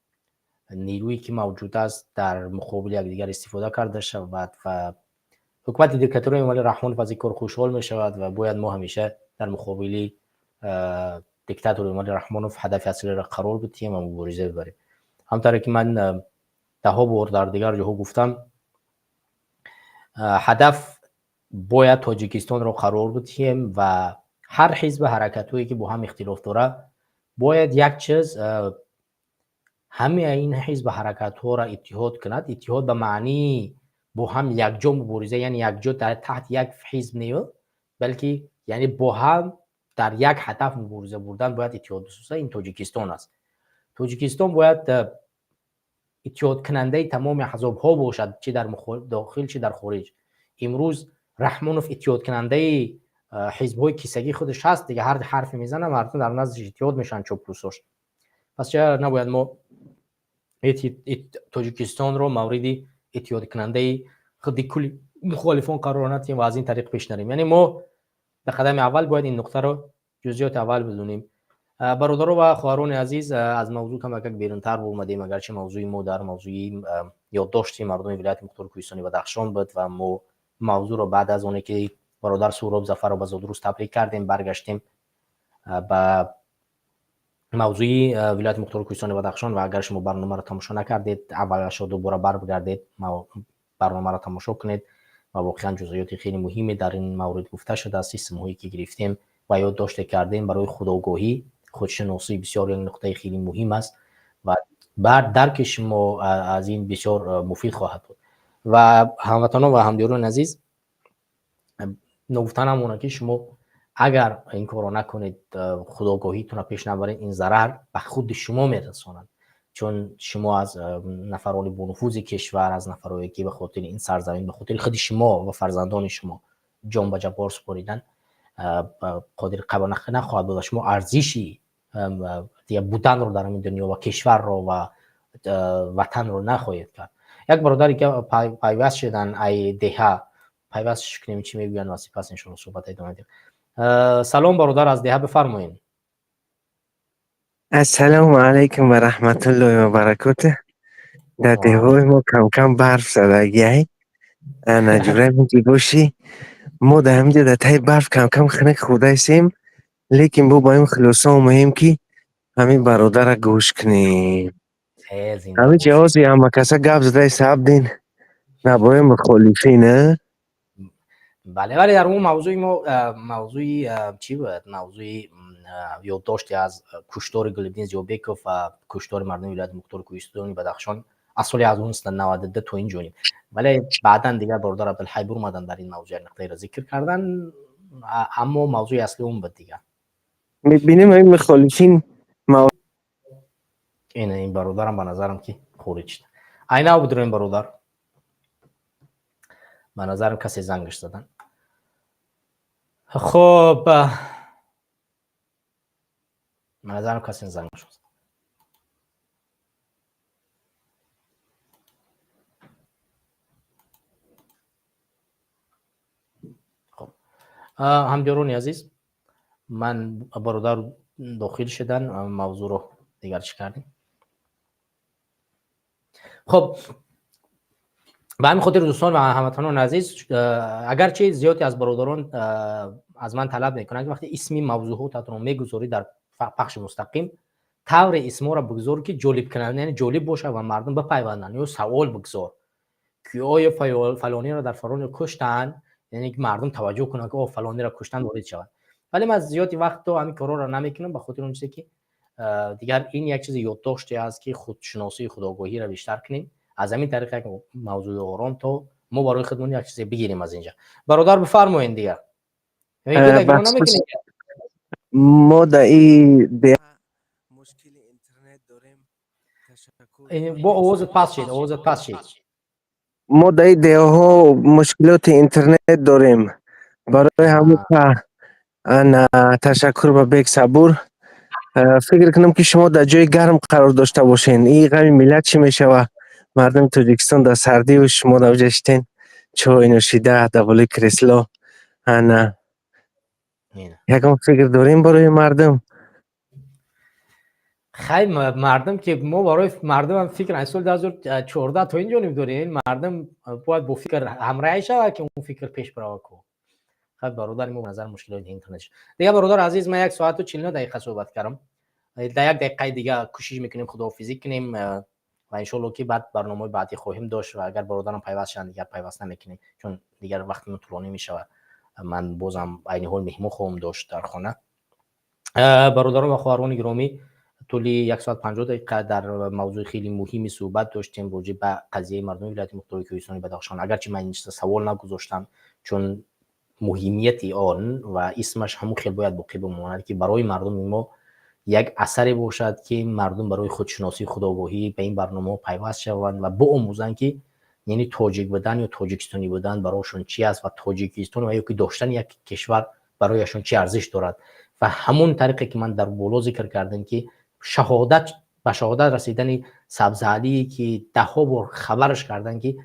نیرویی که موجود است در مقابل یکدیگر استفاده کرده شود و حکومت دیکتاتوری امام رحمانوف از این کار خوشحال می شود و باید ما همیشه در مقابل دیکتاتور امام رحمانوف هدف اصلی را قرار بدیم و مبارزه ببریم همونطور که من ده ها بار در دیگر جاها گفتم هدف باید تاجیکستان را قرار بدیم و هر حزب حرکتایی که با هم اختلاف داره باید یک چیز همه این حزب حرکت ها را اتحاد کند اتحاد به معنی با هم یک جا مبارزه یعنی یک جا در تحت یک حزب نیست بلکه یعنی با هم در یک هدف مبارزه بردن باید اتحاد بسازه این تاجیکستان است تاجیکستان باید اتحاد کننده تمام احزاب ها باشد چه در داخل چه در خارج امروز رحمانوف اتحاد کننده حزب های کیسگی خودش هست دیگه هر حرفی میزنه مردم در نزدش اتحاد میشن چوبروساش پس چرا نباید ما تاجیکستان رو مورد اتحاد کننده خود کلی مخالفان قرار ندهیم و از این طریق پیش نریم یعنی ما به قدم اول باید این نقطه رو جزئیات اول بدونیم برادران و خواهران عزیز از موضوع کم یک بیرونتر اومدیم اگرچه موضوع ما در موضوع یادداشت مردم ولایت مختار کوهستانی بدخشان بود و ما موضوع رو بعد از اون که برادر سهراب ظفر رو به زودروز تبریک کردیم برگشتیم با موضوع ولایت مختار کوهستانی بدخشان و اگر شما برنامه رو تماشا نکردید اولش دوباره برگردید برنامه رو تماشا کنید و واقعا جزئیات خیلی مهمی در این مورد گفته شده است سیستم هایی که گرفتیم و یادداشت کردیم برای خودآگاهی خودشناسی بسیار یک نقطه خیلی مهم است و بعد درک شما از این بسیار مفید خواهد بود. و هموطنان و همدیران عزیز، نگفتن همونه که شما اگر این کارو نکنید، خودآگاهیتون رو پیش نبرید، این ضرر به خود شما میرساند. چون شما از نفران بانفوذ کشور، از نفرایی که به خاطر این سرزمین، به خاطر خود شما و فرزندان شما جان به جبار سپاریدن، قادر قبول نخواهد بود. شما ارزشی دیگه بودن رو در این دنیا و کشور رو و وطن رو نخواهید کرد. یک برادری که پیوست شدن ای دهه پیوست کنیم چی میگوین و سپس ان شاء الله صحبت ادامه دیم. سلام برادر از دهه، بفرمایید. السلام علیکم و رحمت الله و برکاته. در دهوی ما کم کم برف زدگی نجوره میگی باشی ما در همینجا در تای برف کم کم خنک خوده سیم، لیکن با این خلاصا مهم که همین برادر را گوش کنیم. همین جوازی همه کسا گفت زده صاحب دین نباید مخالفی نه؟ بله ولی در اون موضوعی چی بود؟ موضوعی یادداشتی از کشتار گلبدین زیوبکوف و کشتار مردم ولایت مختار کوهستانی بدخشان اصلی از اون سن 92 تو این جونیم. ولی بعدا دیگه برادر عبدالحی بر اومدن در این موضوع نقطه را ذکر کردن، اما موضوع اصلی اون بود دیگه. میبینیم این مخالفین این برادرم به نظرم که خورید شد. اینا بود این برادر به نظرم کسی زنگش زدن. خب به نظرم کسی زنگش زد. خب همدیران عزیز، من برادر داخل شدن موضوع رو دیگر چی کردیم. خب به همین خاطر دوستان و هموطنان عزیز، اگرچه زیادی از برادران از من طلب میکنن که وقتی اسمی موضوعاتتون رو میگذاری در پخش مستقیم، طور اسم را بگذار که جالب کننده، یعنی جالب باشه و مردم بپیوندن، یا سوال بگذار که آیا فلانی را در فلان کشتن، یعنی که مردم توجه کنن که فلانی را کشتن وارد شود. ولی من زیادی وقت تو همین کارا را نمیکنم به خاطر اون چیزی که دیگر این یک چیز یادداشتی است که خودشناسی خودآگاهی را بیشتر کنیم. از همین طریق که موضوع آرام تو ما برای خودمون یک چیزی بگیریم از اینجا. برادر بفرمایید دیگه. ما در این مشکل اینترنت داریم. با آوازت پس شد. ما در این ده ها مشکلات اینترنت داریم. برای همون تشکر به بیگ صبور. فکر کنم که شما در جای گرم قرار داشته باشین. این غمی ملت چی میشه و مردم تاجیکستان در سردی و شما در وجهشتین چای نوشیده در ولی کرسلا نه یکم فکر داریم برای مردم. خیلی مردم که ما برای مردم هم فکر اصل 2014 تا اینجا نمیدونیم. مردم باید با فکر همراه شود که اون فکر پیش برود کنه. خیلی برادر ما نظر مشکلات اینترنت دیگه. برادر عزیز من 1 ساعت و 49 دقیقه صحبت کردم. در 1 دقیقه دیگه کوشش میکنیم خداحافظی کنیم و ان شاء الله که بعد برنامه بعدی خواهیم داشت و اگر برادرم پیوست شدن دیگه پیوست نمیکنیم چون دیگه وقتی طولانی میشه. من بازم عین حال مهمون خواهم داشت در خانه. برادران و خواهران گرامی، طولی 1 ساعت 50 دقیقه در موضوع خیلی مهمی صحبت داشتیم راجع به قضیه مردم ولایت مختار کوهستانی بدخشان. اگرچه من این سوال نگذاشتم چون مهمیت آن و اسمش همون خیلی باید باقی بماند که برای مردم ما یک اثری باشد که مردم برای خودشناسی خودآگاهی به این برنامه پیوست شوند و بآموزند که یعنی تاجیک بودن یا تاجیکستانی بودن برایشون چی است و تاجیکستان و یا که داشتن یک کشور برایشون چی ارزش دارد. و همون طریقی که من در بالا ذکر کردم که شهادت به شهادت رسیدن سبزعلی که 10 بار خبرش کردن که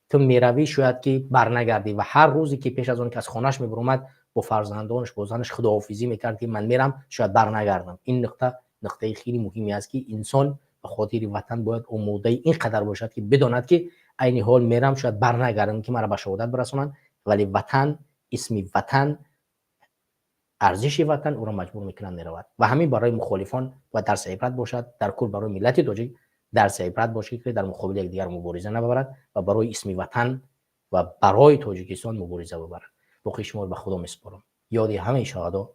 تو میروی شاید که برنگردی و هر روزی که پیش از اون که از خونش میبرومد با فرزندانش با زنش خداحافظی میکرد که من میرم شاید برنگردم. این نقطه خیلی مهمی است که انسان به خاطر وطن باید آماده این قدر باشد که بداند که عین حال میرم شاید برنگردم که مرا به شهادت برسونن، ولی وطن، اسم وطن، ارزش وطن او را مجبور میکنن نرود. و همین برای مخالفان و درس عبرت باشد، در کل برای ملت تاجیک درس عبرت باشد که در مقابل یکدیگر مبارزه نبرد و برای اسم وطن و برای تاجیکستان مبارزه ببرد. باقی شما به خدا میسپارم. یاد همه شهدا